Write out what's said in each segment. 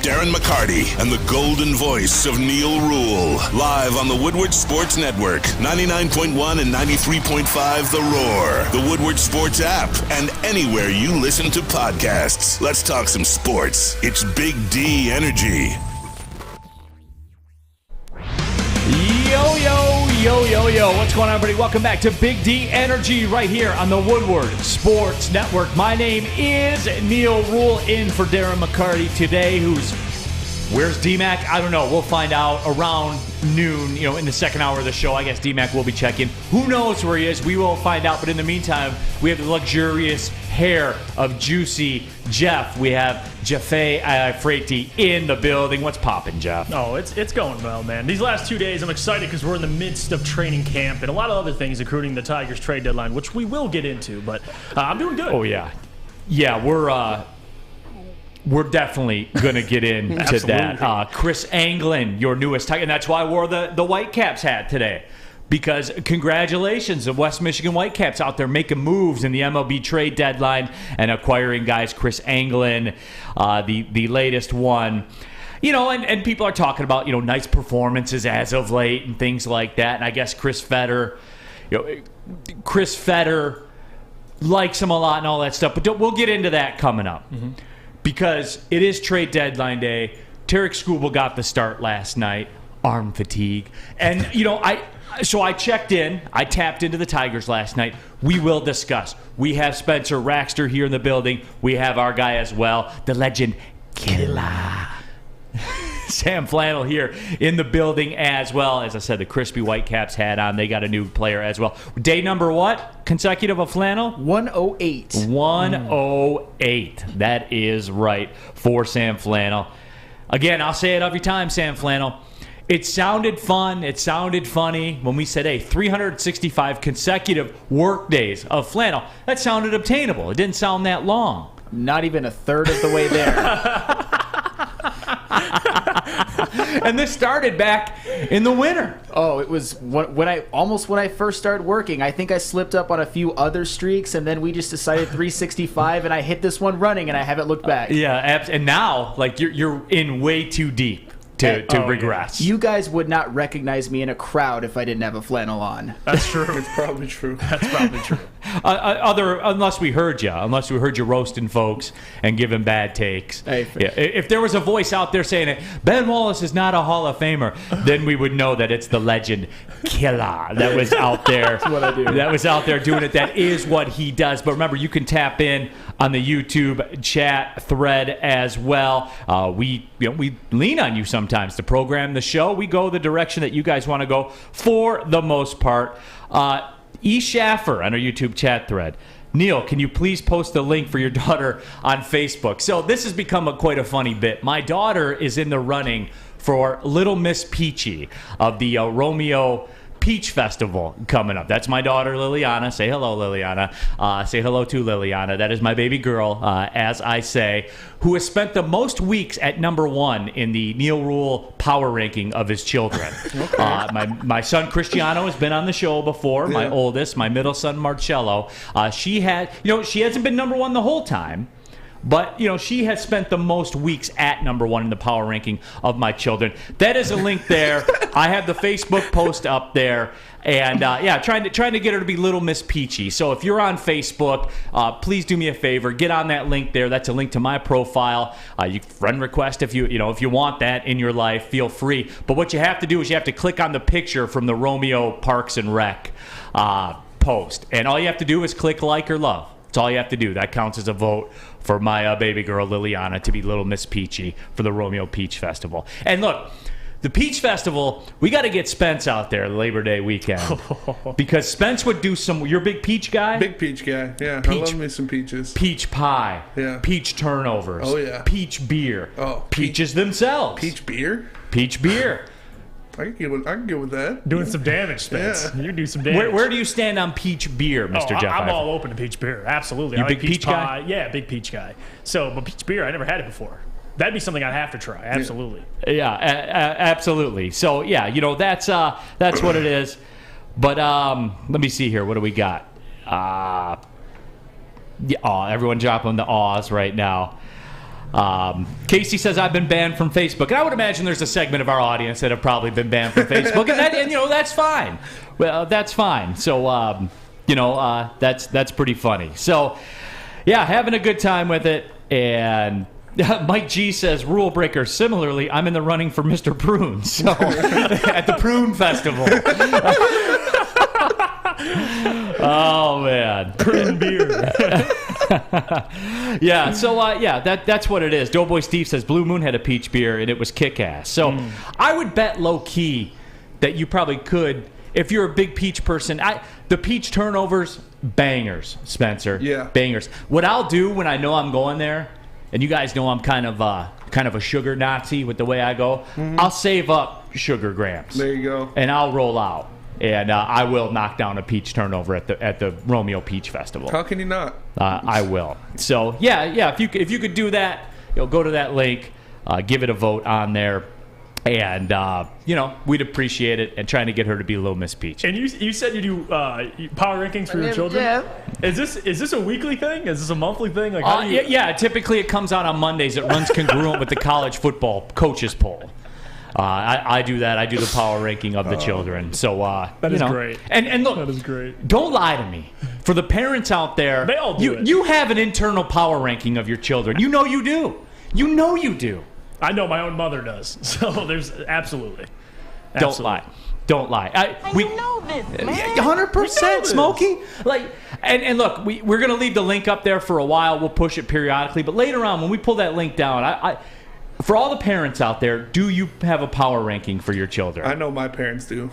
Darren McCarty and the golden voice of Neal Ruhl. Live on the Woodward Sports Network, 99.1 and 93.5 The Roar, the Woodward Sports app, and anywhere you listen to podcasts. Let's talk some sports. It's Big D Energy. Yo. What's going on, everybody? Welcome back to Big D Energy right here on the Woodward Sports Network. My name is Neal Ruhl, in for Darren McCarty today, where's D-Mac? I don't know. We'll find out around noon, in the second hour of the show. I guess D-Mac will be checking. Who knows where he is? We will find out. But in the meantime, we have the luxurious hair of Juicy Jeff. We have Jaffe Iafrate in the building. What's popping, Jeff? Oh, it's going well, man. These last 2 days, I'm excited because we're in the midst of training camp and a lot of other things, including the Tigers trade deadline, which we will get into. But I'm doing good. Oh, yeah. Yeah, we're definitely going to get into that. Chris Anglin, your newest Tiger. And that's why I wore the Whitecaps hat today. Because congratulations, the West Michigan Whitecaps out there making moves in the MLB trade deadline and acquiring guys. Chris Anglin, the latest one. And people are talking about, nice performances as of late and things like that. And I guess Chris Fetter likes him a lot and all that stuff. But we'll get into that coming up. Mm-hmm. Because it is trade deadline day. Tarek Skubal got the start last night. Arm fatigue. And, So I checked in. I tapped into the Tigers last night. We will discuss. We have Spencer Raxter here in the building. We have our guy as well, the legend Killer. Sam Flannel here in the building as well. As I said, the crispy Whitecaps hat on. They got a new player as well. Day number what? Consecutive of Flannel? 108. 108. That is right for Sam Flannel. Again, I'll say it every time, Sam Flannel. It sounded fun. It sounded funny when we said, hey, 365 consecutive work days of Flannel. That sounded obtainable. It didn't sound that long. Not even a third of the way there. And this started back in the winter. Oh, it was when I first started working. I think I slipped up on a few other streaks, and then we just decided 365, and I hit this one running, and I haven't looked back. Yeah, and now, you're in way too deep to regress. You guys would not recognize me in a crowd if I didn't have a flannel on. That's true. It's probably true. That's probably true. Unless we heard you roasting folks and giving bad takes. Hey, yeah, if there was a voice out there saying it, Ben Wallace is not a Hall of Famer, then we would know that it's the legend Killer that was out there. That's what I do. That was out there doing it. That is what he does. But remember, you can tap in on the YouTube chat thread as well. We lean on you sometimes to program the show. We go the direction that you guys want to go for the most part. E. Schaffer on our YouTube chat thread. Neal, can you please post the link for your daughter on Facebook? So this has become quite a funny bit. My daughter is in the running for Little Miss Peachy of the Romeo Peach Festival coming up. That's my daughter, Liliana. Say hello, Liliana. Say hello to Liliana. That is my baby girl, as I say, who has spent the most weeks at number one in the Neal Ruhl power ranking of his children. Okay. My son, Cristiano, has been on the show before. Yeah. My oldest, my middle son, Marcello. She hasn't been number one the whole time. But, she has spent the most weeks at number one in the power ranking of my children. That is a link there. I have the Facebook post up there. And, trying to get her to be Little Miss Peachy. So if you're on Facebook, please do me a favor. Get on that link there. That's a link to my profile. You can friend request if you want that in your life. Feel free. But what you have to do is you have to click on the picture from the Romeo Parks and Rec post. And all you have to do is click like or love. That's all you have to do. That counts as a vote for my baby girl, Liliana, to be Little Miss Peachy for the Romeo Peach Festival. And look, the Peach Festival, we got to get Spence out there Labor Day weekend. Because Spence would do you're a big peach guy? Big peach guy, yeah. I love me some peaches. Peach pie. Yeah. Peach turnovers. Oh, yeah. Peach beer. Oh. Peaches themselves. Peach beer? Peach beer. I can get with that. Doing some damage, Spence. Yeah. You do some damage. Where do you stand on peach beer, Mr. Jeff? I'm all open to peach beer. Absolutely. You I big like peach pie. guy? Yeah, big peach guy. But peach beer, I never had it before. That'd be something I'd have to try. Absolutely. Yeah, absolutely. So, that's what it is. But let me see here. What do we got? Everyone dropping the awes right now. Casey says I've been banned from Facebook, and I would imagine there's a segment of our audience that have probably been banned from Facebook, and that's fine. Well, that's fine. So that's pretty funny. So yeah, having a good time with it. And Mike G says Rule Breaker. Similarly, I'm in the running for Mr. Prune. So at the Prune Festival. Oh man, Prune beer. Yeah, so that's what it is. Doughboy Steve says Blue Moon had a peach beer and it was kick-ass. So I would bet low-key that you probably could, if you're a big peach person. The peach turnovers, bangers, Spencer. Yeah. Bangers. What I'll do when I know I'm going there, and you guys know I'm kind of a sugar Nazi with the way I go, I'll save up sugar grams. There you go. And I'll roll out. And I will knock down a peach turnover at the Romeo Peach Festival. How can you not? I will. So yeah. If you could do that, go to that link, give it a vote on there, and we'd appreciate it. And trying to get her to be Little Miss Peach. And you said you do power rankings for your children. Yeah. Is this a weekly thing? Is this a monthly thing? Like how do you... Yeah. Typically it comes out on Mondays. It runs congruent with the college football coaches poll. I do that. I do the power ranking of the children. So that is great. And look, that is great. Don't lie to me. For the parents out there, they all do it. You have an internal power ranking of your children. You know you do. You know you do. I know my own mother does. So there's absolutely. Don't lie. Don't lie. We know this, man. 100%, Smokey. And look, we're going to leave the link up there for a while. We'll push it periodically. But later on, when we pull that link down, for all the parents out there, do you have a power ranking for your children? I know my parents do.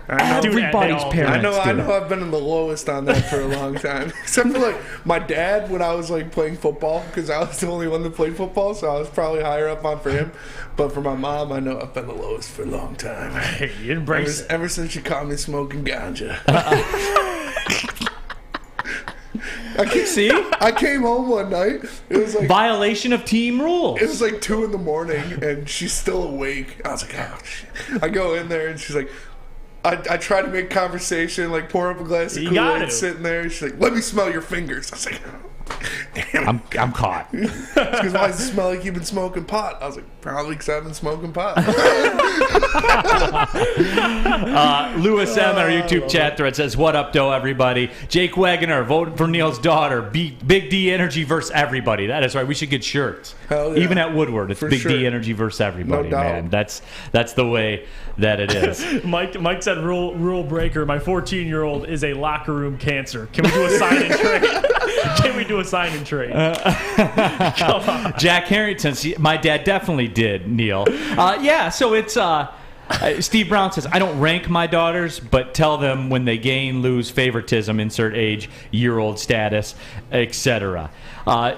I know, Everybody's parents do. I know I've been in the lowest on that for a long time. Except for my dad when I was playing football, because I was the only one that played football, so I was probably higher up on for him. But for my mom, I know I've been the lowest for a long time. Hey, you embrace it. Ever since she caught me smoking ganja. I came home one night. It was violation of team rules. It was 2 a.m. and she's still awake. I was like, oh shit. I go in there and she's like, I try to make conversation, pour up a glass of Kool-Aid, sitting there. She's like, let me smell your fingers. I was like, damn. I'm caught. Because why does it smell like you've been smoking pot? I was like, probably because I've been smoking pot. Lewis M. on our YouTube chat thread says, what up, doe, everybody? Jake Wagoner voting for Neal's daughter. Big D Energy versus everybody. That is right. We should get shirts. Hell yeah. Even at Woodward, it's For Big sure. D Energy versus everybody, No doubt. man. That's the way that it is. Mike said, rule breaker, my 14-year-old is a locker room cancer. Can we do a sign and trade? Can we do a sign and trade? Come on. Jack Harrington, my dad definitely did, Neal. So it's Steve Brown says, I don't rank my daughters, but tell them when they gain, lose, favoritism, insert age, year-old status, etc.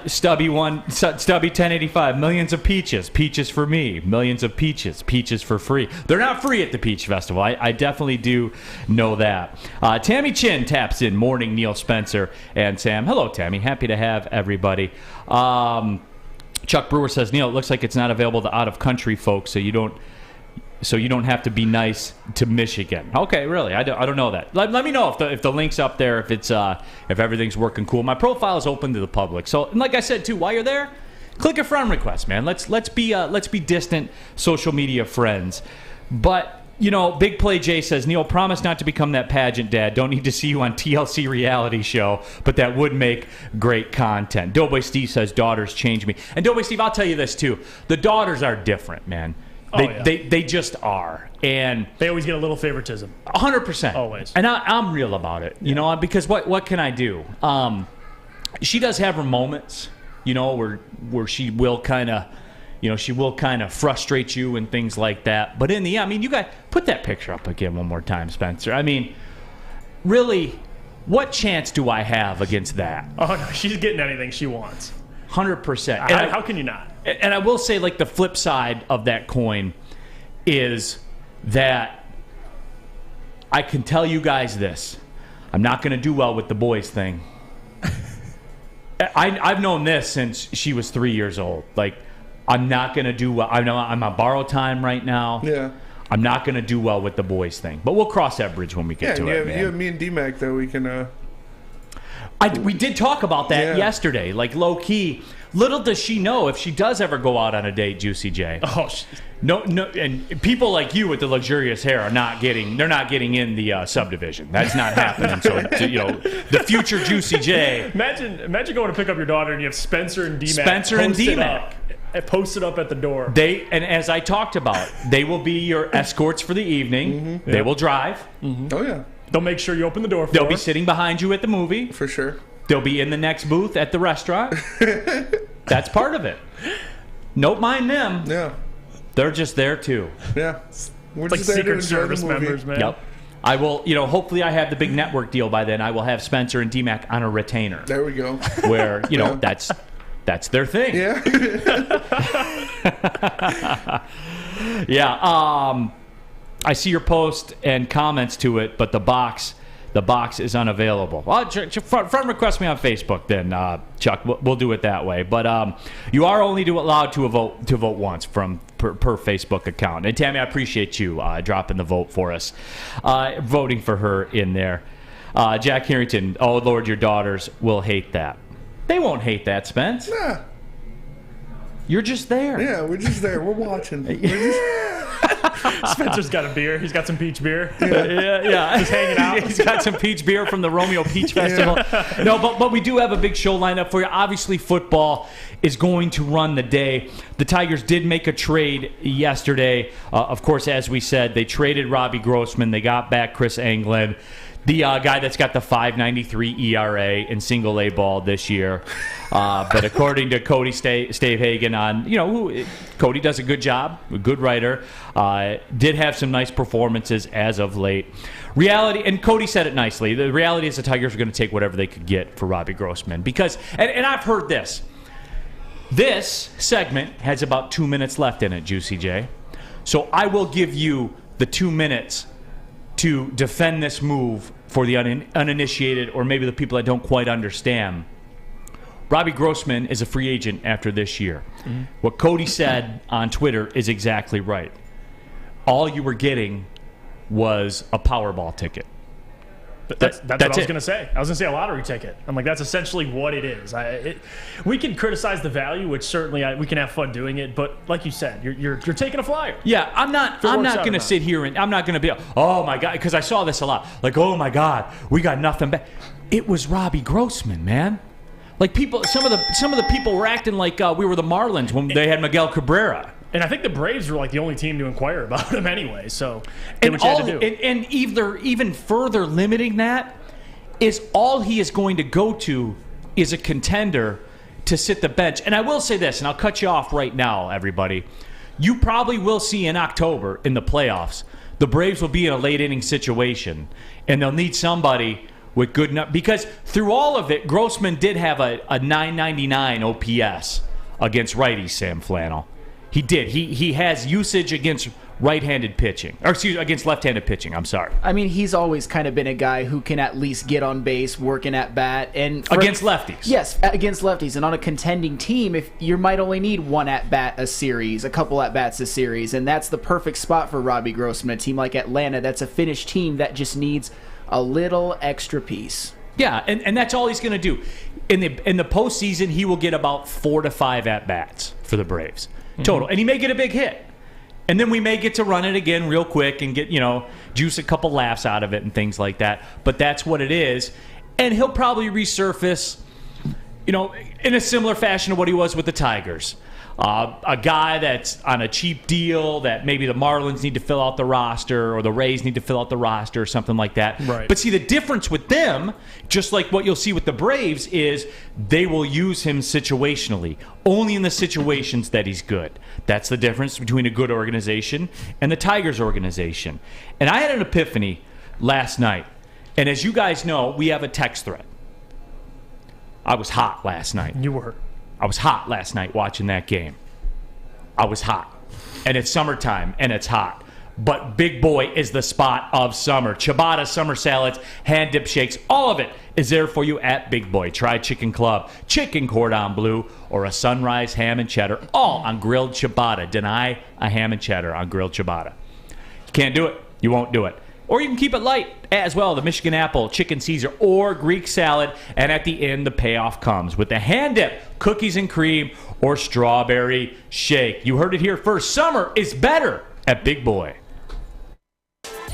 Stubby 1085, millions of peaches for me, millions of peaches for free. They're not free at the Peach Festival. I definitely do know that. Tammy Chin taps in, morning, Neal, Spencer, and Sam. Hello, Tammy. Happy to have everybody. Chuck Brewer says, Neal, it looks like it's not available to out-of-country folks, so you don't have to be nice to Michigan. Okay, really? I don't know that. Let me know if the link's up there, if everything's working cool. My profile is open to the public. So, and like I said too, while you're there, click a friend request, man. Let's be distant social media friends. But Big Play Jay says, Neal, promise not to become that pageant dad. Don't need to see you on TLC reality show, but that would make great content. Doughboy Steve says, daughters change me. And Doughboy Steve, I'll tell you this too. The daughters are different, man. They just are. And they always get a little favoritism. 100%. Always. And I'm real about it, because what can I do? She does have her moments, where she will kind of, frustrate you and things like that. But in the end, you guys, put that picture up again one more time, Spencer. Really, what chance do I have against that? Oh, no, she's getting anything she wants. 100%. How can you not? And I will say, the flip side of that coin is that I can tell you guys this. I'm not going to do well with the boys thing. I've known this since she was 3 years old. I'm not going to do well. I know I'm on borrowed time right now. Yeah. I'm not going to do well with the boys thing. But we'll cross that bridge when we get to it, man. You have me and D-Mac, though. We can... We did talk about that yesterday, like low key. Little does she know if she does ever go out on a date, Juicy J. Oh, no, and people like you with the luxurious hair are not getting. They're not getting in the subdivision. That's not happening. So the future Juicy J. Imagine going to pick up your daughter and you have Spencer and D-Mac. Posted up at the door. And as I talked about, they will be your escorts for the evening. Mm-hmm. They will drive. Mm-hmm. Oh yeah. They'll make sure you open the door for They'll be sitting behind you at the movie. For sure. They'll be in the next booth at the restaurant. That's part of it. Don't mind them. Yeah. They're just there too. Yeah. We're just like Secret Service members, man. Yep. I will, hopefully I have the big network deal by then. I will have Spencer and D-Mac on a retainer. There we go. Where, that's their thing. Yeah. Yeah. I see your post and comments to it, but the box is unavailable. Well, friend request me on Facebook, then, Chuck. We'll do it that way. But you are only allowed to vote once per Facebook account. And Tammy, I appreciate you dropping the vote for us, voting for her in there. Jack Harrington, oh Lord, your daughters will hate that. They won't hate that, Spence. Nah. You're just there. Yeah, we're just there. We're watching. Spencer's got a beer. He's got some peach beer. Yeah. Just hanging out. He's got some peach beer from the Romeo Peach Festival. Yeah. No, but we do have a big show lined up for you. Obviously, football is going to run the day. The Tigers did make a trade yesterday. Of course, as we said, they traded Robbie Grossman. They got back Chris Anglin. The guy that's got the 5.93 ERA in single A ball this year. But according to Cody Stavehagen Cody does a good job, a good writer, did have some nice performances as of late. Reality, and Cody said it nicely, the reality is the Tigers are going to take whatever they could get for Robbie Grossman. Because, and I've heard this. This segment has about 2 minutes left in it, Juicy J. So I will give you the 2 minutes to defend this move for the uninitiated or maybe the people that don't quite understand. Robbie Grossman is a free agent after this year. Mm-hmm. What Cody said on Twitter is exactly right. All you were getting was a Powerball ticket. That's what I was going to say. I was going to say a lottery ticket. I'm like, that's essentially what it is. We can criticize the value, which certainly we can have fun doing it. But like you said, you're taking a flyer. Yeah, I'm not going to sit here and I'm not going to be, oh my God, because I saw this a lot. Like, oh my God, we got nothing back. It was Robbie Grossman, man. Like some of the people were acting like we were the Marlins when they had Miguel Cabrera. And I think the Braves were like the only team to inquire about him anyway. So, what you had to do. And even further limiting that is all he is going to go to is a contender to sit the bench. And I will say this, and I'll cut you off right now, everybody. You probably will see in October in the playoffs, the Braves will be in a late inning situation, and they'll need somebody with good enough. Because through all of it, Grossman did have a 999 OPS against righties, Sam Flannel. He did. He has usage against right-handed pitching. Or against left-handed pitching, I'm sorry. I mean, he's always kind of been a guy who can at least get on base, working at bat. And against lefties. Yes, against lefties. And on a contending team, if you might only need one at-bat a series, a couple at-bats a series. And that's the perfect spot for Robbie Grossman. A team like Atlanta, that's a finished team that just needs a little extra piece. Yeah, and that's all he's going to do. In the postseason, he will get about 4 to 5 at-bats for the Braves. Total. And he may get a big hit. And then we may get to run it again real quick and get, juice a couple laughs out of it and things like that. But that's what it is. And he'll probably resurface, in a similar fashion to what he was with the Tigers. A guy that's on a cheap deal that maybe the Marlins need to fill out the roster or the Rays need to fill out the roster or something like that. Right. But see, the difference with them, just like what you'll see with the Braves, is they will use him situationally, only in the situations that he's good. That's the difference between a good organization and the Tigers organization. And I had an epiphany last night. And as you guys know, we have a text thread. I was hot last night. You were. I was hot last night watching that game. I was hot. And it's summertime, and it's hot. But Big Boy is the spot of summer. Ciabatta, summer salads, hand dip shakes, all of it is there for you at Big Boy. Try Chicken Club, Chicken Cordon Bleu, or a Sunrise Ham and Cheddar, all on grilled ciabatta. Deny a ham and cheddar on grilled ciabatta. You can't do it. You won't do it. Or you can keep it light as well. The Michigan apple, chicken Caesar, or Greek salad. And at the end, the payoff comes with the hand dip, cookies and cream, or strawberry shake. You heard it here first. Summer is better at Big Boy.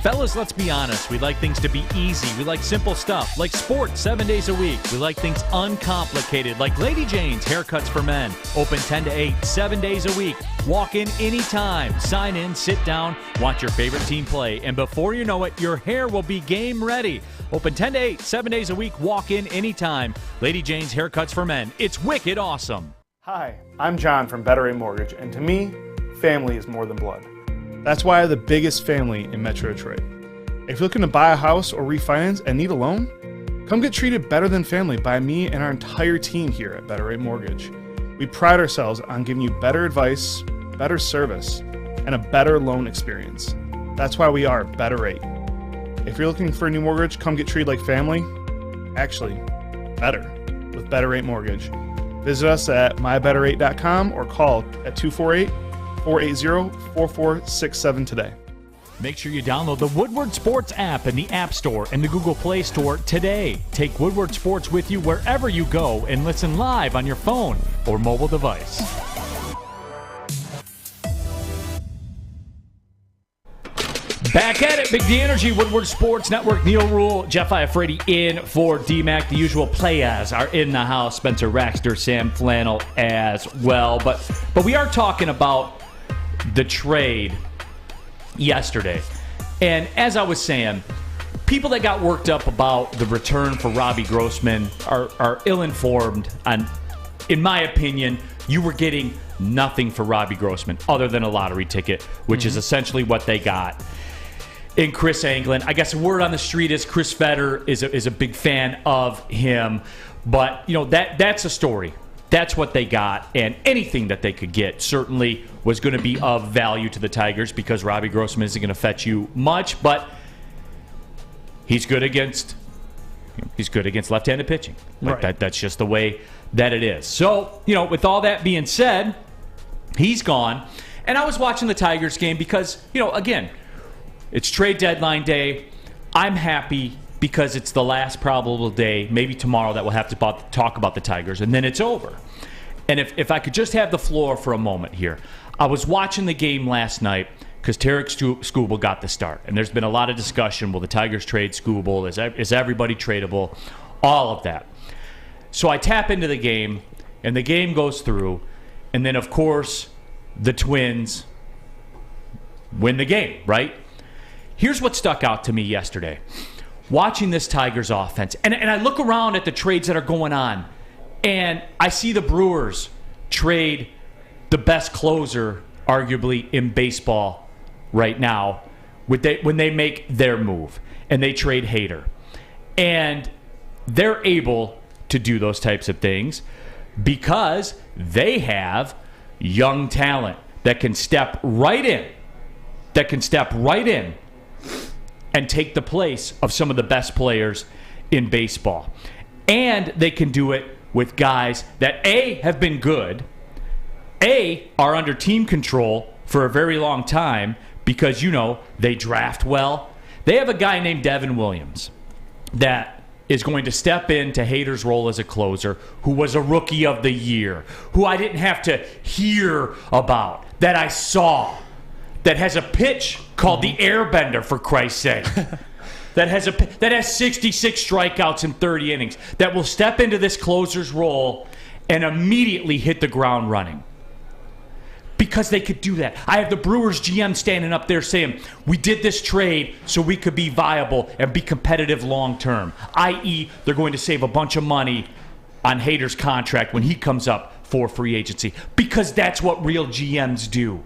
Fellas, let's be honest. We like things to be easy. We like simple stuff, like sports 7 days a week. We like things uncomplicated, like Lady Jane's Haircuts for Men. Open 10 to 8, 7 days a week. Walk in anytime. Sign in, sit down, watch your favorite team play. And before you know it, your hair will be game ready. Open 10 to 8, 7 days a week. Walk in anytime. Lady Jane's Haircuts for Men. It's wicked awesome. Hi, I'm John from Better Rate Mortgage, and to me, family is more than blood. That's why I have the biggest family in Metro Detroit. If you're looking to buy a house or refinance and need a loan, come get treated better than family by me and our entire team here at Better Rate Mortgage. We pride ourselves on giving you better advice, better service, and a better loan experience. That's why we are Better Rate. If you're looking for a new mortgage, come get treated like family. Actually, better with Better Rate Mortgage. Visit us at mybetterrate.com or call at 248-480-4467 today. Make sure you download the Woodward Sports app in the App Store and the Google Play Store today. Take Woodward Sports with you wherever you go and listen live on your phone or mobile device. Back at it, Big D Energy, Woodward Sports Network. Neal Ruhl, Jeff Iafrate in for D-Mac. The usual players are in the house. Spencer Raxter, Sam Flannel as well. But we are talking about the trade yesterday. And as I was saying, people that got worked up about the return for Robbie Grossman are ill-informed. And in my opinion, you were getting nothing for Robbie Grossman other than a lottery ticket, which is essentially what they got in Chris Anglin. I guess the word on the street is Chris Fetter is a big fan of him. But, you know, that's a story. That's what they got, and anything that they could get certainly was going to be of value to the Tigers because Robbie Grossman isn't going to fetch you much, but he's good against left-handed pitching. Like right. That's just the way that it is. So, you know, with all that being said, he's gone. And I was watching the Tigers game because, you know, again, it's trade deadline day. I'm happy because it's the last probable day, maybe tomorrow, that we'll have to talk about the Tigers, and then it's over. And if I could just have the floor for a moment here. I was watching the game last night because Tarek Skubal got the start. And there's been a lot of discussion, will the Tigers trade Skubal? Is everybody tradable? All of that. So I tap into the game, and the game goes through. And then, of course, the Twins win the game, right? Here's what stuck out to me yesterday. Watching this Tigers offense, and I look around at the trades that are going on, and I see the Brewers trade the best closer, arguably, in baseball right now when they make their move, and they trade Hader. And they're able to do those types of things because they have young talent that can step right in, and take the place of some of the best players in baseball. And they can do it with guys that, A, have been good, A, are under team control for a very long time because, you know, they draft well. They have a guy named Devin Williams that is going to step into Hader's role as a closer, who was a rookie of the year, who I didn't have to hear about, that I saw, that has a pitch called the Airbender, for Christ's sake. that has 66 strikeouts in 30 innings, that will step into this closer's role and immediately hit the ground running. Because they could do that. I have the Brewers GM standing up there saying, we did this trade so we could be viable and be competitive long term, i.e., they're going to save a bunch of money on Hader's contract when he comes up for free agency. Because that's what real GMs do.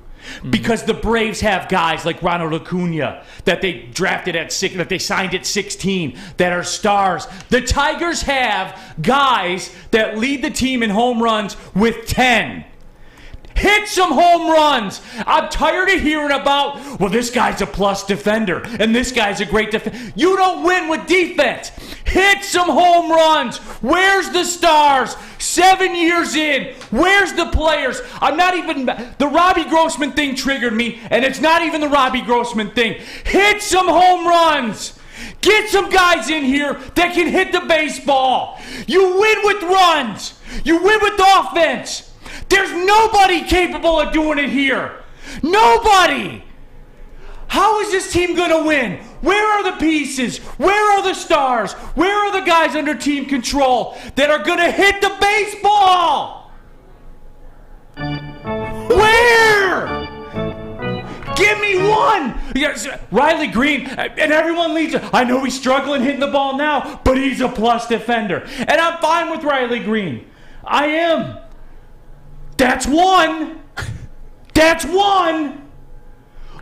Because the Braves have guys like Ronald Acuna that they drafted at 6, that they signed at 16, that are stars. The Tigers have guys that lead the team in home runs with 10. Hit some home runs. I'm tired of hearing about, well, this guy's a plus defender and this guy's a great defender. You don't win with defense. Hit some home runs. Where's the stars? 7 years in. Where's the players? The Robbie Grossman thing triggered me, and it's not even the Robbie Grossman thing. Hit some home runs. Get some guys in here that can hit the baseball. You win with runs. You win with offense. There's nobody capable of doing it here. Nobody. How is this team going to win? Where are the pieces? Where are the stars? Where are the guys under team control that are going to hit the baseball? Where? Give me one. Yes, Riley Green, and everyone leads. I know he's struggling hitting the ball now, but he's a plus defender. And I'm fine with Riley Green. I am. That's one. That's one.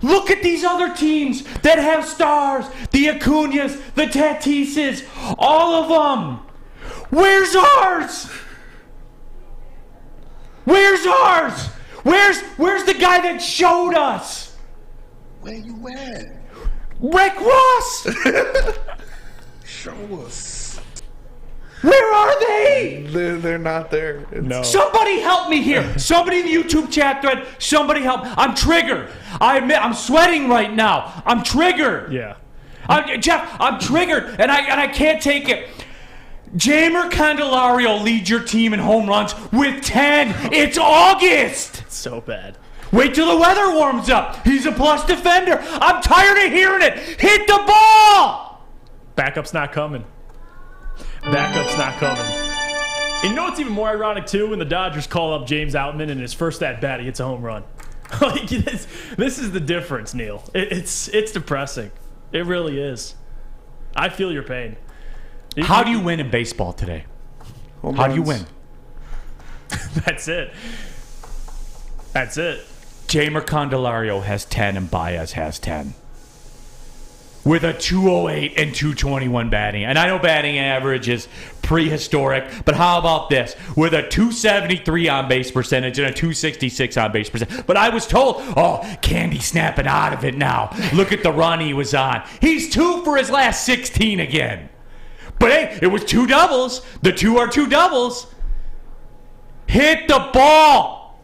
Look at these other teams that have stars. The Acuñas, the Tatises, all of them. Where's ours? Where's ours? Where's the guy that showed us? Where you at? Rick Ross. Show us. Where are they? They're not there. No. Somebody help me here. Somebody in the YouTube chat thread. Somebody help. I'm triggered. I admit I'm sweating right now. I'm triggered. Yeah. Jeff, I'm triggered, and I can't take it. Jamer Candelario leads your team in home runs with 10. It's August. It's so bad. Wait till the weather warms up. He's a plus defender. I'm tired of hearing it. Hit the ball. Backup's not coming. Backup's not coming. And you know what's even more ironic, too? When the Dodgers call up James Outman and in his first at-bat, he hits a home run. Like, this is the difference, Neal. It's depressing. It really is. I feel your pain. How do you win in baseball today? How do you win? That's it. That's it. Jamer Candelario has 10 and Baez has 10. With a 208 and 221 batting. And I know batting average is prehistoric, but how about this? With a 273 on-base percentage and a 266 on-base percentage. But I was told, Candy snapping out of it now. Look at the run he was on. He's 2 for his last 16 again. But hey, it was 2 doubles. The 2 are 2 doubles. Hit the ball.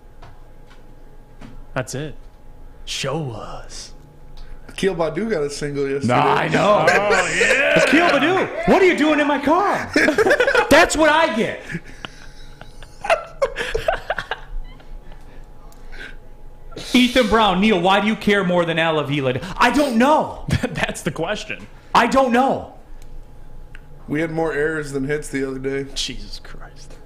That's it. Show us. Akil Baddoo got a single yesterday. Nah, I know. Oh, yeah. Akil Baddoo, what are you doing in my car? That's what I get. Ethan Brown, Neal, why do you care more than Al Avila? I don't know. That's the question. I don't know. We had more errors than hits the other day. Jesus Christ.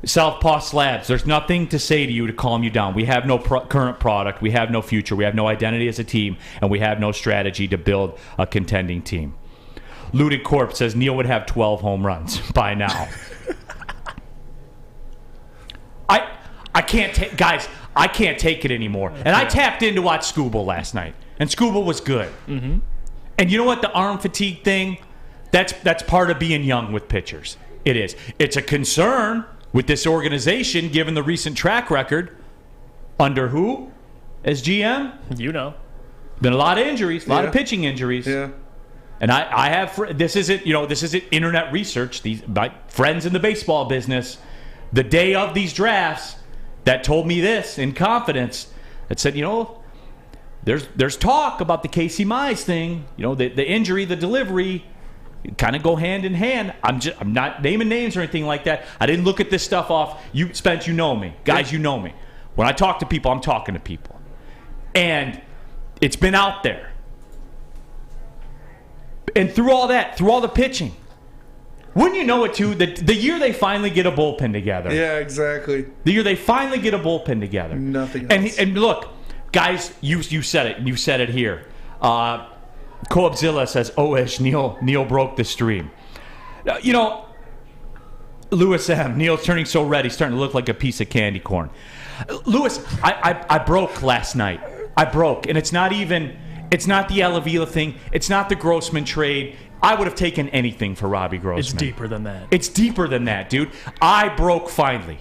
Southpaw Slabs, there's nothing to say to you to calm you down. We have no current product. We have no future. We have no identity as a team. And we have no strategy to build a contending team. Looted Corp says Neal would have 12 home runs by now. I can't take, guys, I can't take it anymore. And I tapped in to watch Scooble last night. And Scooble was good. Mm-hmm. And you know what? The arm fatigue thing, that's part of being young with pitchers. It is. It's a concern with this organization, given the recent track record, under who as GM? You know. Been a lot of injuries, a lot of pitching injuries. Yeah. And I have, this isn't internet research. My friends in the baseball business, the day of these drafts, that told me this in confidence, that said, there's talk about the Casey Mize thing, the injury, the delivery, kind of go hand in hand. I'm not naming names or anything like that. I didn't look at this stuff off. Spence, you know me. Guys, you know me. When I talk to people, I'm talking to people. And it's been out there. And through all that, through all the pitching, wouldn't you know it too, the year they finally get a bullpen together. Yeah, exactly. The year they finally get a bullpen together. Nothing else. And look, guys, you said it. You said it here. Coabzilla says, "Oh-ish, Neal broke the stream." Lewis M. Neal's turning so red, he's starting to look like a piece of candy corn. Lewis, I broke last night. I broke, and it's not the Al Avila thing. It's not the Grossman trade. I would have taken anything for Robbie Grossman. It's deeper than that. It's deeper than that, dude. I broke finally.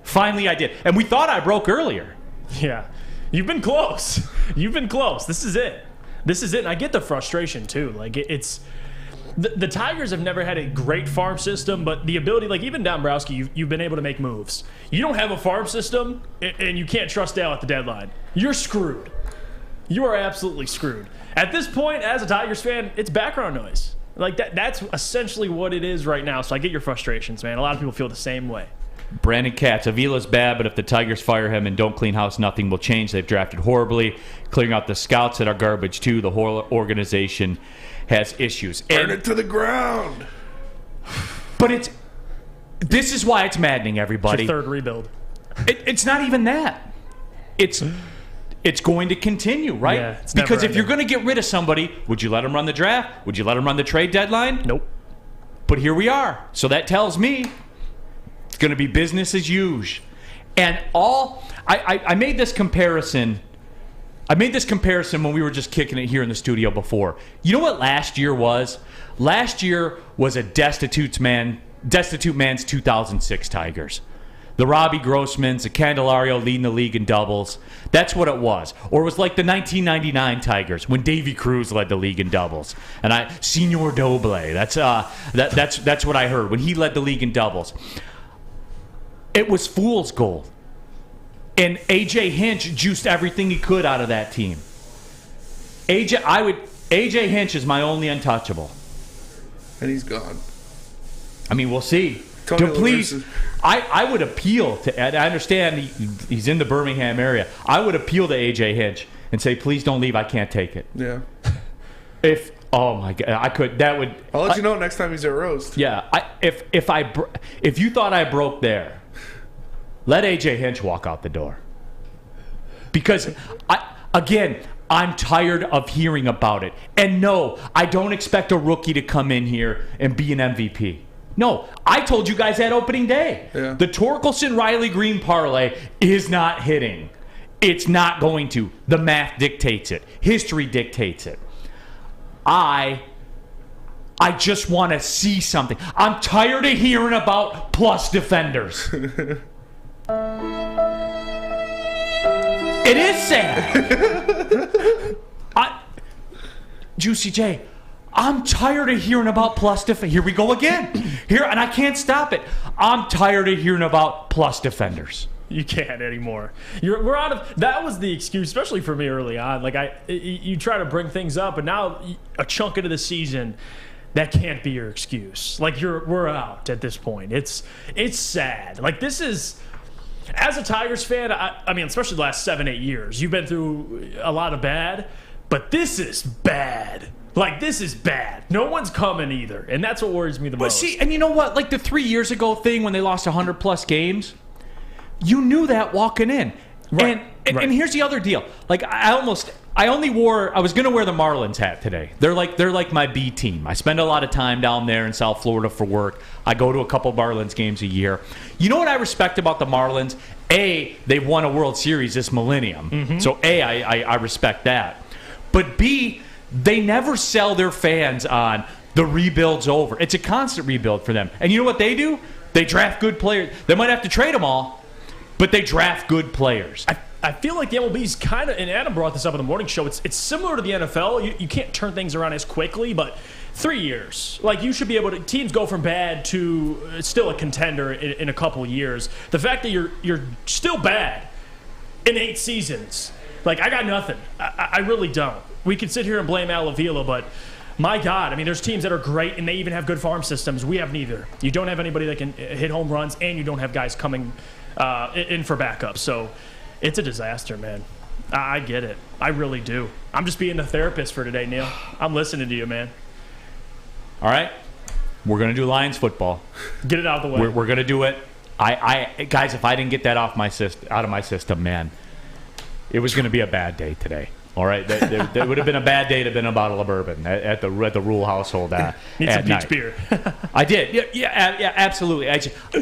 Finally, I did. And we thought I broke earlier. Yeah. You've been close. You've been close. This is it. And I get the frustration, too. Like, it's... The Tigers have never had a great farm system, but the ability, like even Dombrowski, you've been able to make moves. You don't have a farm system, and you can't trust Dale at the deadline. You're screwed. You are absolutely screwed. At this point, as a Tigers fan, it's background noise. Like that's essentially what it is right now. So I get your frustrations, man. A lot of people feel the same way. Brandon Katz, Avila's bad, but if the Tigers fire him and don't clean house, nothing will change. They've drafted horribly, clearing out the scouts that are garbage too. The whole organization has issues. Burn it to the ground. But this is why it's maddening, everybody. It's your third rebuild. It's not even that. It's going to continue, right? Yeah, it's because if never-ending. you're going to get rid of somebody, would you let them run the draft? Would you let them run the trade deadline? Nope. But here we are. So that tells me it's going to be business as usual. And I made this comparison. I made this comparison when we were just kicking it here in the studio before. You know what last year was? Last year was a destitute man's 2006 Tigers. The Robbie Grossmans, the Candelario leading the league in doubles. That's what it was. Or it was like the 1999 Tigers when Davy Cruz led the league in doubles. And Senor Doble. That's what I heard when he led the league in doubles. It was fool's gold. And A.J. Hinch juiced everything he could out of that team. A.J. Hinch is my only untouchable. And he's gone. I mean, we'll see. Please, I would appeal to Ed. I understand he's in the Birmingham area. I would appeal to A.J. Hinch and say, please don't leave. I can't take it. Yeah. Oh my God, I could. That would. I'll let you know next time he's at roast. Yeah. If you thought I broke there, let A.J. Hinch walk out the door. Because, I'm tired of hearing about it. And no, I don't expect a rookie to come in here and be an MVP. No, I told you guys that opening day. Yeah. The Torkelson-Riley Green parlay is not hitting. It's not going to. The math dictates it. History dictates it. I just want to see something. I'm tired of hearing about plus defenders. It is sad. Juicy J, I'm tired of hearing about plus defenders. Here we go again. And I can't stop it. I'm tired of hearing about plus defenders. You can't anymore. We're out of. That was the excuse, especially for me early on. Like you try to bring things up, and now a chunk into the season, that can't be your excuse. Like we're out at this point. It's sad. Like this is. As a Tigers fan, I mean, especially the last 7-8 years, you've been through a lot of bad, but this is bad. Like, this is bad. No one's coming either, and that's what worries me the most. See, and you know what? Like the 3 years ago thing when they lost 100-plus games, you knew that walking in. Right. And here's the other deal. Like, I was going to wear the Marlins hat today. They're like my B team. I spend a lot of time down there in South Florida for work. I go to a couple Marlins games a year. You know what I respect about the Marlins? A, they've won a World Series this millennium. Mm-hmm. So A, I respect that. But B, they never sell their fans on the rebuild's over. It's a constant rebuild for them. And you know what they do? They draft good players. They might have to trade them all, but they draft good players. I feel like the MLB's kind of, and Adam brought this up in the morning show, it's similar to the NFL. You can't turn things around as quickly, but 3 years. Like, you should be able to, teams go from bad to still a contender in a couple of years. The fact that you're still bad in 8 seasons, like, I got nothing. I really don't. We could sit here and blame Al Avila, but my God, I mean, there's teams that are great, and they even have good farm systems. We have neither. You don't have anybody that can hit home runs, and you don't have guys coming in for backup. So it's a disaster, man. I get it. I really do. I'm just being the therapist for today, Neal. I'm listening to you, man. All right. We're going to do Lions football. Get it out of the way. We're going to do it. Guys, if I didn't get that out of my system, man, it was going to be a bad day today. All right, that would have been a bad day to have been a bottle of bourbon at the Ruhl household Need at some night. peach beer. I did. Yeah, absolutely.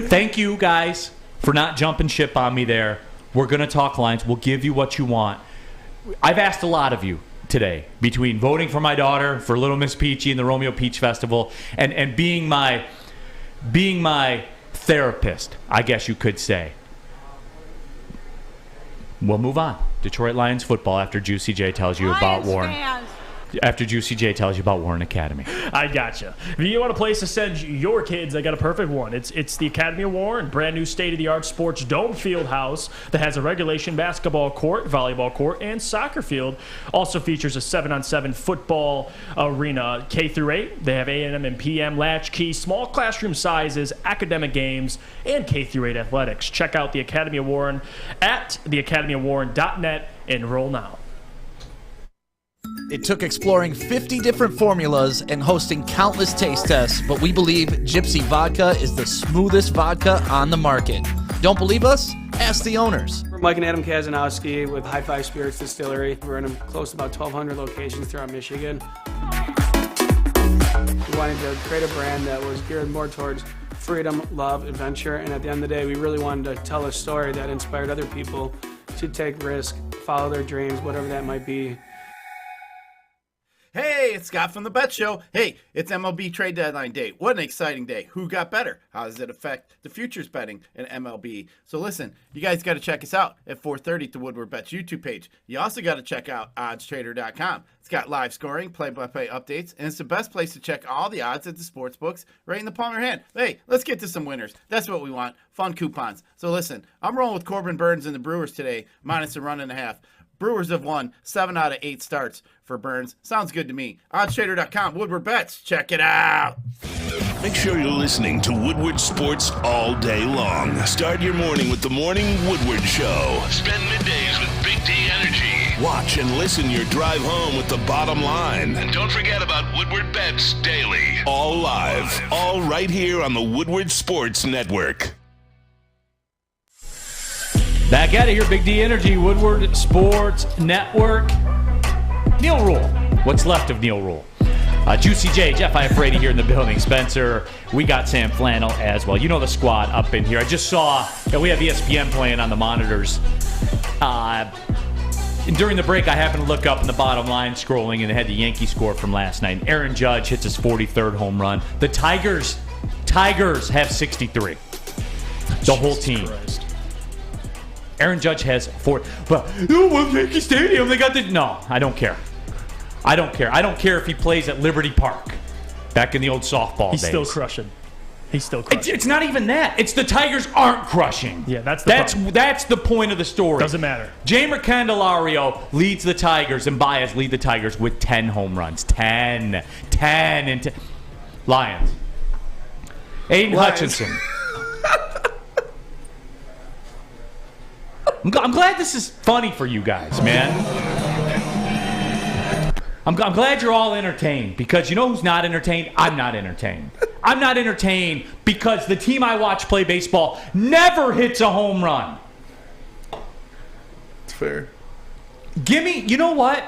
Thank you guys for not jumping ship on me there. We're going to talk Lions. We'll give you what you want. I've asked a lot of you today between voting for my daughter for Little Miss Peachy and the Romeo Peach Festival and being my therapist, I guess you could say. We'll move on. Detroit Lions football after Juicy J tells you about Warren. Fans. After Juicy J tells you about Warren Academy. I gotcha. If you want a place to send your kids, I got a perfect one. It's the Academy of Warren, brand new state-of-the-art sports dome field house that has a regulation basketball court, volleyball court, and soccer field. Also features a 7-on-7 football arena, K through 8. They have A&M and PM, latchkey, small classroom sizes, academic games, and K through 8 athletics. Check out the Academy of Warren at theacademyofwarren.net. Enroll now. It took exploring 50 different formulas and hosting countless taste tests, but we believe Gypsy Vodka is the smoothest vodka on the market. Don't believe us? Ask the owners. We're Mike and Adam Kazanowski with High Five Spirits Distillery. We're in close to about 1,200 locations throughout Michigan. We wanted to create a brand that was geared more towards freedom, love, adventure, and at the end of the day, we really wanted to tell a story that inspired other people to take risk, follow their dreams, whatever that might be. Hey, it's Scott from the Bet Show. Hey, it's MLB trade deadline day. What an exciting day. Who got better? How does it affect the futures betting in MLB? So listen, you guys got to check us out at 4:30 at the Woodward Bets YouTube page. You also got to check out oddstrader.com. It's got live scoring, play-by-play updates, and it's the best place to check all the odds at the sports books right in the palm of your hand. Hey, let's get to some winners. That's what we want, fun coupons. So listen, I'm rolling with Corbin Burns and the Brewers today, minus a run and a half. Brewers have won 7 out of 8 starts for Burns. Sounds good to me. OddsTrader.com, Woodward Bets. Check it out. Make sure you're listening to Woodward Sports all day long. Start your morning with the Morning Woodward Show. Spend middays with Big D Energy. Watch and listen your drive home with the Bottom Line. And don't forget about Woodward Bets Daily. All live. All right here on the Woodward Sports Network. Back out of here, Big D Energy, Woodward Sports Network. Neal Ruhl. What's left of Neal Ruhl? Juicy J, Jeff Iafrate here in the building. Spencer, we got Sam Flannel as well. You know the squad up in here. I just saw that we have ESPN playing on the monitors. During the break, I happened to look up in the Bottom Line scrolling, and it had the Yankee score from last night. Aaron Judge hits his 43rd home run. The Tigers have 63. The whole team. Christ. Aaron Judge has 4. But Yankee Stadium, they got the. No, I don't care. I don't care if he plays at Liberty Park, back in the old softball days. He's still crushing. It's not even that. It's the Tigers aren't crushing. Yeah, that's the point of the story. Doesn't matter. Jeimer Candelario leads the Tigers, and Baez lead the Tigers with 10 home runs. 10 and 10. Lions. Aidan Hutchinson. I'm glad this is funny for you guys, man. I'm glad you're all entertained, because you know who's not entertained? I'm not entertained. I'm not entertained because the team I watch play baseball never hits a home run. It's fair. You know what?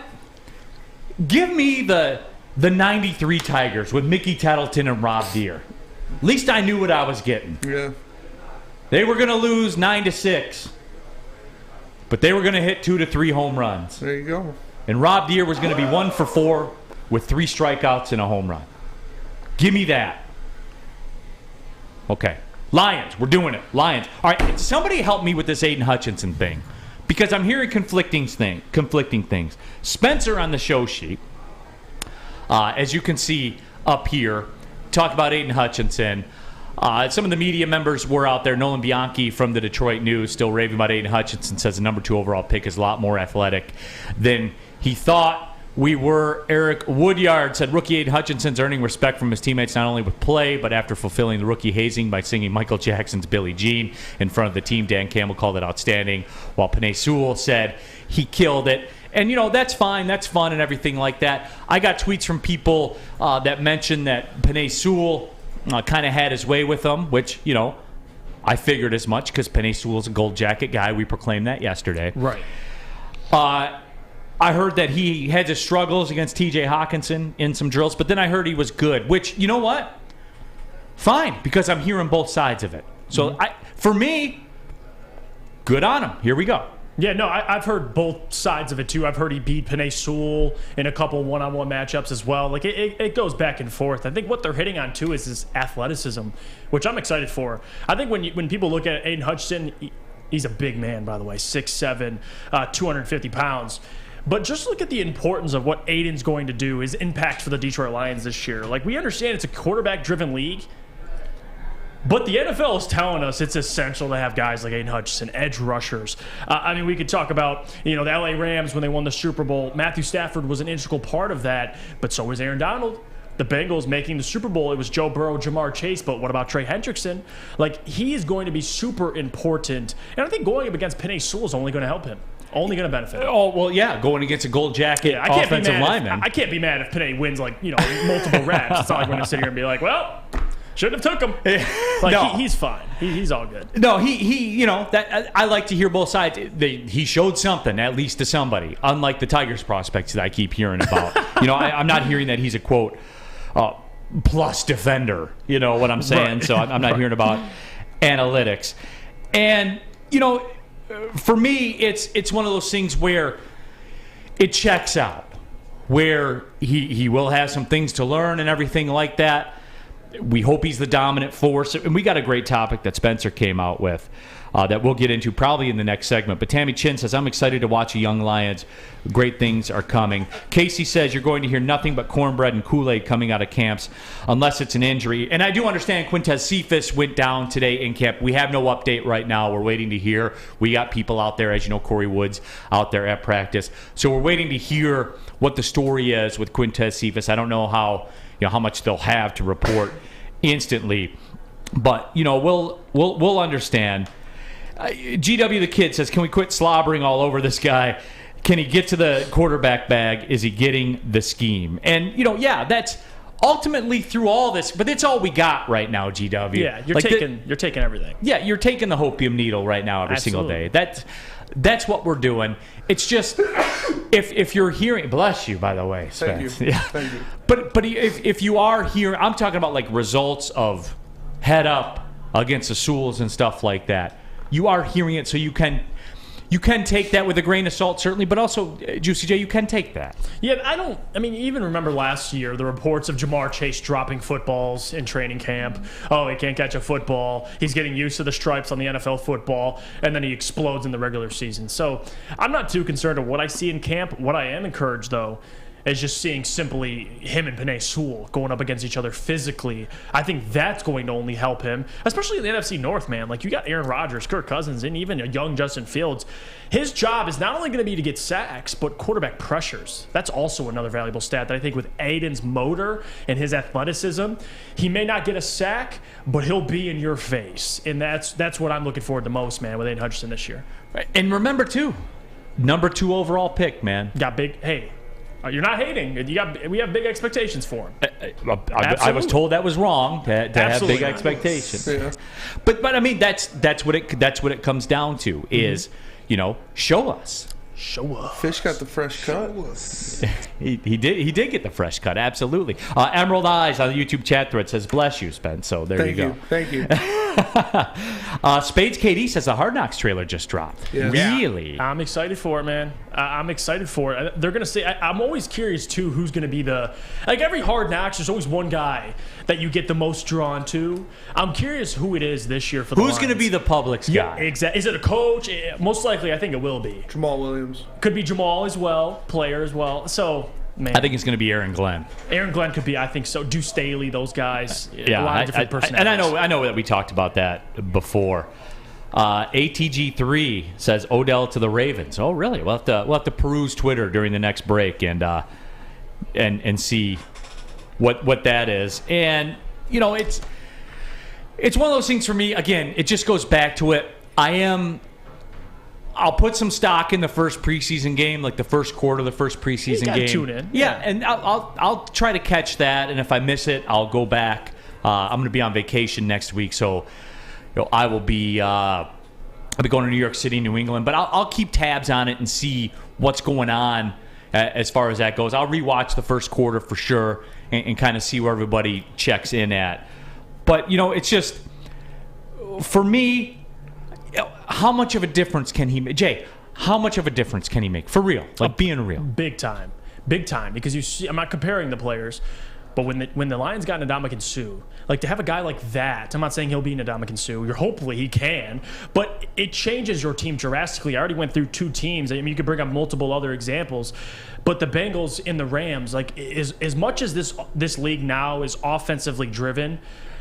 Give me the 93 Tigers with Mickey Tettleton and Rob Deere. At least I knew what I was getting. Yeah. They were going to lose 9-6. But they were going to hit 2 to 3 home runs. There you go. And Rob Deere was going to be 1 for 4 with 3 strikeouts and a home run. Give me that. Okay. Lions, we're doing it. Lions. All right, somebody help me with this Aidan Hutchinson thing, because I'm hearing conflicting things. Spencer on the show sheet, as you can see up here, talk about Aidan Hutchinson. Some of the media members were out there. Nolan Bianchi from the Detroit News still raving about Aidan Hutchinson, says the number 2 overall pick is a lot more athletic than he thought we were. Eric Woodyard said rookie Aidan Hutchinson's earning respect from his teammates not only with play, but after fulfilling the rookie hazing by singing Michael Jackson's Billie Jean in front of the team. Dan Campbell called it outstanding, while Penei Sewell said he killed it. And, that's fine. That's fun and everything like that. I got tweets from people that mentioned that Penei Sewell kind of had his way with them, which, I figured as much, because Penei Sewell's a gold jacket guy. We proclaimed that yesterday. Right. I heard that he had his struggles against T.J. Hawkinson in some drills, but then I heard he was good, which, you know what? Fine, because I'm hearing both sides of it. So, for me, good on him. Here we go. Yeah, no, I've heard both sides of it, too. I've heard he beat Penei Sewell in a couple one-on-one matchups as well. Like, it goes back and forth. I think what they're hitting on, too, is his athleticism, which I'm excited for. I think when people look at Aidan Hutchinson, He's a big man, by the way, 6'7", 250 pounds. But just look at the importance of what Aidan's going to do, his impact for the Detroit Lions this year. Like, we understand it's a quarterback-driven league, but the NFL is telling us it's essential to have guys like Aidan Hutchinson, edge rushers. I mean, we could talk about, the LA Rams when they won the Super Bowl. Matthew Stafford was an integral part of that, but so was Aaron Donald. The Bengals making the Super Bowl, it was Joe Burrow, Jamar Chase, but what about Trey Hendrickson? Like, he is going to be super important, and I think going up against Penei Sewell is only going to help him. Only going to benefit him. Oh, well, yeah, going against a gold jacket offensive lineman. I can't be mad if Penei wins, multiple reps. It's not like we're going to sit here and be like, well, shouldn't have took him. He's fine. He's all good. No, he that I like to hear both sides. He showed something, at least to somebody, unlike the Tigers prospects that I keep hearing about. I'm not hearing that he's a, quote, plus defender. You know what I'm saying? Right. So I'm not hearing about analytics. And, for me, it's one of those things where it checks out, where he will have some things to learn and everything like that. We hope he's the dominant force. And we got a great topic that Spencer came out with that we'll get into probably in the next segment. But Tammy Chin says, I'm excited to watch the young Lions. Great things are coming. Casey says, you're going to hear nothing but cornbread and Kool-Aid coming out of camps unless it's an injury. And I do understand Quintez Cephas went down today in camp. We have no update right now. We're waiting to hear. We got people out there, as you know, Kory Woods out there at practice. So we're waiting to hear what the story is with Quintez Cephas. I don't know how much they'll have to report instantly, but we'll understand. GW the kid says, can we quit slobbering all over this guy? Can he get to the quarterback bag? Is he getting the scheme? And that's ultimately through all this, but it's all we got right now, GW. Yeah, you're taking everything. Yeah, you're taking the hopium needle right now every single day. That's what we're doing. It's just if you're hearing, bless you, by the way, Spence. Thank you. Yeah. Thank you. But if you are hearing, I'm talking about like results of head up against the Sewells and stuff like that. You are hearing it, so you can take that with a grain of salt, certainly, but also, Juicy J, you can take that. Yeah, even remember last year, the reports of Jamar Chase dropping footballs in training camp. Oh, he can't catch a football. He's getting used to the stripes on the NFL football, and then he explodes in the regular season. So I'm not too concerned with what I see in camp. What I am encouraged, though, is just seeing simply him and Penei Sewell going up against each other physically. I think that's going to only help him, especially in the NFC North, man. Like, you got Aaron Rodgers, Kirk Cousins, and even a young Justin Fields. His job is not only going to be to get sacks, but quarterback pressures. That's also another valuable stat that I think with Aidan's motor and his athleticism, he may not get a sack, but he'll be in your face. And that's what I'm looking forward to most, man, with Aidan Hutchinson this year. And remember, too, number 2 overall pick, man. Got big, hey. You're not hating. We have big expectations for him. I was told that was wrong to have big expectations. Yeah. But I mean that's what it comes down to is show us. Show us. Fish got the fresh cut. He did get the fresh cut, absolutely. Emerald Eyes on the YouTube chat thread says, bless you, Spence. So there you go. Thank you. Spades KD says the Hard Knocks trailer just dropped. Yes. Really? Yeah. I'm excited for it, man. I'm excited for it. They're going to say, I'm always curious, too, who's going to be every Hard Knocks, there's always one guy that you get the most drawn to. I'm curious who it is this year for the Who's going to be the Publix guy? Yeah, exactly. Is it a coach? Most likely, I think it will be. Jamal Williams. Could be Jamal as well, player as well. So, man. I think it's going to be Aaron Glenn. Aaron Glenn could be, I think so. Deuce Staley, those guys. Yeah, a lot of different personalities. And I know that we talked about that before. ATG3 says Odell to the Ravens. Oh, really? We'll have to peruse Twitter during the next break and see what that is. And it's one of those things for me. Again, it just goes back to it. I'll put some stock in the first preseason game, like the first quarter of the first preseason game. Tune in. Yeah, and I'll try to catch that, and if I miss it, I'll go back. I'm going to be on vacation next week, so I will be. I'll be going to New York City, New England, but I'll keep tabs on it and see what's going on as far as that goes. I'll rewatch the first quarter for sure and kind of see where everybody checks in at. But it's just for me. How much of a difference can he make? Jay, how much of a difference can he make? For real. Like being real. Big time. Big time. Because you see, I'm not comparing the players, But when the Lions got Ndamukong Suh, like to have a guy like that, I'm not saying he'll be Ndamukong Suh. Hopefully he can, but it changes your team drastically. I already went through 2 teams. I mean, you could bring up multiple other examples, but the Bengals and the Rams, like as much as this league now is offensively driven,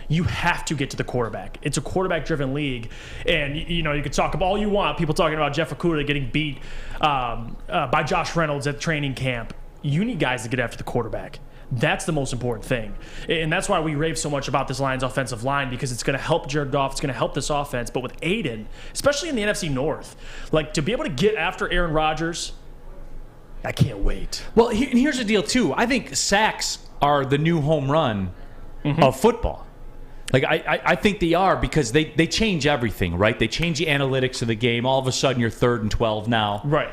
you have to get to the quarterback. It's a quarterback-driven league, and you could talk about all you want. People talking about Jeff Okudah getting beat by Josh Reynolds at training camp. You need guys to get after the quarterback. That's the most important thing, and that's why we rave so much about this Lions offensive line, because it's going to help Jared Goff. It's going to help this offense. But with Aidan, especially in the NFC North, like to be able to get after Aaron Rodgers, I can't wait. Well, here's the deal too. I think sacks are the new home run of football. Like, I think they are, because they change everything, right? They change the analytics of the game. All of a sudden, you're 3rd and 12 now. Right.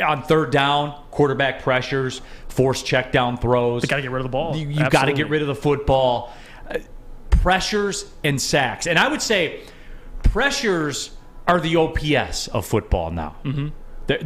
On 3rd down, quarterback pressures, forced check down throws. They got to get rid of the ball. You got to get rid of the football. Pressures and sacks. And I would say pressures are the OPS of football now. Mm-hmm.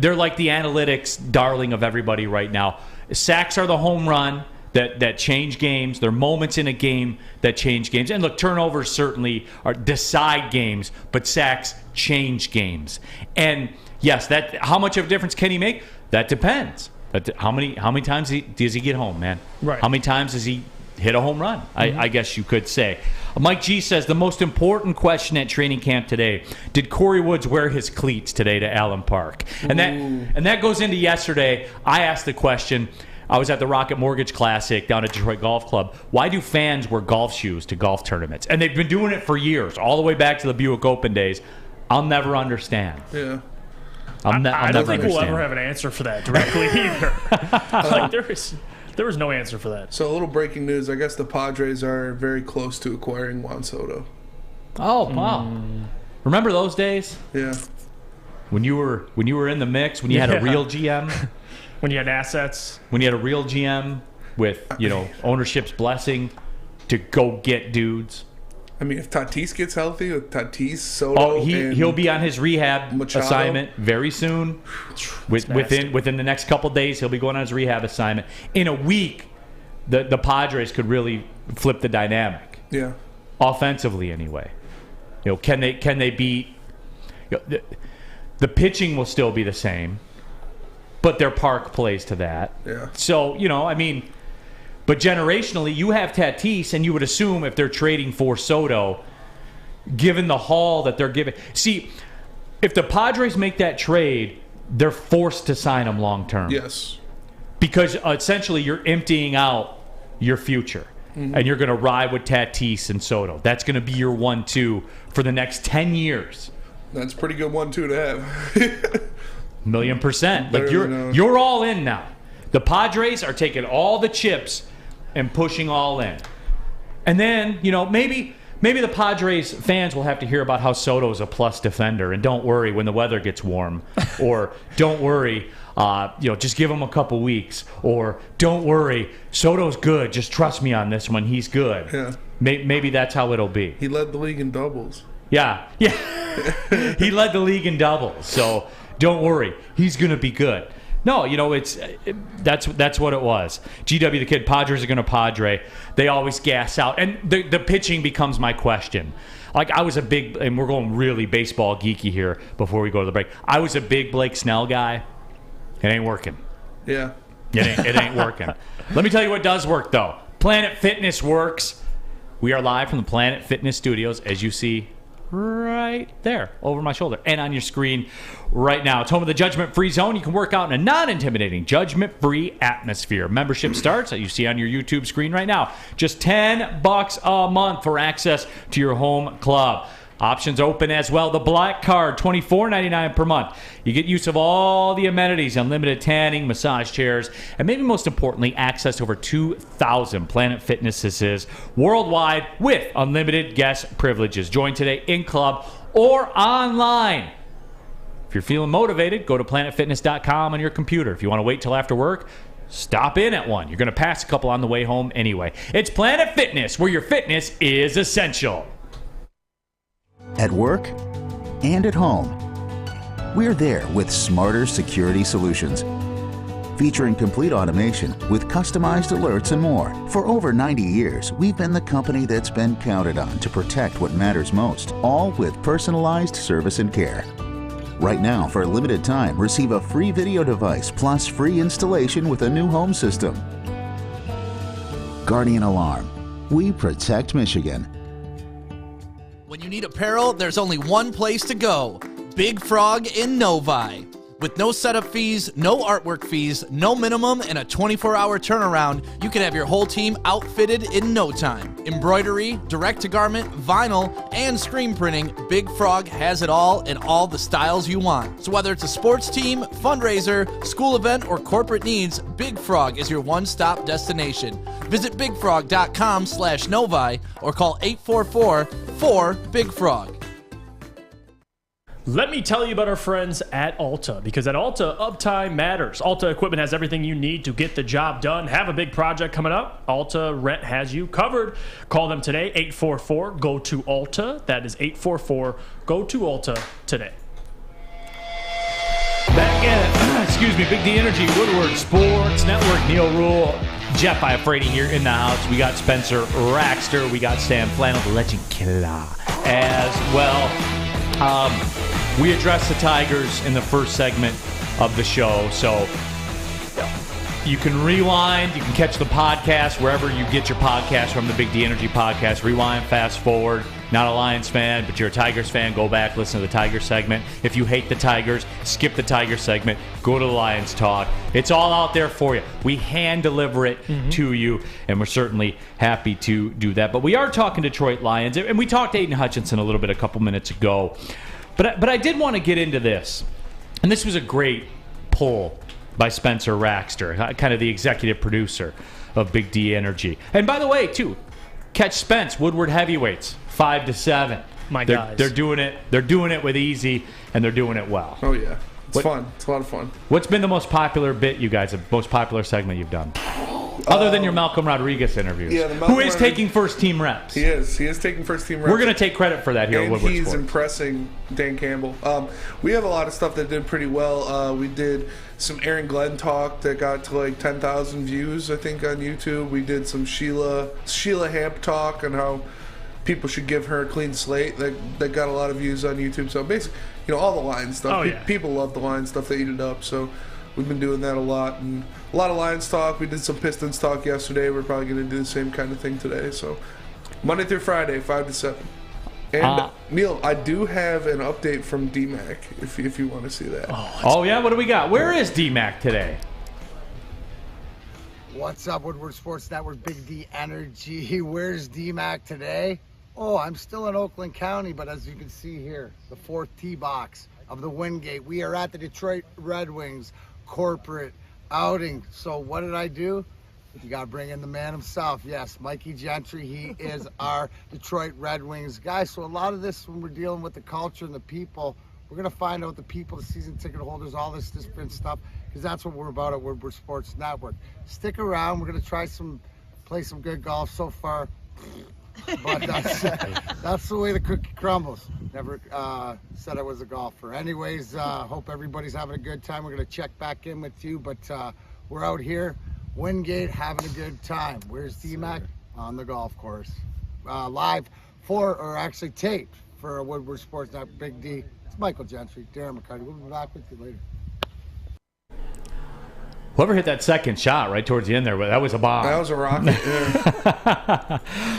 They're like the analytics darling of everybody right now. Sacks are the home run that change games. They're moments in a game that change games. And look, turnovers certainly decide games, but sacks change games. And yes, how much of a difference can he make? That depends. How many times does he get home, man? Right. How many times does he hit a home run? I guess you could say. Mike G says the most important question at training camp today: did Kory Woods wear his cleats today to Allen Park? And that goes into yesterday. I asked the question. I was at the Rocket Mortgage Classic down at Detroit Golf Club. Why do fans wear golf shoes to golf tournaments? And they've been doing it for years, all the way back to the Buick Open days. I'll never understand. Yeah. I don't think we'll ever have an answer for that directly either. Like there was no answer for that. So a little breaking news. I guess the Padres are very close to acquiring Juan Soto. Oh, wow. Remember those days? Yeah. When you were in the mix, when you had a real GM? When you had assets. When you had a real GM with, ownership's blessing to go get dudes. I mean, if Tatis gets healthy, with Tatis, Soto, he'll be on his rehab Machado assignment very soon. Within the next couple days, he'll be going on his rehab assignment. In a week, the Padres could really flip the dynamic. Yeah. Offensively, anyway. Can they beat? The pitching will still be the same, but their park plays to that. Yeah. So but generationally, you have Tatis, and you would assume if they're trading for Soto, given the haul that they're giving. See, if the Padres make that trade, they're forced to sign him long term. Yes. Because essentially you're emptying out your future, and you're going to ride with Tatis and Soto. That's going to be your 1-2 for the next 10 years. That's a pretty good 1-2 to have. 1,000,000%. Like you're all in now. The Padres are taking all the chips and pushing all in. And then, maybe the Padres fans will have to hear about how Soto's a plus defender, and don't worry when the weather gets warm, or don't worry, just give him a couple weeks, or don't worry, Soto's good, just trust me on this one, he's good. Yeah. Maybe that's how it'll be. He led the league in doubles. Yeah. He led the league in doubles, so don't worry, he's going to be good. No, that's what it was. GW the Kid, Padres are going to Padre. They always gas out. And the pitching becomes my question. Like, I was a big, and we're going really baseball geeky here before we go to the break. I was a big Blake Snell guy. It ain't working. Yeah. It ain't working. Let me tell you what does work, though. Planet Fitness works. We are live from the Planet Fitness studios, as you see right there over my shoulder and on your screen right now. It's home of the judgment-free zone. You can work out in a non-intimidating, judgment-free atmosphere. Membership starts, as you see on your YouTube screen right now, just $10 a month for access to your home club. Options open as well. The Black Card, $24.99 per month. You get use of all the amenities, unlimited tanning, massage chairs, and maybe most importantly, access to over 2,000 Planet Fitnesses worldwide with unlimited guest privileges. Join today in club or online. If you're feeling motivated, go to planetfitness.com on your computer. If you want to wait till after work, stop in at one. You're going to pass a couple on the way home anyway. It's Planet Fitness, where your fitness is essential. At work and at home, we're there with smarter security solutions. featuring complete automation with customized alerts and more. For over 90 years, we've been the company that's been counted on to protect what matters most, all with personalized service and care. Right now, for a limited time, receive a free video device plus free installation with a new home system. Guardian Alarm. We protect Michigan. When you need apparel, there's only one place to go. Big Frog in Novi. With no setup fees, no artwork fees, no minimum, and a 24-hour turnaround, you can have your whole team outfitted in no time. Embroidery, direct-to-garment, vinyl, and screen printing, Big Frog has it all in all the styles you want. So whether it's a sports team, fundraiser, school event, or corporate needs, Big Frog is your one-stop destination. Visit bigfrog.com/Novi or call 844-4-BIG-FROG. Let me tell you about our friends at Alta, because at Alta, uptime matters. Alta Equipment has everything you need to get the job done. Have a big project coming up? Alta Rent has you covered. Call them today, 844-GO-TO-ALTA. That is 844-GO-TO-ALTA today. Back in, excuse me, Big D Energy, Woodward Sports Network, Neal Ruhl, Jeff Iafrate here in the house. We got Spencer Raxter. We got Sam Flannel, the legend killer, as well. We addressed the Tigers in the first segment of the show, so you can rewind, you can catch the podcast wherever you get your podcast from, the Big D Energy podcast. Rewind, fast forward. Not a Lions fan, but you're a Tigers fan, go back, listen to the Tigers segment. If you hate the Tigers, skip the Tigers segment, go to the Lions talk. It's all out there for you. We hand deliver it to you, and we're certainly happy to do that. But we are talking Detroit Lions, and we talked to Aidan Hutchinson a little bit a couple minutes ago. But I did want to get into this, and this was a great pull by Spencer Raxter, kind of the executive producer of Big D Energy. And by the way, too, catch Spence, Woodward Heavyweights, 5 to 7. My guys. They're doing it. They're doing it with easy, and they're doing it well. Oh, yeah. It's fun. It's a lot of fun. What's been the most popular bit you guys, the most popular segment you've done? Other than your Malcolm Rodriguez interviews. Yeah, who is taking first-team reps. He is. He is taking first-team reps. We're going to take credit for that here at Woodward Sports. Sports. He's impressing Dan Campbell. We have a lot of stuff that did pretty well. We did some Aaron Glenn talk that got to like 10,000 views, I think, on YouTube. We did some Sheila Hamp talk on how people should give her a clean slate. That got a lot of views on YouTube. So basically, all the Lions stuff. Oh, yeah. People love the Lions stuff. They eat it up. So we've been doing that a lot. And a lot of Lions talk. We did some Pistons talk yesterday. We're probably going to do the same kind of thing today. So Monday through Friday, 5 to 7. And Neal, I do have an update from DMAC if you want to see that. Oh yeah, what do we got? Where is DMAC today? What's up, Woodward Sports Network, Big D Energy? Where's DMAC today? Oh, I'm still in Oakland County, but as you can see here, the 4th tee box of the Wyndgate. We are at the Detroit Red Wings corporate outing. So what did I do? You got to bring in the man himself. Yes, Mikey Gentry. He is our Detroit Red Wings guy. So a lot of this, when we're dealing with the culture and the people, we're going to find out the people, the season ticket holders, all this different stuff, because that's what we're about at Woodward Sports Network. Stick around. We're going to play some good golf so far. But that's the way the cookie crumbles. Never said I was a golfer. Anyways, hope everybody's having a good time. We're going to check back in with you, but we're out here, Wyndgate, having a good time. Where's DMAC? On the golf course. Live actually taped for Woodward Sports Network, Big D. It's Michael Gentry, Darren McCarty. We'll be back with you later. Whoever hit that second shot right towards the end there, that was a bomb. That was a rocket. Yeah.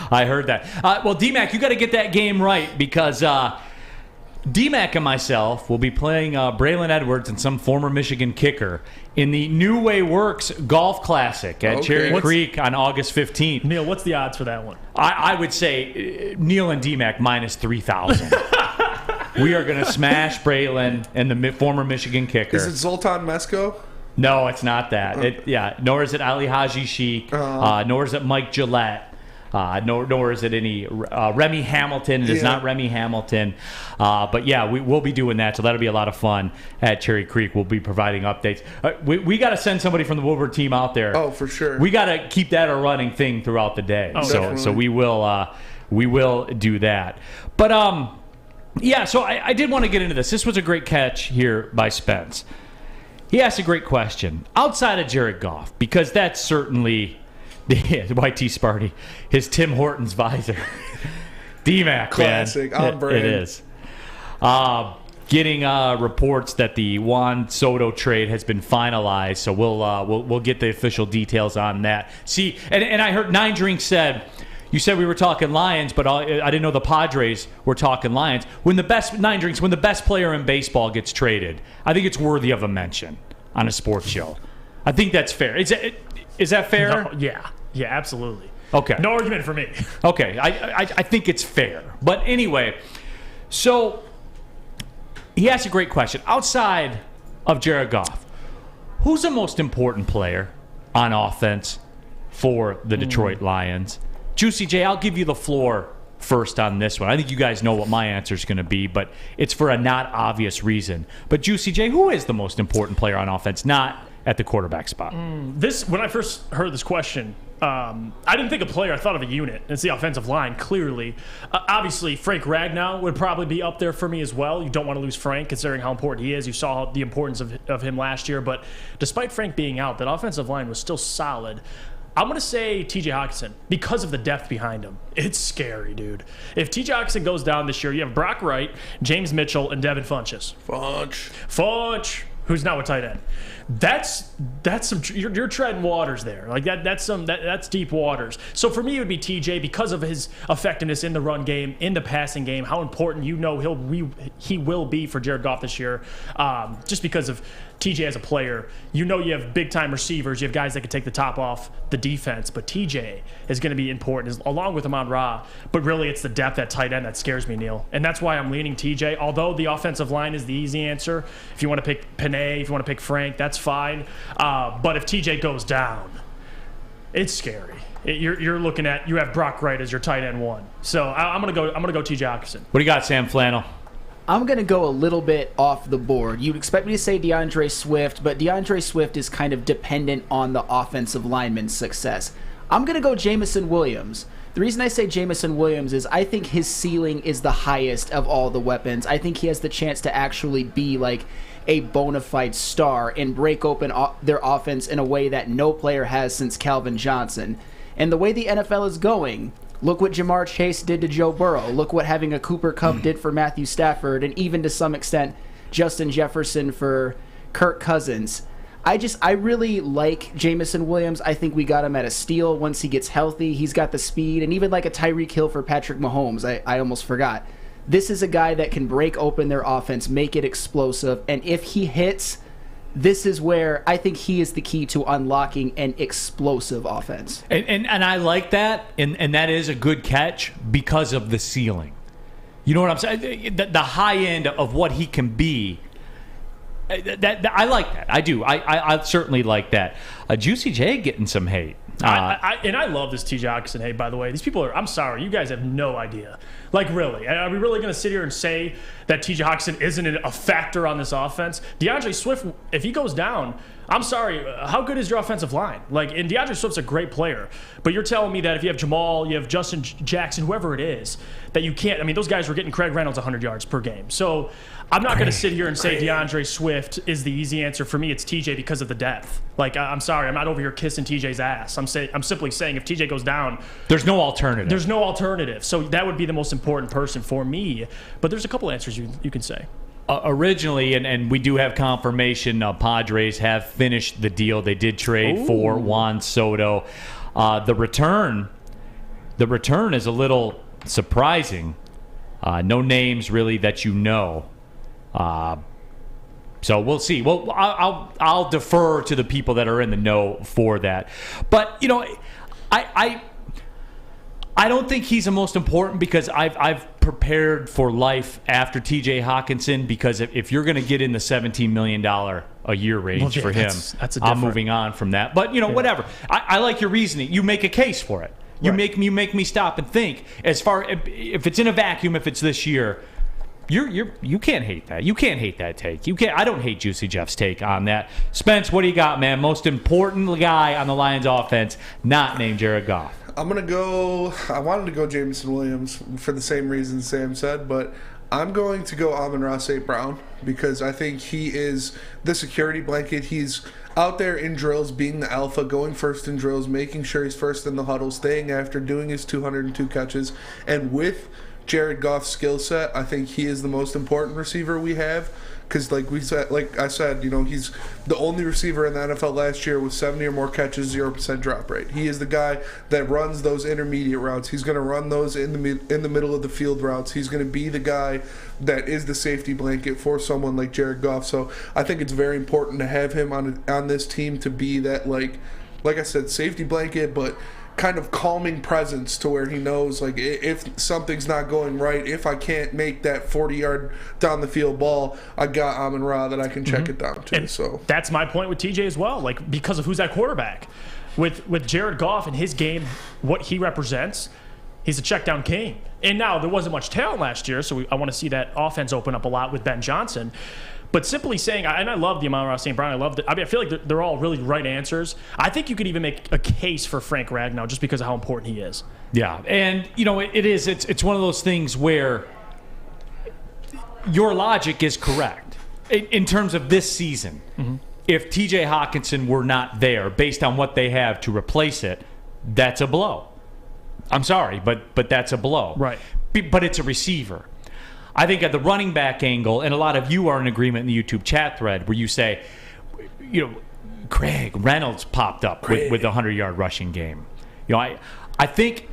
I heard that. Well, DMAC, you got to get that game right, because DMAC and myself will be playing Braylon Edwards and some former Michigan kicker in the New Way Works Golf Classic at Cherry Creek on August 15th. Neal, what's the odds for that one? I would say Neal and DMAC minus 3,000. We are going to smash Braylon and the former Michigan kicker. Is it Zoltan Mesko? No, it's not that. Nor is it Ali Haji Sheik. Nor is it Mike Gillette. Nor is it any Remy Hamilton. It is not Remy Hamilton. But yeah, we'll be doing that, so that'll be a lot of fun at Cherry Creek. We'll be providing updates. We got to send somebody from the Woodward team out there. Oh, for sure. We got to keep that a running thing throughout the day. Oh, so we will do that. But yeah, so I did want to get into this. This was a great catch here by Spence. He asked a great question. Outside of Jared Goff, because that's certainly YT Sparty, his Tim Hortons visor. D-Mac, classic, man. on brand. It is. Getting reports that the Juan Soto trade has been finalized, so we'll get the official details on that. See, and I heard Nine Drinks said, you said we were talking Lions, but I didn't know the Padres were talking Lions. When the best player in baseball gets traded, I think it's worthy of a mention on a sports show. I think that's fair. Is that fair? No, yeah, absolutely. Okay. No argument for me. Okay, I think it's fair. But anyway, so he asked a great question. Outside of Jared Goff, who's the most important player on offense for the Detroit Lions? Juicy J, I'll give you the floor first on this one. I think you guys know what my answer is going to be, but it's for a not obvious reason. But Juicy J, who is the most important player on offense, not at the quarterback spot? When I first heard this question, I didn't think a player. I thought of a unit. It's the offensive line, clearly. Obviously, Frank Ragnow would probably be up there for me as well. You don't want to lose Frank, considering how important he is. You saw the importance of him last year. But despite Frank being out, that offensive line was still solid. I'm going to say TJ Hockenson because of the depth behind him. It's scary, dude. If TJ Hockenson goes down this year, you have Brock Wright, James Mitchell, and Devin Funchess. Funch, who's now a tight end. That's some you're treading waters there. Like that's deep waters. So for me, it would be TJ because of his effectiveness in the run game, in the passing game, how important he will be for Jared Goff this year. Just because of TJ as a player, you have big time receivers, you have guys that can take the top off the defense, but TJ is going to be important along with Amon-Ra. But really, it's the depth at tight end that scares me, Neal, and that's why I'm leaning TJ. Although the offensive line is the easy answer. If you want to pick Panay, if you want to pick Frank, that's fine. But if TJ goes down, it's scary. You're looking at you have Brock Wright as your tight end one. So I'm gonna go TJ Hockenson. What do you got, Sam Flannel? I'm going to go a little bit off the board. You'd expect me to say DeAndre Swift, but DeAndre Swift is kind of dependent on the offensive lineman's success. I'm going to go Jamison Williams. The reason I say Jamison Williams is I think his ceiling is the highest of all the weapons. I think he has the chance to actually be like a bona fide star and break open their offense in a way that no player has since Calvin Johnson. And the way the NFL is going, look what Jamar Chase did to Joe Burrow. Look what having a Cooper Kupp did for Matthew Stafford, and even to some extent, Justin Jefferson for Kirk Cousins. I really like Jamison Williams. I think we got him at a steal once he gets healthy. He's got the speed, and even like a Tyreek Hill for Patrick Mahomes. I almost forgot. This is a guy that can break open their offense, make it explosive, and if he hits, this is where I think he is the key to unlocking an explosive offense. And I like that, and that is a good catch because of the ceiling. You know what I'm saying? The high end of what he can be. I like that. I do. I certainly like that. Juicy J getting some hate. I love this TJ Hockenson hate, by the way. These people I'm sorry, you guys have no idea. Like, really? Are we really going to sit here and say that TJ Hockenson isn't a factor on this offense? DeAndre Swift, if he goes down, I'm sorry, how good is your offensive line? Like, and DeAndre Swift's a great player, but you're telling me that if you have Jamal, you have Justin Jackson, whoever it is, that you can't. I mean, those guys were getting Craig Reynolds 100 yards per game. So I'm not going to sit here and say DeAndre Swift is the easy answer. For me, it's TJ because of the depth. Like, I'm sorry, I'm not over here kissing TJ's ass. I'm simply saying if TJ goes down, there's no alternative. There's no alternative. So that would be the most important person for me. But there's a couple answers you can say. Originally, and we do have confirmation, Padres have finished the deal. They did trade for Juan Soto. The return is a little surprising. No names really that you know. So we'll see. Well, I'll defer to the people that are in the know for that. But I don't think he's the most important because I've prepared for life after TJ Hockenson, because if you're going to get in the $17 million a year range for him, I'm moving on from that. But whatever. I like your reasoning. You make a case for it. You make me stop and think. As far if it's in a vacuum, if it's this year, you can't hate that. You can't hate that take. You can't. I don't hate Juicy Jeff's take on that. Spence, what do you got, man? Most important guy on the Lions offense, not named Jared Goff. I wanted to go Jamison Williams for the same reason Sam said, but I'm going to go Amon-Ra St. Brown because I think he is the security blanket. He's out there in drills, being the alpha, going first in drills, making sure he's first in the huddle, staying after, doing his 202 catches. And with Jared Goff's skill set, I think he is the most important receiver we have. Because like I said, he's the only receiver in the NFL last year with 70 or more catches, 0% drop rate. He is the guy that runs those intermediate routes. He's going to run those in the middle of the field routes. He's going to be the guy that is the safety blanket for someone like Jared Goff. So I think it's very important to have him on this team to be that, like I said, safety blanket, but kind of calming presence to where he knows, like, if something's not going right, if I can't make that 40-yard down the field ball, I got Amon-Ra that I can check it down to. And so that's my point with TJ as well, like, because of who's that quarterback. With Jared Goff and his game, what he represents, he's a check down king. And now there wasn't much talent last year, so I want to see that offense open up a lot with Ben Johnson. But simply saying, and I love the Amon-Ra St. Brown. I feel like they're all really right answers. I think you could even make a case for Frank Ragnow just because of how important he is. Yeah, and it's one of those things where your logic is correct in terms of this season. Mm-hmm. If T.J. Hockenson were not there, based on what they have to replace it, that's a blow. I'm sorry, but that's a blow. Right. But it's a receiver. I think at the running back angle, and a lot of you are in agreement in the YouTube chat thread where you say, Craig Reynolds popped up with the 100-yard rushing game. I think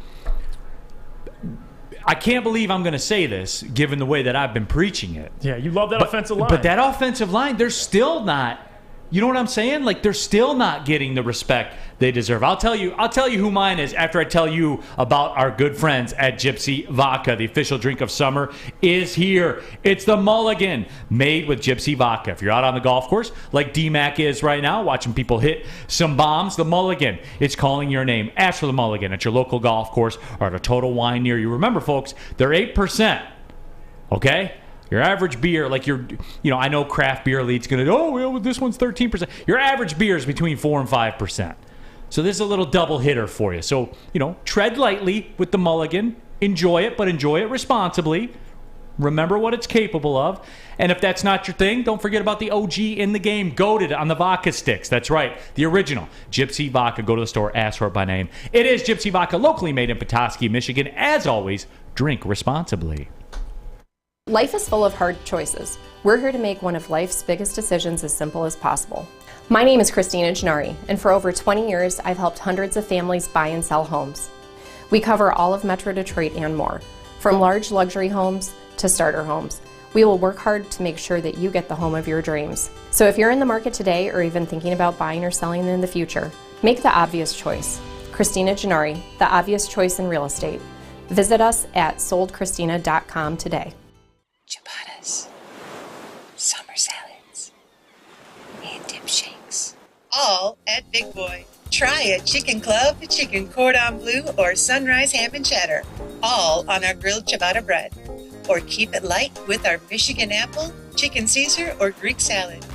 I can't believe I'm going to say this given the way that I've been preaching it. Yeah, you love that offensive line. But that offensive line, they're still not. You know what I'm saying? Like, they're still not getting the respect they deserve. I'll tell you who mine is after I tell you about our good friends at Gypsy Vodka. The official drink of summer is here. It's the Mulligan, made with Gypsy Vodka. If you're out on the golf course, like D-Mac is right now, watching people hit some bombs, the Mulligan, it's calling your name. Ask for the Mulligan at your local golf course or at a Total Wine near you. Remember, folks, they're 8%. Okay? Your average beer, like I know craft beer lead's going to, this one's 13%. Your average beer is between 4 and 5%. So this is a little double hitter for you. So, tread lightly with the Mulligan. Enjoy it, but enjoy it responsibly. Remember what it's capable of. And if that's not your thing, don't forget about the OG in the game, Goated on the vodka sticks. That's right, the original Gypsy Vodka. Go to the store, ask for it by name. It is Gypsy Vodka, locally made in Petoskey, Michigan. As always, drink responsibly. Life is full of hard choices. We're here to make one of life's biggest decisions as simple as possible. My name is Christina Gennari, and for over 20 years, I've helped hundreds of families buy and sell homes. We cover all of Metro Detroit and more, from large luxury homes to starter homes. We will work hard to make sure that you get the home of your dreams. So if you're in the market today or even thinking about buying or selling in the future, make the obvious choice. Christina Gennari, the obvious choice in real estate. Visit us at soldchristina.com today. Ciabattas, summer salads, and dip shakes. All at Big Boy. Try a chicken club, chicken cordon bleu, or sunrise ham and cheddar. All on our grilled ciabatta bread. Or keep it light with our Michigan apple, chicken Caesar, or Greek salad.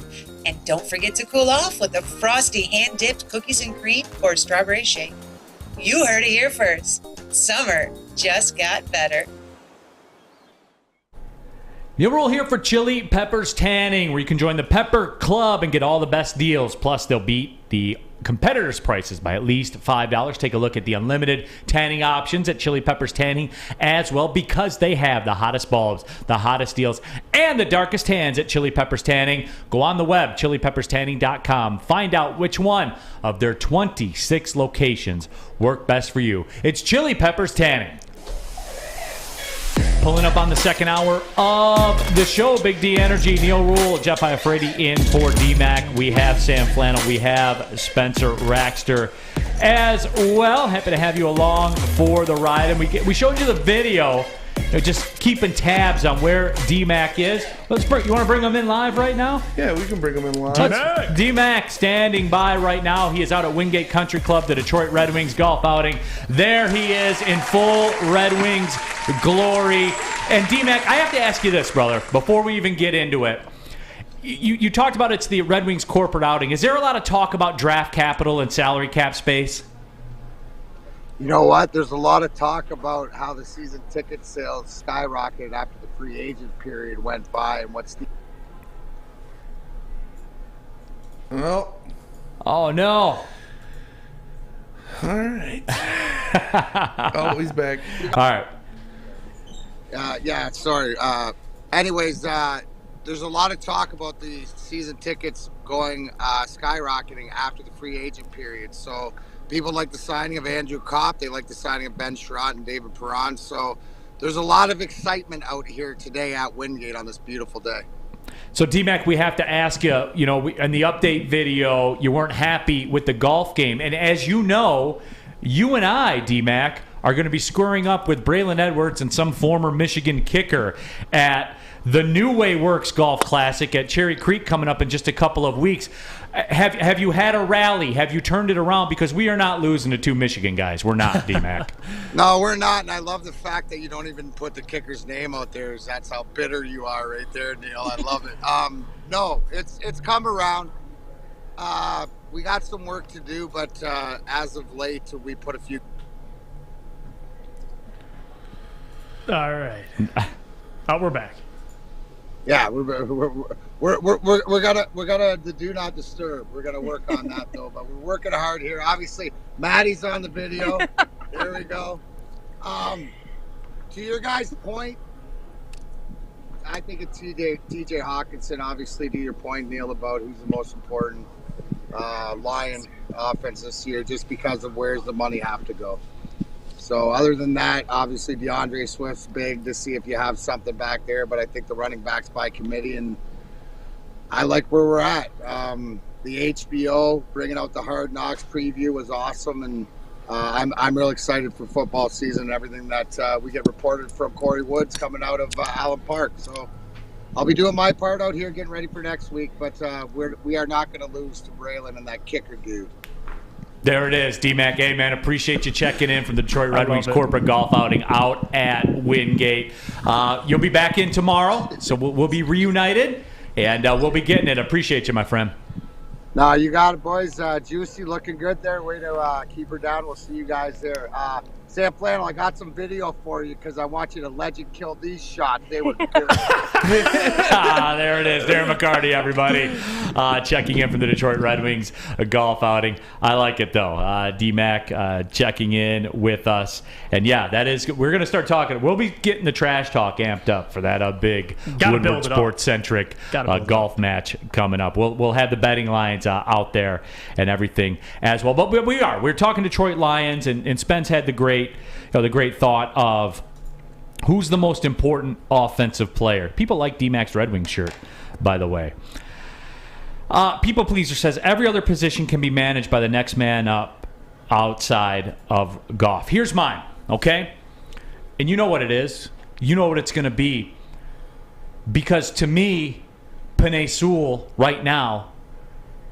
And don't forget to cool off with a frosty hand-dipped cookies and cream or strawberry shake. You heard it here first. Summer just got better. Neal Ruhl here for Chili Peppers Tanning, where you can join the Pepper Club and get all the best deals. Plus, they'll beat the competitors' prices by at least $5. Take a look at the unlimited tanning options at Chili Peppers Tanning as well, because they have the hottest bulbs, the hottest deals, and the darkest tans at Chili Peppers Tanning. Go on the web, chilipepperstanning.com. Find out which one of their 26 locations work best for you. It's Chili Peppers Tanning. Pulling up on the second hour of the show, Big D Energy, Neal Ruhl, Jeff Iafrate in for D-Mac. We have Sam Flannel. We have Spencer Raxter as well. Happy to have you along for the ride. And we showed you the video, just keeping tabs on where D-Mac is. You want to bring him in live right now? Yeah, we can bring him in live. D-Mac standing by right now. He is out at Wyndgate Country Club, the Detroit Red Wings golf outing. There he is in full Red Wings glory. And D-Mac, I have to ask you this, brother, before we even get into it. You talked about it's the Red Wings corporate outing. Is there a lot of talk about draft capital and salary cap space? You know what? There's a lot of talk about how the season ticket sales skyrocketed after the free agent period went by, and what's the... Well. Oh, no. All right. Oh, he's back. All right. Yeah, sorry. Anyways, there's a lot of talk about the season tickets going skyrocketing after the free agent period. So people like the signing of Andrew Kopp. They like the signing of Ben Sherratt and David Perron. So there's a lot of excitement out here today at Wyndgate on this beautiful day. So, D-Mac, we have to ask you, in the update video, you weren't happy with the golf game. And as you know, you and I, D-Mac, are going to be squaring up with Braylon Edwards and some former Michigan kicker at the New Way Works Golf Classic at Cherry Creek coming up in just a couple of weeks. Have you had a rally? Have you turned it around? Because we are not losing to two Michigan guys. We're not, D-Mac. No, we're not, and I love the fact that you don't even put the kicker's name out there. That's how bitter you are right there, Neal. I love it. No, it's come around. We got some work to do, but as of late, we put a few... All right. Oh, we're back. Yeah, we're gonna do not disturb. We're gonna work on that though, but we're working hard here. Obviously, Maddie's on the video. There we go. To your guys' point, I think it's TJ Hawkinson. Obviously, to your point, Neal, about who's the most important Lion offense this year, just because of where's the money have to go. So other than that, obviously DeAndre Swift's big to see if you have something back there, but I think the running backs by committee, and I like where we're at. The HBO bringing out the Hard Knocks preview was awesome, and I'm real excited for football season and everything that we get reported from Kory Woods coming out of Allen Park. So I'll be doing my part out here, getting ready for next week, but we are not going to lose to Braylon and that kicker dude. There it is, D-Mac. Hey, man, appreciate you checking in from the Detroit Red Wings corporate golf outing out at Wyndgate. You'll be back in tomorrow, so we'll be reunited, and we'll be getting it. Appreciate you, my friend. No, you got it, boys. Juicy looking good there. Way to keep her down. We'll see you guys there. Sam Flannel, I got some video for you because I want you to legend kill these shots. They were good. There it is. Darren McCarty, everybody. Checking in from the Detroit Red Wings golf outing. I like it, though. D-Mac checking in with us. And, yeah, that is good. We're going to start talking. We'll be getting the trash talk amped up for that big Woodward sports-centric golf match coming up. We'll have the betting lines out there and everything as well. But we're talking Detroit Lions, and Spence had the great thought of who's the most important offensive player. People like D-Mac's Red Wings shirt, by the way. People Pleaser says every other position can be managed by the next man up outside of Goff. Here's mine, okay? And you know what it is. You know what it's going to be. Because to me, Penei Sewell right now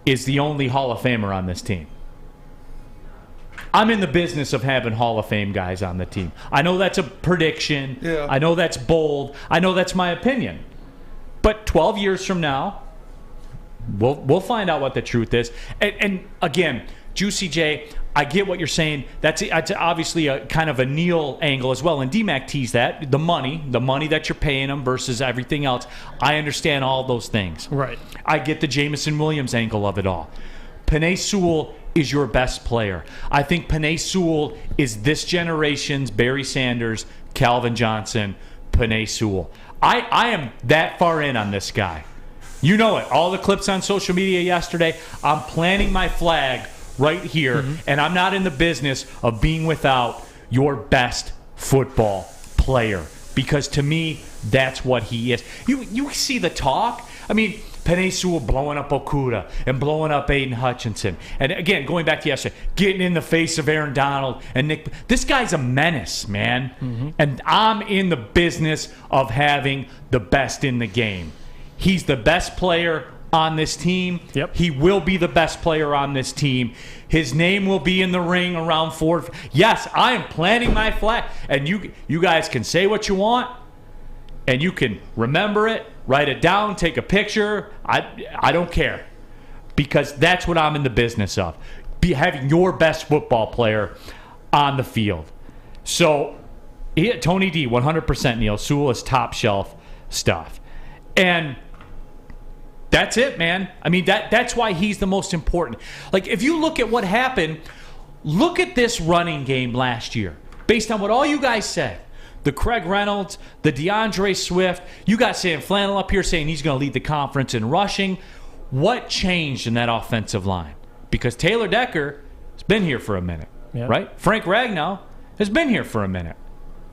is the only Hall of Famer on this team. I'm in the business of having Hall of Fame guys on the team. I know that's a prediction. Yeah. I know that's bold. I know that's my opinion. But 12 years from now, we'll find out what the truth is. And again, Juicy J, I get what you're saying. That's obviously a kind of a Neal angle as well. And D-Mac teased that. The money that you're paying them versus everything else. I understand all those things. Right. I get the Jameson Williams angle of it all. Penei Sewell is your best player. I think Penei Sewell is this generation's Barry Sanders, Calvin Johnson, Penei Sewell. I am that far in on this guy. You know it. All the clips on social media yesterday. I'm planting my flag right here, and I'm not in the business of being without your best football player, because to me, that's what he is. You see the talk? I mean, Penei Sewell blowing up Okudah and blowing up Aidan Hutchinson. And again, going back to yesterday, getting in the face of Aaron Donald and Nick. This guy's a menace, man. And I'm in the business of having the best in the game. He's the best player on this team. Yep. He will be the best player on this team. His name will be in the ring around 4. Yes, I am planting my flag. And you guys can say what you want, and you can remember it, write it down, take a picture. I don't care, because that's what I'm in the business of. Having your best football player on the field. So, Tony D, 100% Neal. Sewell is top shelf stuff. And that's it, man. I mean, that's why he's the most important. Like, if you look at what happened, look at this running game last year. Based on what all you guys said. The Craig Reynolds, the DeAndre Swift. You got Sam Flannel up here saying he's going to lead the conference in rushing. What changed in that offensive line? Because Taylor Decker has been here for a minute, right? Frank Ragnow has been here for a minute.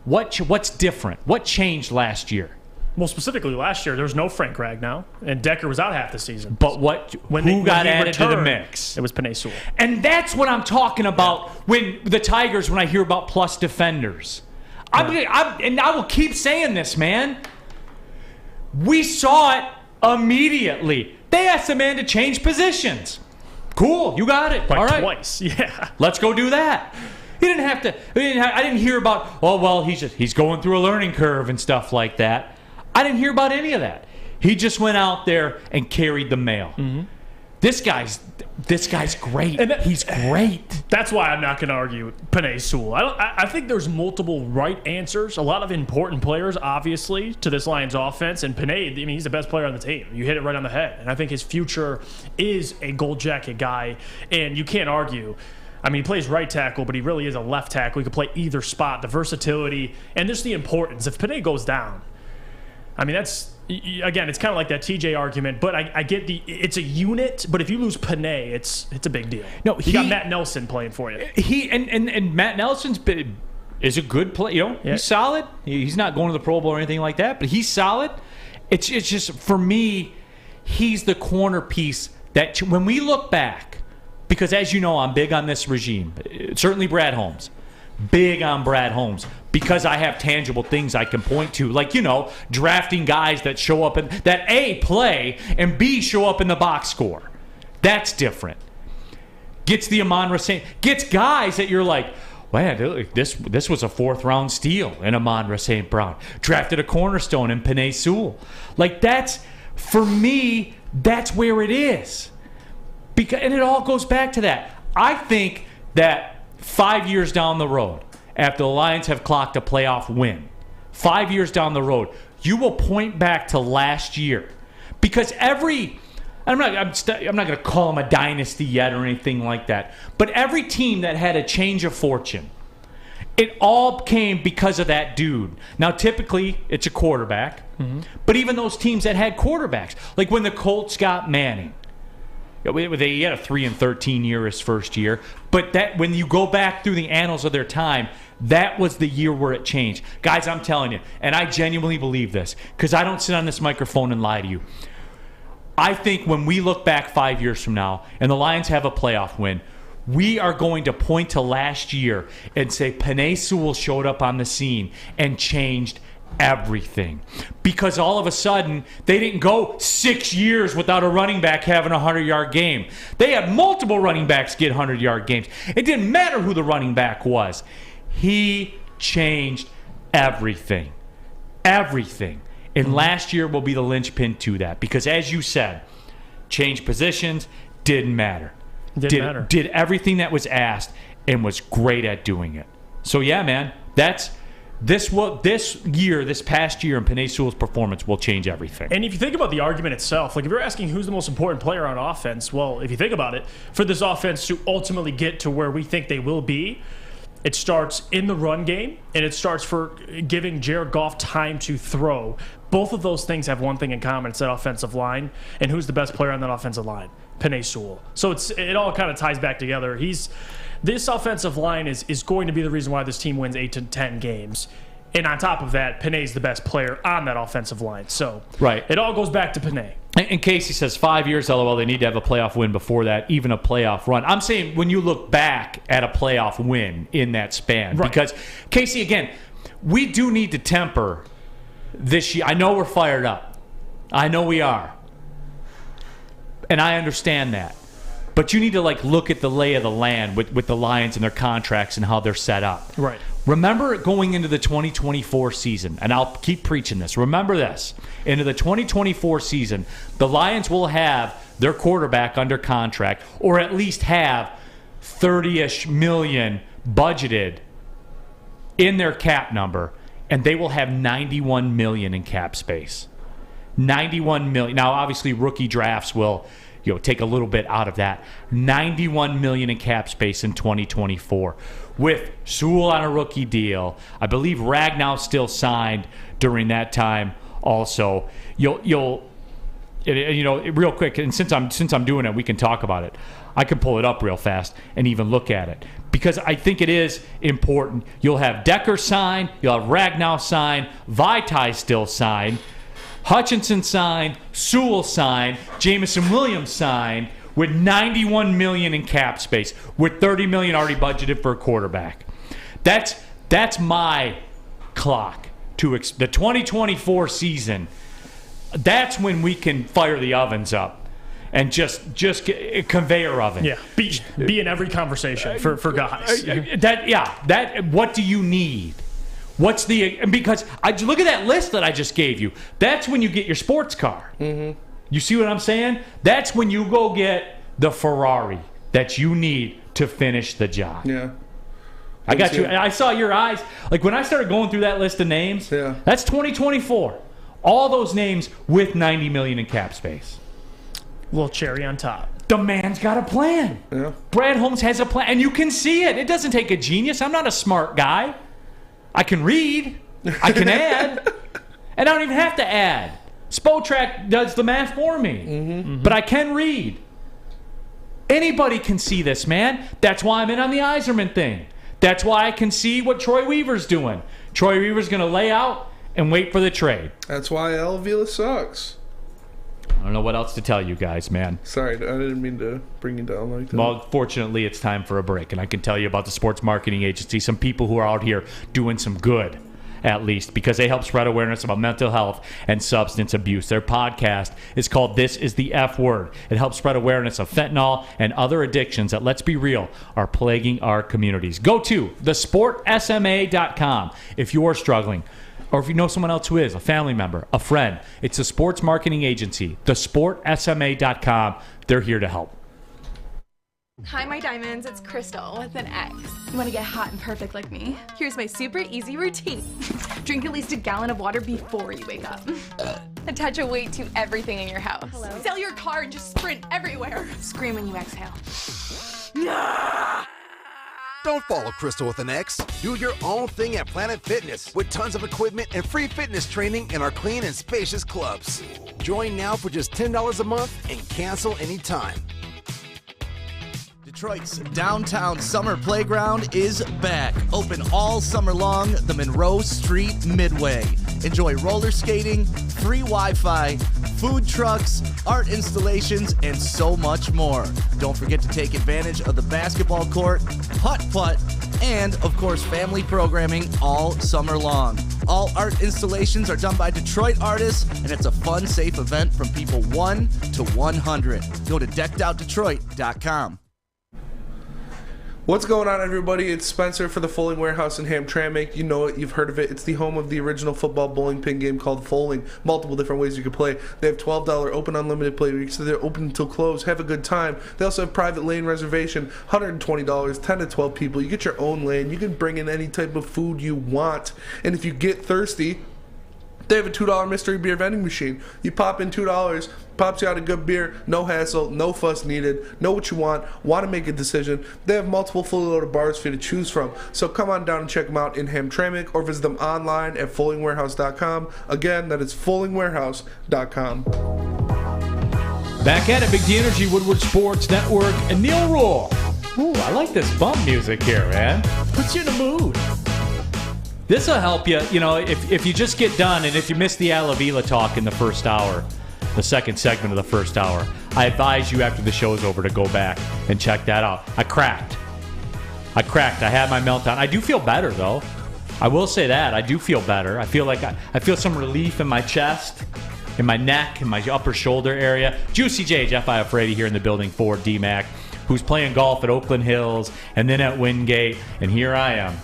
What's different? What changed last year? Well, specifically last year, there was no Frank Ragnow, and Decker was out half the season. But who got added to the mix? It was Penei Sewell. And that's what I'm talking about when the Tigers, when I hear about plus defenders. And I will keep saying this, man. We saw it immediately. They asked the man to change positions. Cool, you got it. Like all right. Twice, yeah. Let's go do that. He didn't have to. I didn't hear about, he's going through a learning curve and stuff like that. I didn't hear about any of that. He just went out there and carried the mail. Mm-hmm. This guy's great. He's great. That's why I'm not going to argue Penei Sewell. I think there's multiple right answers. A lot of important players, obviously, to this Lions offense. And Penei, I mean, he's the best player on the team. You hit it right on the head. And I think his future is a gold jacket guy. And you can't argue. I mean, he plays right tackle, but he really is a left tackle. He can play either spot. The versatility and just the importance. If Penei goes down, I mean, again, it's kind of like that TJ argument, but I get it's a unit, but if you lose Penei, it's a big deal. No, you got Matt Nelson playing for you. And Matt Nelson's is a good play. He's solid. He's not going to the Pro Bowl or anything like that, but he's solid. It's just, for me, he's the corner piece that when we look back, because as you know, I'm big on this regime. Certainly Brad Holmes. Big on Brad Holmes because I have tangible things I can point to, like, drafting guys that show up and that A, play, and B, show up in the box score. That's different. Gets the Amon-Ra St. Gets guys that you're like, man, this was a fourth-round steal in Amon-Ra St. Brown. Drafted a cornerstone in Penei Sewell. Like, for me, that's where it is. And it all goes back to that. I think that 5 years down the road, after the Lions have clocked a playoff win, 5 years down the road, you will point back to last year. Because I'm not going to call them a dynasty yet or anything like that, but every team that had a change of fortune, it all came because of that dude. Now, typically, it's a quarterback, but even those teams that had quarterbacks, like when the Colts got Manning, he had a 3-13 year his first year, but that when you go back through the annals of their time, that was the year where it changed. Guys, I'm telling you, and I genuinely believe this, because I don't sit on this microphone and lie to you. I think when we look back 5 years from now and the Lions have a playoff win, we are going to point to last year and say Penei Sewell showed up on the scene and changed everything, because all of a sudden they didn't go 6 years without a running back having a 100-yard game. They had multiple running backs get 100-yard games. It didn't matter who the running back was. He changed everything. And last year will be the linchpin to that, because as you said, change positions, didn't matter. Did everything that was asked and was great at doing it. So yeah, man, this past year in Penei Sewell's performance will change everything. And if you think about the argument itself, like if you're asking who's the most important player on offense, well, if you think about it, for this offense to ultimately get to where we think they will be, it starts in the run game, and it starts for giving Jared Goff time to throw. Both of those things have one thing in common. It's that offensive line. And who's the best player on that offensive line? Penei Sewell. So it all kind of ties back together. This offensive line is going to be the reason why this team wins 8 to 10 games. And on top of that, Penei's the best player on that offensive line. So it all goes back to Penei. And Casey says 5 years, LOL, they need to have a playoff win before that, even a playoff run. I'm saying when you look back at a playoff win in that span. Right. Because, Casey, again, we do need to temper this year. I know we're fired up. I know we are. And I understand that. But you need to look at the lay of the land with the Lions and their contracts and how they're set up. Right. Remember going into the 2024 season, and I'll keep preaching this. Remember this. Into the 2024 season, the Lions will have their quarterback under contract, or at least have $30-ish million budgeted in their cap number, and they will have $91 million in cap space. $91 million. Now, obviously, rookie drafts will take a little bit out of that. $91 million in cap space in 2024. With Sewell on a rookie deal. I believe Ragnow still signed during that time also. You'll real quick, and since I'm doing it, we can talk about it. I can pull it up real fast and even look at it, because I think it is important. You'll have Decker sign, you'll have Ragnow sign, Vaitai still signed, Hutchinson signed, Sewell signed, Jamison Williams signed, with $91 million in cap space, with $30 million already budgeted for a quarterback. That's my clock to the 2024 season. That's when we can fire the ovens up and just get a conveyor oven. Yeah, be in every conversation for guys. What do you need? Because I look at that list that I just gave you. That's when you get your sports car. Mm-hmm. You see what I'm saying? That's when you go get the Ferrari that you need to finish the job. Yeah. I got you. I saw your eyes. Like when I started going through that list of names, that's 2024. All those names with $90 million in cap space. Little cherry on top. The man's got a plan. Yeah. Brad Holmes has a plan, and you can see it. It doesn't take a genius. I'm not a smart guy. I can read. I can add. And I don't even have to add. Spotrac does the math for me. Mm-hmm. But I can read. Anybody can see this, man. That's why I'm in on the Iserman thing. That's why I can see what Troy Weaver's doing. Troy Weaver's going to lay out and wait for the trade. That's why Al Avila sucks. I don't know what else to tell you guys, man. Sorry, I didn't mean to bring you down like that. Well, fortunately, it's time for a break, and I can tell you about the Sports Marketing Agency, some people who are out here doing some good, at least, because they help spread awareness about mental health and substance abuse. Their podcast is called This Is the F Word. It helps spread awareness of fentanyl and other addictions that, let's be real, are plaguing our communities. Go to thesportsma.com if you're struggling, or if you know someone else who is, a family member, a friend. It's a sports marketing agency, thesportsma.com. They're here to help. Hi, my diamonds. It's Crystal with an X. You want to get hot and perfect like me? Here's my super easy routine. Drink at least a gallon of water before you wake up. Attach a weight to everything in your house. Hello? Sell your car and just sprint everywhere. Scream when you exhale. Don't follow Crystal with an X. Do your own thing at Planet Fitness with tons of equipment and free fitness training in our clean and spacious clubs. Join now for just $10 a month and cancel anytime. Detroit's downtown summer playground is back. Open all summer long, the Monroe Street Midway. Enjoy roller skating, free Wi-Fi, food trucks, art installations, and so much more. Don't forget to take advantage of the basketball court, putt-putt, and, of course, family programming all summer long. All art installations are done by Detroit artists, and it's a fun, safe event from people 1 to 100. Go to deckedoutdetroit.com. What's going on, everybody? It's Spencer for the Foaling Warehouse in Hamtramck. You know it. You've heard of it. It's the home of the original football bowling pin game called Foaling. Multiple different ways you can play. They have $12 open unlimited play weeks, so they're open until close. Have a good time. They also have private lane reservation, $120, 10 to 12 people. You get your own lane. You can bring in any type of food you want. And if you get thirsty, they have a $2 mystery beer vending machine. You pop in $2, pops you out a good beer, no hassle, no fuss needed. Know what you want to make a decision. They have multiple fully loaded bars for you to choose from. So come on down and check them out in Hamtramck or visit them online at foalingwarehouse.com. Again, that is foalingwarehouse.com. Back at it, Big D Energy, Woodward Sports Network, and Neal Ruhl. Ooh, I like this bump music here, man. Puts you in the mood. This will help you, if you just get done, and if you miss the Al Avila talk in the first hour, the second segment of the first hour, I advise you after the show's over to go back and check that out. I cracked. I had my meltdown. I do feel better, though. I will say that. I do feel better. I feel like I feel some relief in my chest, in my neck, in my upper shoulder area. Juicy J, Jeff Iafrate here in the building for DMAC, who's playing golf at Oakland Hills and then at Wyndgate, and here I am.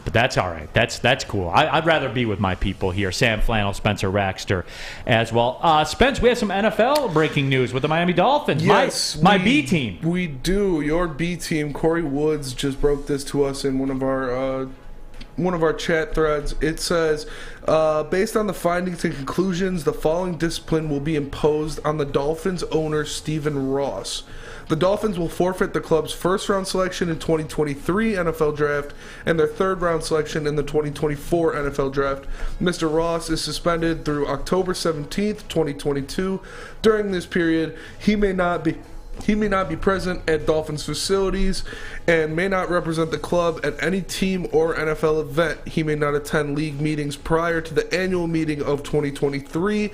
But that's all right. That's cool. I'd rather be with my people here. Sam Flannel, Spencer Raxter as well. Spence, we have some NFL breaking news with the Miami Dolphins. Yes, my B team. We do. Your B team. Kory Woods just broke this to us in one of our chat threads. It says, based on the findings and conclusions, the following discipline will be imposed on the Dolphins owner, Stephen Ross. The Dolphins will forfeit the club's first-round selection in 2023 NFL Draft and their third-round selection in the 2024 NFL Draft. Mr. Ross is suspended through October 17th, 2022. During this period, he may not be present at Dolphins facilities and may not represent the club at any team or NFL event. He may not attend league meetings prior to the annual meeting of 2023.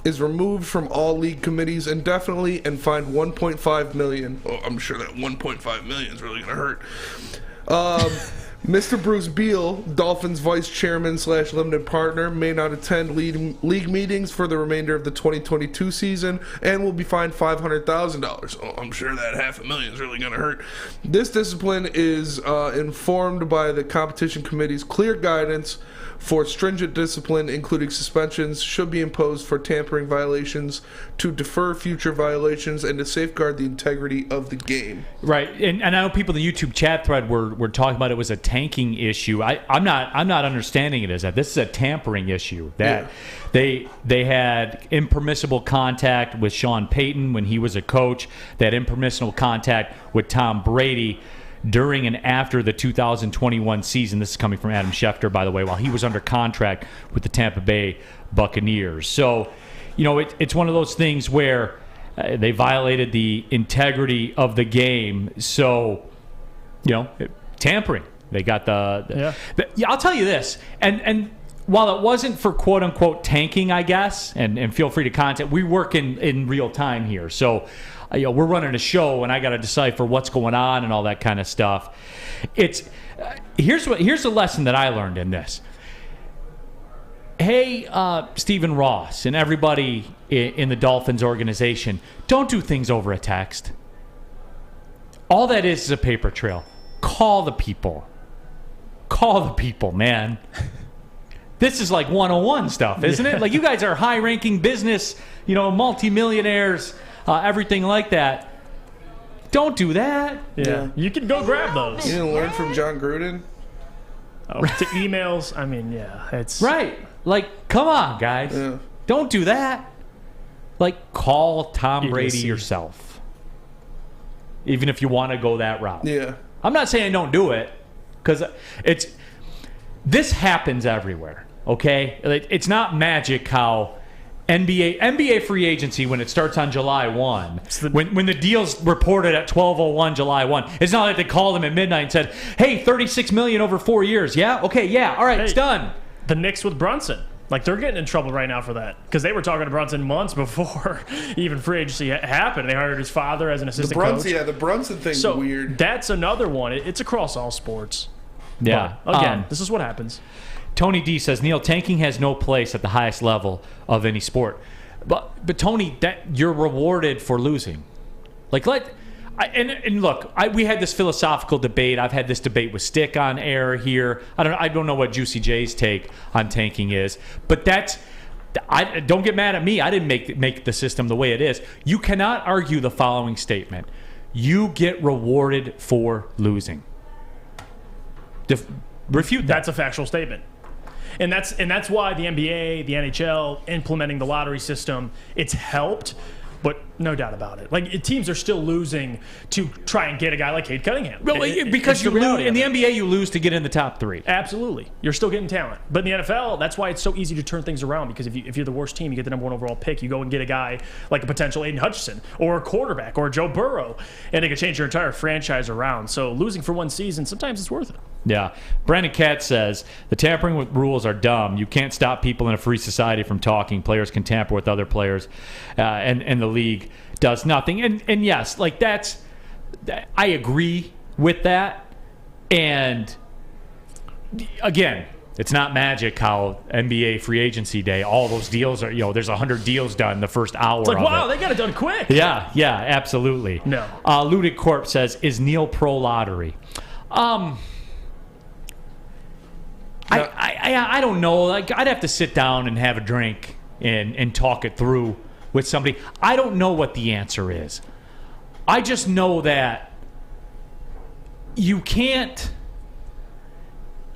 Is removed from all league committees indefinitely and fined $1.5 million. Oh, I'm sure that $1.5 million is really going to hurt. Mr. Bruce Beal, Dolphins vice chairman / limited partner, may not attend league meetings for the remainder of the 2022 season and will be fined $500,000. Oh, I'm sure that $500,000 is really going to hurt. This discipline is informed by the competition committee's clear guidance for stringent discipline, including suspensions, should be imposed for tampering violations to defer future violations and to safeguard the integrity of the game. Right, and I know people in the YouTube chat thread were talking about it was a tanking issue. I'm not understanding it as that. This is a tampering issue. That they had impermissible contact with Sean Payton when he was a coach. They had impermissible contact with Tom Brady during and after the 2021 season. This is coming from Adam Schefter, by the way, while he was under contract with the Tampa Bay Buccaneers. So, it's one of those things where they violated the integrity of the game. So, tampering. They got I'll tell you this, and while it wasn't for quote-unquote tanking, I guess, and feel free to contact, we work in real time here. So, we're running a show, and I got to decipher what's going on and all that kind of stuff. Here's the lesson that I learned in this. Hey, Stephen Ross and everybody in the Dolphins organization, don't do things over a text. All that is a paper trail. Call the people. Call the people, man. This is like 101 stuff, isn't it? Like, you guys are high-ranking business, multimillionaires, everything like that. Don't do that. Yeah. You can go grab those. You didn't learn from John Gruden? To emails, I mean, it's... Right. Like, come on, guys. Yeah. Don't do that. Like, call Tom Brady yourself. Even if you want to go that route. Yeah. I'm not saying don't do it, because this happens everywhere, okay? It's not magic how NBA free agency, when it starts on July 1, when the deal's reported at 12:01 July 1, it's not like they called them at midnight and said, hey, $36 million over 4 years, yeah? Okay, yeah, all right, it's done. The Knicks with Brunson. Like, they're getting in trouble right now for that, because they were talking to Brunson months before even free agency happened. They hired his father as an assistant coach. Yeah, the Brunson thing's weird. That's another one. It's across all sports. Yeah. But, again, this is what happens. Tony D says, Neal, tanking has no place at the highest level of any sport. But Tony, you're rewarded for losing. Like, look, we had this philosophical debate. I've had this debate with Stick on air here. I don't know what Juicy J's take on tanking is, but don't get mad at me. I didn't make the system the way it is. You cannot argue the following statement: you get rewarded for losing. Refute that. That's a factual statement. And that's why the NBA, the NHL, implementing the lottery system, it's helped, but no doubt about it. Like, teams are still losing to try and get a guy like Cade Cunningham. Well, because you lose in the NBA, you lose to get in the top 3. Absolutely, you're still getting talent. But in the NFL, that's why it's so easy to turn things around. Because if you're the worst team, you get the number 1 overall pick. You go and get a guy like a potential Aidan Hutchinson or a quarterback or a Joe Burrow, and it can change your entire franchise around. So losing for one season, sometimes it's worth it. Yeah. Brandon Katz says, the tampering with rules are dumb. You can't stop people in a free society from talking. Players can tamper with other players, and the league does nothing. And yes, like I agree with that. And again, it's not magic how NBA free agency day, all those deals are, there's 100 deals done the first hour. It's like, wow, it. They got it done quick. Yeah, absolutely. No. Ludic Corp says, is Neal pro lottery? I don't know. Like, I'd have to sit down and have a drink and talk it through with somebody. I don't know what the answer is. I just know that you can't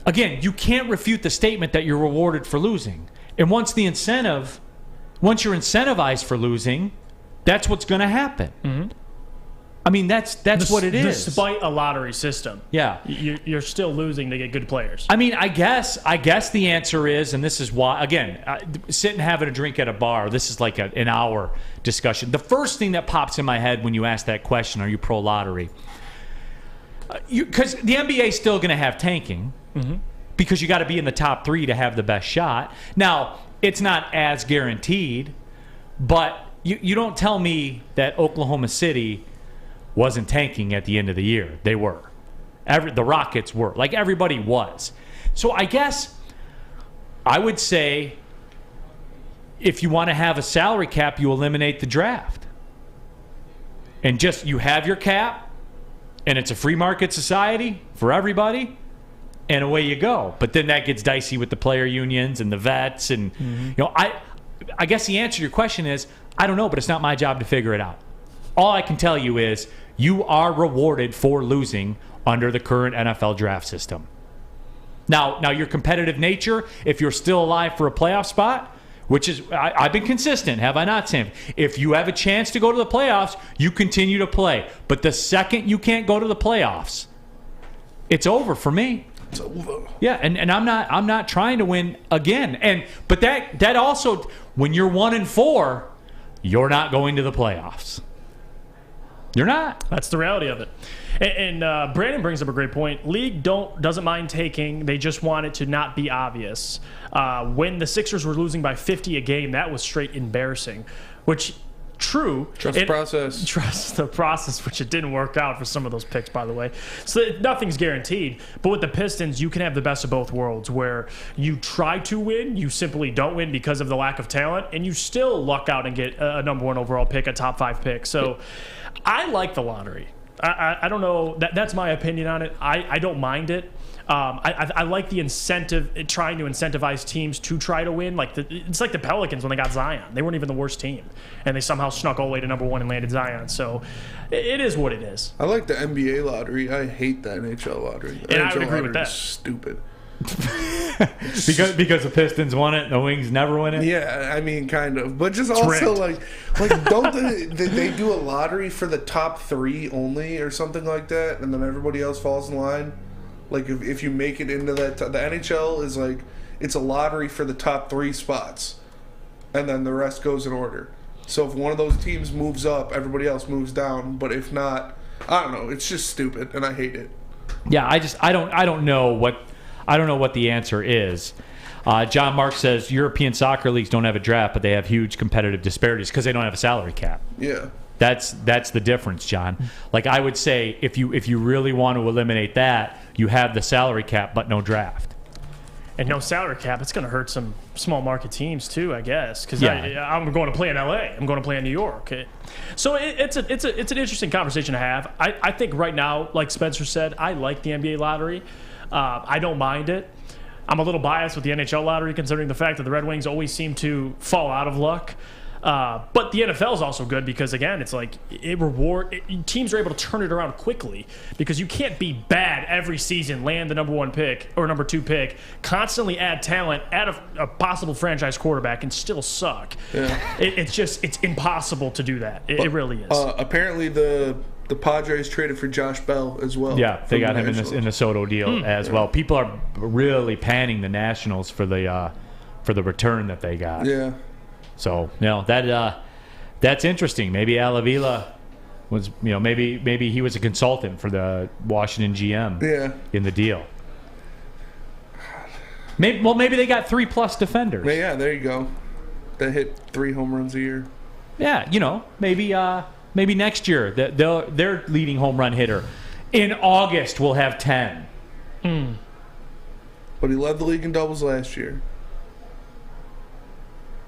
refute the statement that you're rewarded for losing. And once you're incentivized for losing, that's what's going to happen. Mm-hmm. I mean, that's what it is. Despite a lottery system. Yeah. You're still losing to get good players. I mean, I guess the answer is, and this is why, again, sitting having a drink at a bar, this is like an hour discussion. The first thing that pops in my head when you ask that question, are you pro-lottery? Because the NBA is still going to have tanking, because you got to be in the top 3 to have the best shot. Now, it's not as guaranteed, but you don't tell me that Oklahoma City wasn't tanking at the end of the year. They were. The Rockets were. Like, everybody was. So I guess I would say if you want to have a salary cap, you eliminate the draft. And just you have your cap, and it's a free market society for everybody, and away you go. But then that gets dicey with the player unions and the vets. And I guess the answer to your question is, I don't know, but it's not my job to figure it out. All I can tell you is you are rewarded for losing under the current NFL draft system. Now your competitive nature, if you're still alive for a playoff spot, which is, I've been consistent, have I not, Sam? If you have a chance to go to the playoffs, you continue to play. But the second you can't go to the playoffs, it's over for me. It's over. Yeah, and I'm not trying to win again. But that also, when you're 1-4, you're not going to the playoffs. You're not. That's the reality of it. And Brandon brings up a great point. League doesn't mind taking. They just want it to not be obvious. When the Sixers were losing by 50 a game, that was straight embarrassing. Which, true. Trust the process. Trust the process, which it didn't work out for some of those picks, by the way. So nothing's guaranteed. But with the Pistons, you can have the best of both worlds, where you try to win, you simply don't win because of the lack of talent, and you still luck out and get a number 1 overall pick, a top 5 pick. So I like the lottery. I don't know. That's my opinion on it. I don't mind it. I like the incentive, trying to incentivize teams to try to win. It's like the Pelicans when they got Zion. They weren't even the worst team, and they somehow snuck all the way to number 1 and landed Zion. So it is what it is. I like the NBA lottery. I hate the NHL lottery. The and NHL I would agree with that. Is stupid. because the Pistons won it and the Wings never win it? Yeah, I mean, kind of. But just also, like don't they do a lottery for the top 3 only or something like that, and then everybody else falls in line? Like, if you make it into that... the NHL is like, it's a lottery for the top 3 spots, and then the rest goes in order. So if one of those teams moves up, everybody else moves down. But if not, I don't know. It's just stupid, and I hate it. Yeah, I don't know what the answer is. John Mark says European soccer leagues don't have a draft, but they have huge competitive disparities because they don't have a salary cap. Yeah. That's the difference, John. Like, I would say if you really want to eliminate that, you have the salary cap but no draft. And no salary cap, it's going to hurt some small market teams too, I guess. Because I'm going to play in LA. I'm going to play in New York. So it's an interesting conversation to have. I think right now, like Spencer said, I like the NBA lottery. I don't mind it. I'm a little biased with the NHL lottery, considering the fact that the Red Wings always seem to fall out of luck. But the NFL is also good because, again, it's like teams are able to turn it around quickly because you can't be bad every season, land the number 1 pick or number 2 pick, constantly add talent, add a possible franchise quarterback, and still suck. Yeah. It's impossible to do that. It really is. Apparently the Padres traded for Josh Bell as well. Yeah, they got him in the Soto deal as well. People are really panning the Nationals for the return that they got. Yeah. So, that's interesting. Maybe Al Avila was, maybe he was a consultant for the Washington GM in the deal. Maybe they got 3+ defenders. Yeah, there you go. That hit 3 home runs a year. Yeah, maybe next year their leading home run hitter in August will have 10. But he led the league in doubles last year.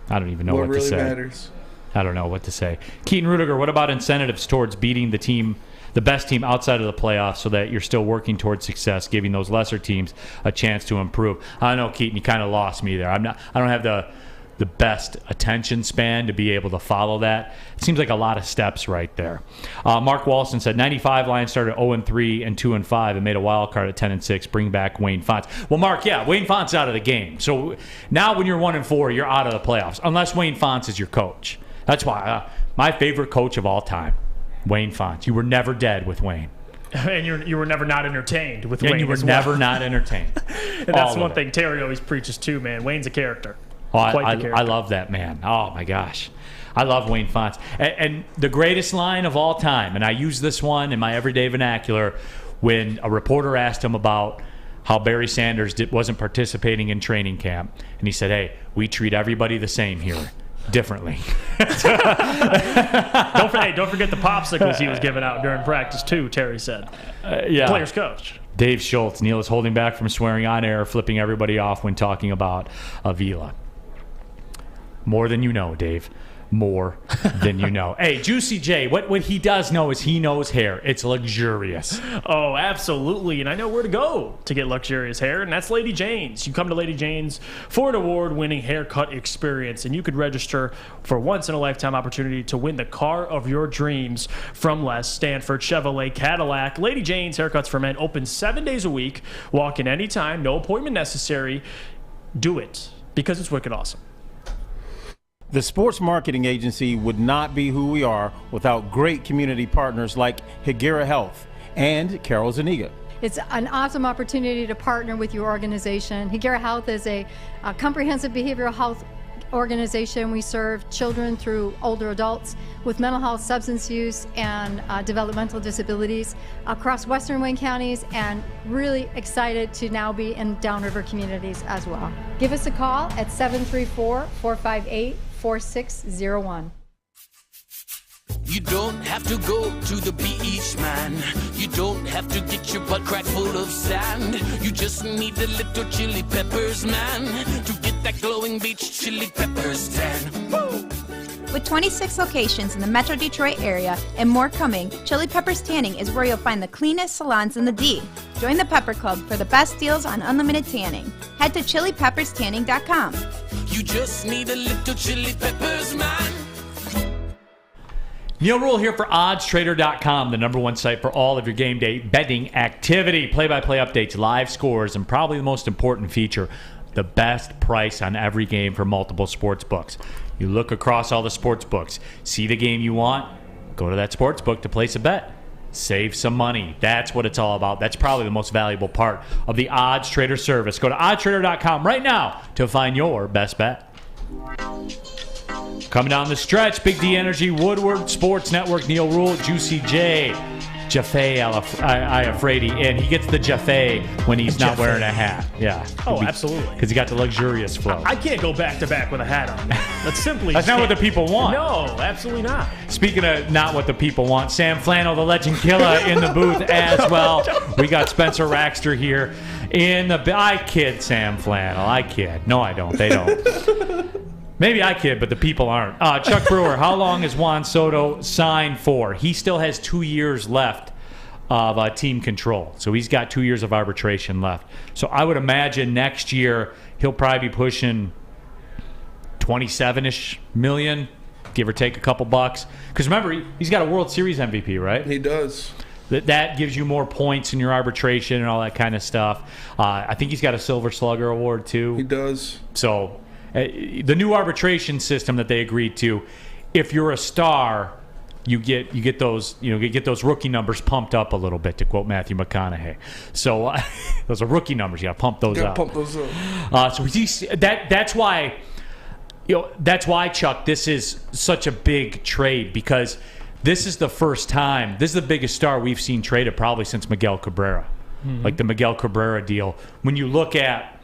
I don't even know what to say. Matters. I don't know what to say. Keaton Rudiger, what about incentives towards beating the team the best team outside of the playoffs so that you're still working towards success, giving those lesser teams a chance to improve. I don't know, Keaton, you kind of lost me there. I don't have the best attention span to be able to follow that. It seems like a lot of steps right there. Mark Walston said 95 Lions started 0-3 and 2-5 and made a wild card at 10-6. Bring back Wayne Fontes. Well, Mark, yeah, Wayne Fontes out of the game. So now when you're 1-4, you're out of the playoffs unless Wayne Fontes is your coach. That's why my favorite coach of all time, Wayne Fontes. You were never dead with Wayne. And you were never not entertained with Wayne. And you were never not entertained. And that's one thing Terry always preaches too, man. Wayne's a character. Oh, I love that man. Oh, my gosh. I love Wayne Fontes. And the greatest line of all time, and I use this one in my everyday vernacular, when a reporter asked him about how Barry Sanders wasn't participating in training camp. And he said, hey, we treat everybody the same here, differently. Don't forget the popsicles he was giving out during practice, too, Terry said. Yeah. Players coach. Dave Schultz. Neal is holding back from swearing on air, flipping everybody off when talking about Avila. More than you know, Dave. More than you know. Hey, Juicy J, what he does know is he knows hair. It's luxurious. Oh, absolutely. And I know where to go to get luxurious hair, and that's Lady Jane's. You come to Lady Jane's for an award-winning haircut experience, and you could register for a once-in-a-lifetime opportunity to win the car of your dreams from Les Stanford Chevrolet Cadillac. Lady Jane's Haircuts for Men open 7 days a week. Walk in anytime, no appointment necessary. Do it, because it's wicked awesome. The sports marketing agency would not be who we are without great community partners like Higuera Health and Carol Zuniga. It's an awesome opportunity to partner with your organization. Higuera Health is a comprehensive behavioral health organization. We serve children through older adults with mental health, substance use, and developmental disabilities across Western Wayne counties, and really excited to now be in downriver communities as well. Give us a call at 734-458-4601. You don't have to go to the beach, man. You don't have to get your butt crack full of sand. You just need a little chili peppers, man, to get that glowing beach chili peppers tan. Woo! With 26 locations in the Metro Detroit area and more coming, Chili Peppers Tanning is where you'll find the cleanest salons in the D. Join the Pepper Club for the best deals on unlimited tanning. Head to chilipepperstanning.com. You just need a little chili peppers, man. Neal Ruhl here for oddstrader.com, the #1 site for all of your game day betting activity. Play-by-play updates, live scores, and probably the most important feature, the best price on every game for multiple sports books. You look across all the sports books, see the game you want, go to that sports book to place a bet. Save some money. That's what it's all about. That's probably the most valuable part of the Odds Trader service. Go to oddstrader.com right now to find your best bet. Coming down the stretch, Big D Energy, Woodward Sports Network, Neal Ruhl, Juicy J, Jaffe Iafrate, and he gets the Jaffe when he's not wearing a hat. Yeah. Oh, absolutely. Because he got the luxurious flow. I can't go back-to-back with a hat on. That's That's not what the people want. No, absolutely not. Speaking of not what the people want, Sam Flannel, the legend killer, in the booth as well. We got Spencer Raxter here in the... I kid Sam Flannel. I kid. No, I don't. They don't. Maybe I kid, but the people aren't. Chuck Brewer, how long is Juan Soto signed for? He still has 2 years left of team control. So he's got 2 years of arbitration left. So I would imagine next year he'll probably be pushing 27-ish million, give or take a couple bucks. Because remember, he's got a World Series MVP, right? He does. That gives you more points in your arbitration and all that kind of stuff. I think he's got a Silver Slugger award, too. He does. So... the new arbitration system that they agreed to, if you're a star, you get those rookie numbers pumped up a little bit, to quote Matthew McConaughey. So those are rookie numbers. You got to pump those up. Pump those up. So that's why, Chuck, this is such a big trade, because this is the first time. This is the biggest star we've seen traded probably since Miguel Cabrera, like the Miguel Cabrera deal. When you look at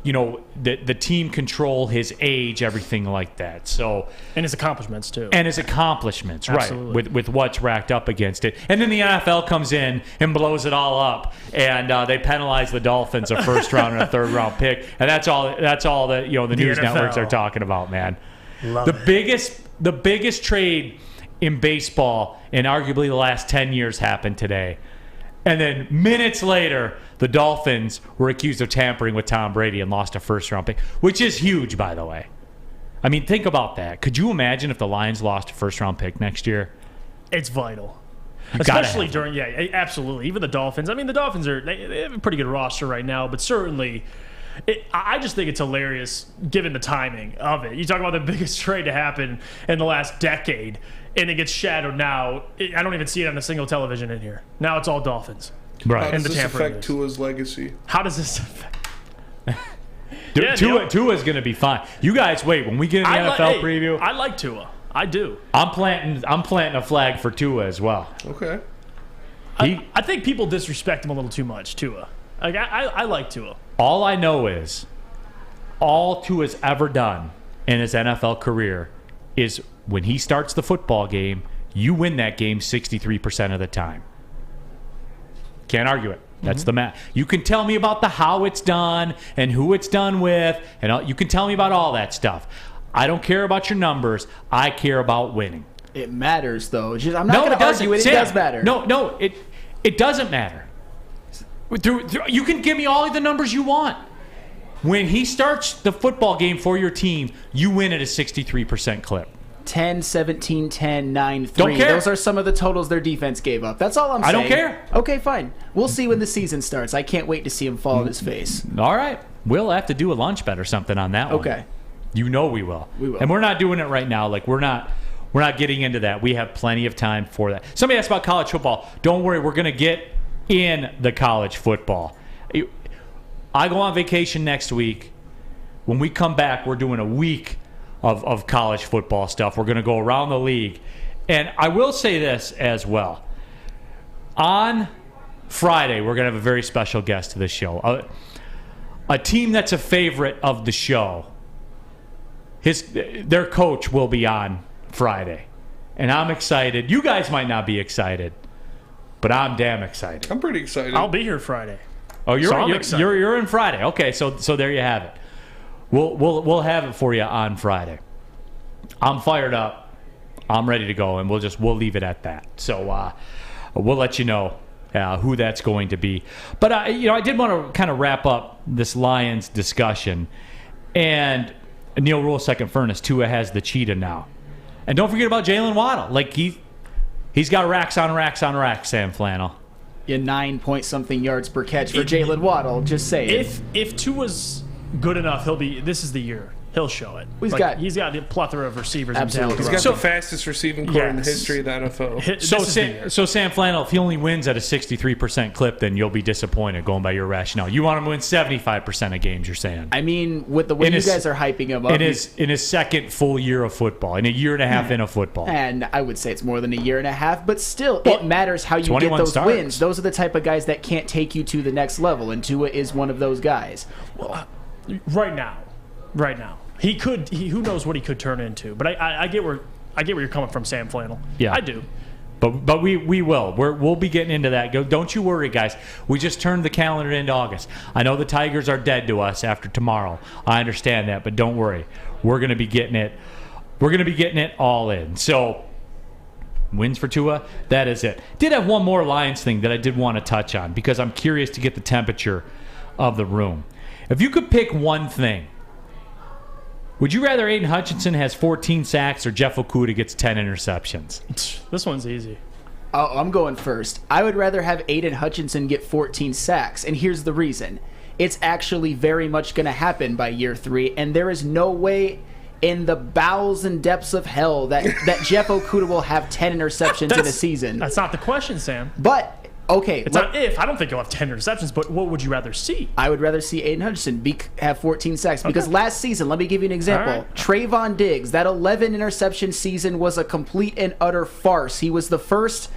the team control, his age, everything like that. So, and his accomplishments too. And his accomplishments, Absolutely. right? With what's racked up against it. And then the NFL comes in and blows it all up, and they penalize the Dolphins a first round and a third round pick, and that's all that the news NFL. networks are talking about, man. Love the biggest trade in baseball in arguably the last 10 years happened today. And then minutes later, the Dolphins were accused of tampering with Tom Brady and lost a first-round pick, which is huge, by the way. I mean, think about that. Could you imagine if the Lions lost a first-round pick next year? It's vital. Especially during, absolutely. Even the Dolphins. I mean, the Dolphins they have a pretty good roster right now, but certainly, I just think it's hilarious given the timing of it. You talk about the biggest trade to happen in the last decade, and it gets shadowed now. I don't even see it on a single television in here. Now it's all Dolphins. Right. How does this affect Tua's legacy? How does this affect? Tua's going to be fine. You guys wait. When we get in the NFL preview. I like Tua. I do. I'm planting a flag for Tua as well. Okay. I think people disrespect him a little too much, Tua. Like I like Tua. All I know is all Tua's ever done in his NFL career is when he starts the football game, you win that game 63% of the time. Can't argue it. That's the math. You can tell me about the how it's done and who it's done with, and you can tell me about all that stuff. I don't care about your numbers. I care about winning. It matters, though. I'm not going to argue it. It does matter. No, it doesn't matter. You can give me all of the numbers you want. When he starts the football game for your team, you win at a 63% clip. 10, 17, 10, 9, 3. Don't care. Those are some of the totals their defense gave up. That's all I'm saying. I don't care. Okay, fine. We'll see when the season starts. I can't wait to see him fall on his face. All right. We'll have to do a lunch bet or something on that one. Okay. You know we will. We will. And we're not doing it right now. Like we're not getting into that. We have plenty of time for that. Somebody asked about college football. Don't worry, we're going to get in the college football. I go on vacation next week. When we come back, we're doing a week of college football stuff. We're going to go around the league. And I will say this as well. On Friday, we're going to have a very special guest to the show. A team that's a favorite of the show. Their coach will be on Friday. And I'm excited. You guys might not be excited, but I'm damn excited. I'm pretty excited. I'll be here Friday. Oh, you're in Friday. Okay, so there you have it. We'll have it for you on Friday. I'm fired up. I'm ready to go, and we'll leave it at that. So we'll let you know who that's going to be. But I did want to kind of wrap up this Lions discussion. And Neal Ruhl, second furnace. Tua has the cheetah now, and don't forget about Jalen Waddle. Like he's got racks on racks on racks. Sam Flannel. Yeah, 9-point-something yards per catch for Jalen Waddle. Just saying. If Tua's good enough, this is the year. He'll show it. He's got a plethora of receivers. Absolutely. He's got the fastest receiving core in the history of the NFL. So Sam Flannel, if he only wins at a 63% clip, then you'll be disappointed going by your rationale. You want him to win 75% of games, you're saying. I mean, with the way you guys are hyping him up. In his second full year of football, in a year and a half into football. And I would say it's more than a year and a half, but still, it matters how you get those wins. Those are the type of guys that can't take you to the next level, and Tua is one of those guys. Right now. Who knows what he could turn into? But I get where you're coming from, Sam Flannel. Yeah, I do. But we will. We'll be getting into that. Don't you worry, guys. We just turned the calendar into August. I know the Tigers are dead to us after tomorrow. I understand that, but don't worry. We're going to be getting it. We're going to be getting it all in. So wins for Tua. That is it. Did have one more Lions thing that I did want to touch on because I'm curious to get the temperature of the room. If you could pick one thing. Would you rather Aidan Hutchinson has 14 sacks or Jeff Okudah gets 10 interceptions? This one's easy. Oh, I'm going first. I would rather have Aidan Hutchinson get 14 sacks, and here's the reason. It's actually very much going to happen by year 3, and there is no way in the bowels and depths of hell that Jeff Okudah will have 10 interceptions in a season. That's not the question, Sam. But... okay. It's not if. I don't think you'll have 10 interceptions, but what would you rather see? I would rather see Aidan Hutchinson have 14 sacks because last season, let me give you an example. Right. Trayvon Diggs, that 11 interception season was a complete and utter farce. He was the first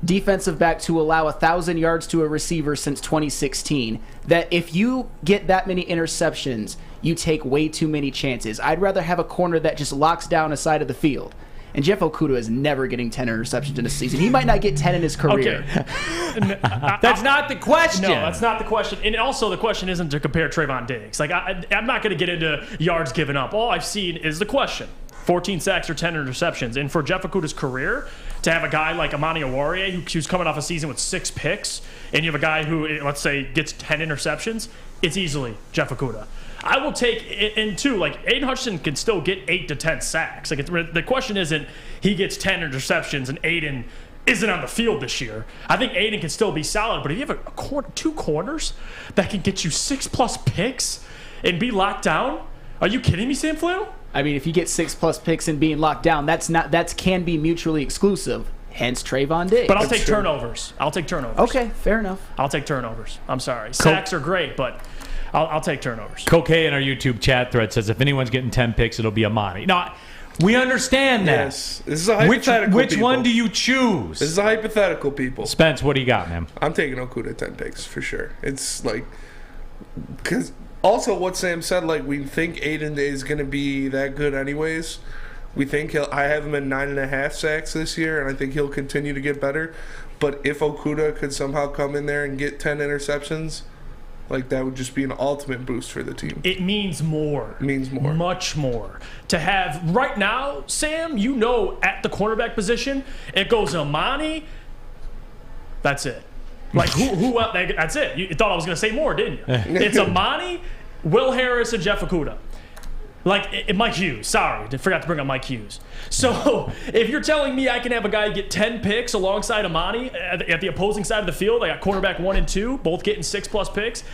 defensive back to allow 1,000 yards to a receiver since 2016. That if you get that many interceptions, you take way too many chances. I'd rather have a corner that just locks down a side of the field. And Jeff Okudah is never getting 10 interceptions in a season. He might not get 10 in his career. Okay. That's not the question. No, that's not the question. And also, the question isn't to compare Trayvon Diggs. Like, I'm not going to get into yards given up. All I've seen is the question. 14 sacks or 10 interceptions. And for Jeff Okudah's career, to have a guy like Amani Oruwariye, who's coming off a season with 6 picks, and you have a guy who, let's say, gets 10 interceptions, it's easily Jeff Okudah. I will take in two. Like, Aidan Hutchinson can still get 8 to 10 sacks. Like, the question isn't he gets 10 interceptions and Aidan isn't on the field this year. I think Aidan can still be solid, but if you have two corners that can get you 6+ picks and be locked down, are you kidding me, Sam Flannel? I mean, if you get 6+ picks and being locked down, that can be mutually exclusive. Hence Trayvon Diggs. But I'll take turnovers. Okay, fair enough. I'll take turnovers. I'm sorry. Sacks are great, but I'll take turnovers. Coquet in our YouTube chat thread says if anyone's getting 10 picks, it'll be Amani. Now, we understand that. Yes. This is a hypothetical. Which one do you choose? This is a hypothetical, people. Spence, what do you got, man? I'm taking Okudah 10 picks for sure. It's like, because also what Sam said, like, we think Aidan is going to be that good anyways. We think I have him at 9.5 sacks this year, and I think he'll continue to get better. But if Okudah could somehow come in there and get 10 interceptions, like, that would just be an ultimate boost for the team. It means more. It means more. Much more. To have, right now, Sam, you know, at the cornerback position, it goes Amani. That's it. Like, who else? That's it. You thought I was going to say more, didn't you? It's Amani, Will Harris, and Jeff Okudah. Like, Mike Hughes. Sorry, I forgot to bring up Mike Hughes. So, if you're telling me I can have a guy get 10 picks alongside Amani at the opposing side of the field, I got cornerback 1 and 2, both getting 6+ picks,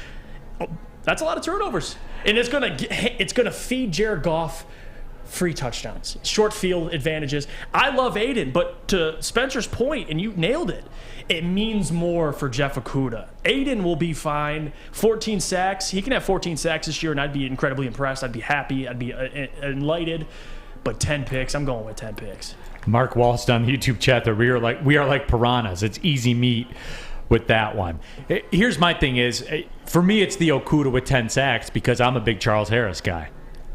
that's a lot of turnovers. And it's gonna feed Jared Goff free touchdowns, short field advantages. I love Aidan, but to Spencer's point, and you nailed it, it means more for Jeff Okudah. Aidan will be fine. 14 sacks. He can have 14 sacks this year, and I'd be incredibly impressed. I'd be happy. I'd be enlightened. But 10 picks, I'm going with 10 picks. Mark Walsh on the YouTube chat that we are like piranhas. It's easy meat with that one. Here's my thing is, for me, it's the Okudah with 10 sacks because I'm a big Charles Harris guy.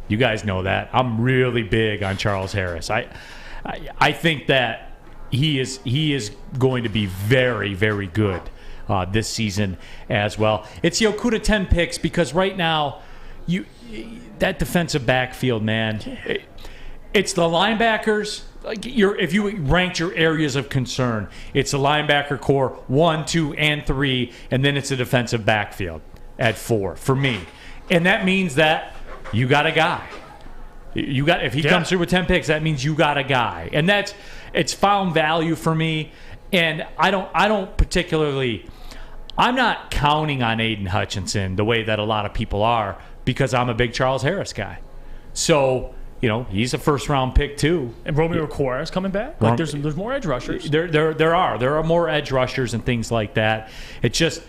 You guys know that. I'm really big on Charles Harris. I think that he is going to be very, very good this season as well. It's the Okudah 10 picks because right now, that defensive backfield, man, it's the linebackers. Like if you ranked your areas of concern, it's the linebacker core 1, 2, and 3, and then it's the defensive backfield at 4 for me. And that means that you got a guy. If he comes through with 10 picks, that means you got a guy. And it's found value for me. And I don't particularly, I'm not counting on Aidan Hutchinson the way that a lot of people are because I'm a big Charles Harris guy. So, he's a first-round pick too. And Robbie Grossman is coming back. Like there's more edge rushers. There are more edge rushers and things like that. It's just,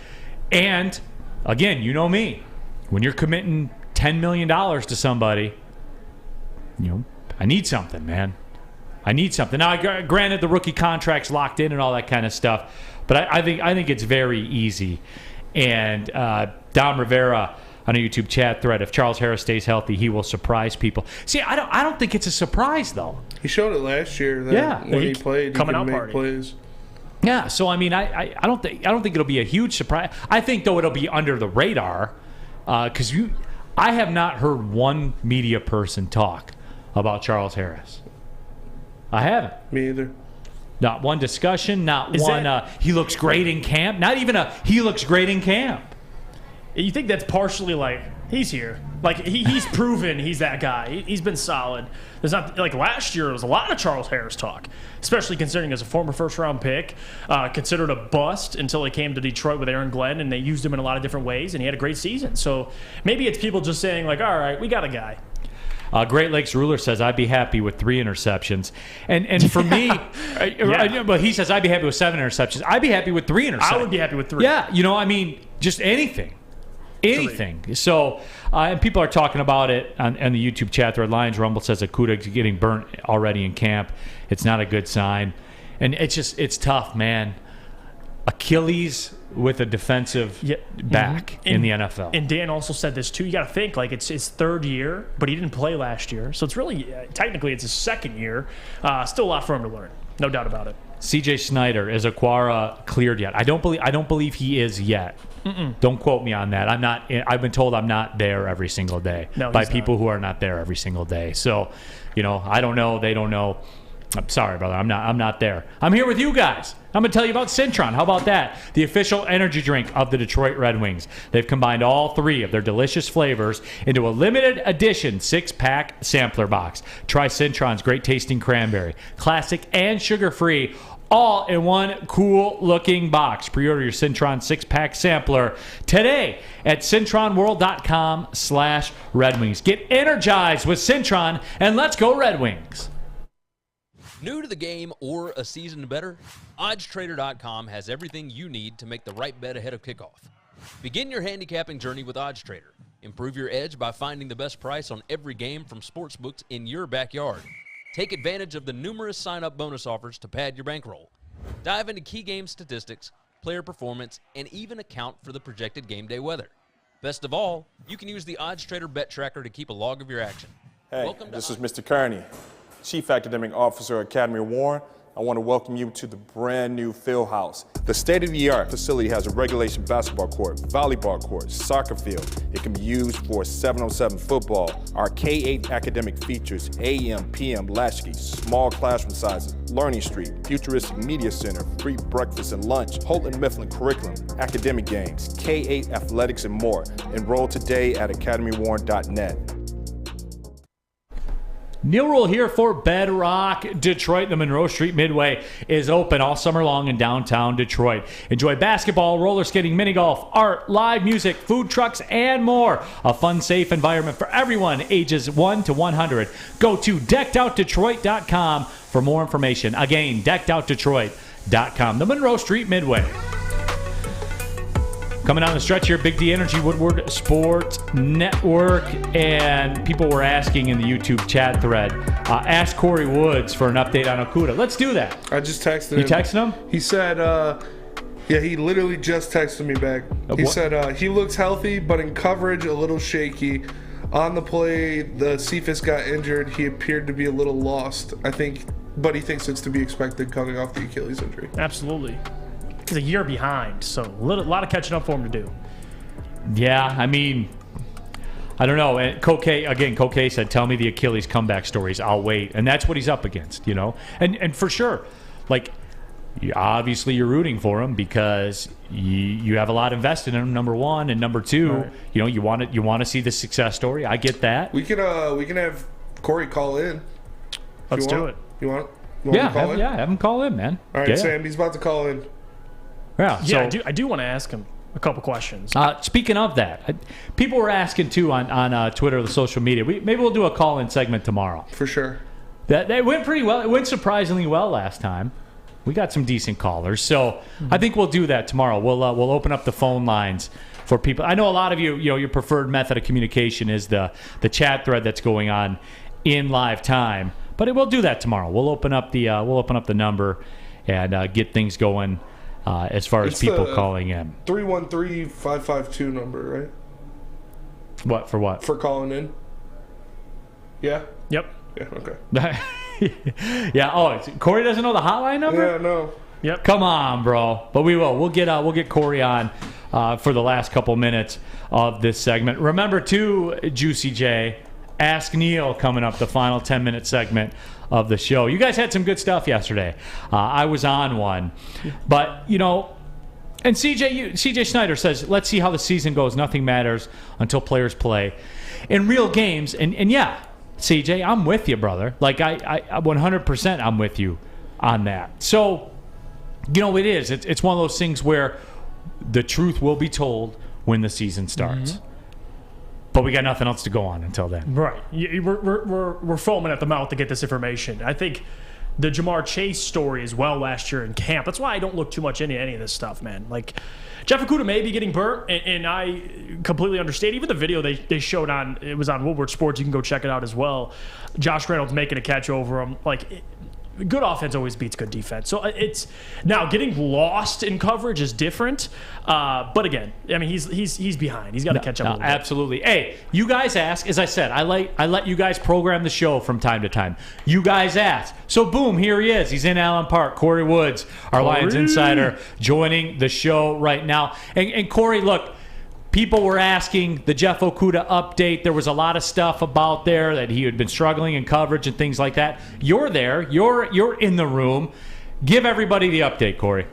and again, you know me, when you're committing $10 million to somebody, I need something, man. I need something. Now, granted, the rookie contract's locked in and all that kind of stuff, but I think it's very easy. And Dom Rivera on a YouTube chat thread, if Charles Harris stays healthy, he will surprise people. See, I don't think it's a surprise though. He showed it last year. That when he played, he could make plays. Yeah, so I mean, I don't think it'll be a huge surprise. I think though it'll be under the radar because I have not heard one media person talk about Charles Harris. I haven't. Me either. Not one discussion, not one he looks great in camp, not even a he looks great in camp. You think that's partially like he's here. Like he's proven he's that guy. He's been solid. There's not like last year there was a lot of Charles Harris talk, especially considering as a former first-round pick, considered a bust until he came to Detroit with Aaron Glenn, and they used him in a lot of different ways, and he had a great season. So maybe it's people just saying like, all right, we got a guy. Great Lakes Ruler says, I'd be happy with 3 interceptions. And for me, but he says, I'd be happy with 7 interceptions. I'd be happy with 3 interceptions. I would be happy with 3. Yeah, just anything. Anything. So, and people are talking about it on the YouTube chat thread. Lions Rumble says Okudah's getting burnt already in camp. It's not a good sign. And it's tough, man. Achilles with a defensive back in the NFL. And Dan also said this too. You got to think like it's his 3rd year, but he didn't play last year, so it's really technically it's his 2nd year. Still a lot for him to learn, no doubt about it. CJ Snyder, is Aquara cleared yet? I don't believe he is yet. Don't quote me on that. I've been told I'm not there every single day by people who are not there every single day. So, I don't know. They don't know. I'm sorry, brother. I'm not there. I'm here with you guys. I'm going to tell you about Cintron. How about that? The official energy drink of the Detroit Red Wings. They've combined all 3 of their delicious flavors into a limited edition 6-pack sampler box. Try Cintron's great tasting cranberry, classic and sugar-free, all in one cool-looking box. Pre-order your Cintron 6-pack sampler today at cintronworld.com/Red Wings. Get energized with Cintron, and let's go Red Wings. New to the game or a season better? OddsTrader.com has everything you need to make the right bet ahead of kickoff. Begin your handicapping journey with OddsTrader. Improve your edge by finding the best price on every game from sportsbooks in your backyard. Take advantage of the numerous sign-up bonus offers to pad your bankroll. Dive into key game statistics, player performance, and even account for the projected game day weather. Best of all, you can use the OddsTrader Bet Tracker to keep a log of your action. Hey, this is Mr. Kearney, Chief Academic Officer, Academy of Warren. I want to welcome you to the brand new field house. The state-of-the-art facility has a regulation basketball court, volleyball court, soccer field. It can be used for 7-on-7 football. Our K-8 academic features AM, PM, latchkey, small classroom sizes, learning street, futuristic media center, free breakfast and lunch, Holton Mifflin curriculum, academic games, K-8 athletics, and more. Enroll today at academywarren.net. Neal Ruhl here for Bedrock Detroit. The Monroe Street Midway is open all summer long in downtown Detroit. Enjoy basketball, roller skating, mini golf, art, live music, food trucks, and more. A fun, safe environment for everyone ages 1 to 100. Go to deckedoutdetroit.com for more information. Again, deckedoutdetroit.com. The Monroe Street Midway. Coming down the stretch here, Big D Energy, Woodward Sports Network, and people were asking in the YouTube chat thread, ask Kory Woods for an update on Okudah. Let's do that. I just texted him. You texted him? He said, yeah, he literally just texted me back. He said he looks healthy, but in coverage, a little shaky. On the play, the Cephas got injured. He appeared to be a little lost, I think, but he thinks it's to be expected coming off the Achilles injury. Absolutely. He's a year behind, so a lot of catching up for him to do. Yeah, I mean, I don't know. And Koke said, tell me the Achilles comeback stories. I'll wait. And that's what he's up against, And for sure, obviously you're rooting for him because you have a lot invested in him, number one. And number two, right. You want to see the success story. I get that. We can have Kory call in. Let's do it. You want have him call in, man. All right, Sam, he's about to call in. Yeah, I do want to ask him a couple questions. Speaking of that, people were asking too on Twitter, the social media. Maybe we'll do a call-in segment tomorrow. For sure. That went pretty well. It went surprisingly well last time. We got some decent callers, so I think we'll do that tomorrow. We'll open up the phone lines for people. I know a lot of you, your preferred method of communication is the chat thread that's going on in live time, but we'll do that tomorrow. We'll open up the number and get things going. As far as people calling in. 313-552 number, right? What, for what? For calling in. Yeah? Yep. Yeah, okay. Yeah, Kory doesn't know the hotline number? Yeah, no. Yep. Come on, bro. But we will. We'll get Kory on for the last couple minutes of this segment. Remember, too, Juicy J, Ask Neal coming up, the final 10-minute segment of the show. You guys had some good stuff yesterday. I was on one. But, and CJ Snyder says, let's see how the season goes. Nothing matters until players play in real games. And yeah, CJ, I'm with you, brother. Like, I 100% I'm with you on that. So, it is. It's one of those things where the truth will be told when the season starts. Mm-hmm. But we got nothing else to go on until then. Right. We're foaming at the mouth to get this information. I think the Jamar Chase story as well last year in camp. That's why I don't look too much into any of this stuff, man. Like, Jeff Okudah may be getting burnt, and I completely understand. Even the video they showed it was on Woodward Sports. You can go check it out as well. Josh Reynolds making a catch over him. Like, good offense always beats good defense. So it's now getting lost in coverage is different. But again, I mean, he's behind. He's got to catch up. A little bit. Absolutely. Hey, you guys ask. As I said, I let you guys program the show from time to time. You guys ask. So boom, here he is. He's in Allen Park. Kory Woods, our Lions insider, joining the show right now. And Kory, look. People were asking the Jeff Okudah update. There was a lot of stuff about there that he had been struggling in coverage and things like that. You're there. You're in the room. Give everybody the update, Kory.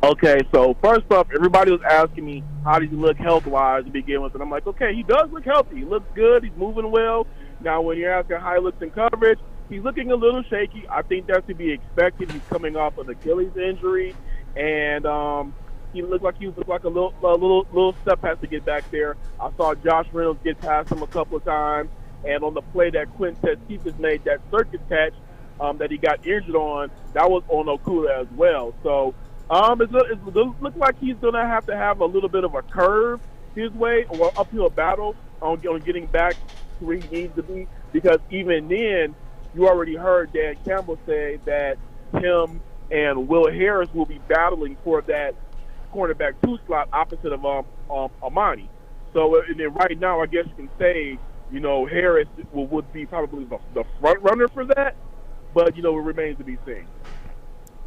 Okay, so first off, everybody was asking me how does he look health-wise to begin with, and I'm like, okay, he does look healthy. He looks good. He's moving well. Now, when you're asking how he looks in coverage, he's looking a little shaky. I think that's to be expected. He's coming off an Achilles injury, and he looked like a little step has to get back there. I saw Josh Reynolds get past him a couple of times, and on the play that Quintez Cephas made, that circus catch that he got injured on, that was on Okudah as well. So it looks like he's going to have a little bit of a curve his way or uphill battle on getting back to where he needs to be, because even then, you already heard Dan Campbell say that him and Will Harris will be battling for that cornerback 2 slot opposite of Amani. So and then right now, I guess you can say, Harris would be probably the front runner for that, but it remains to be seen.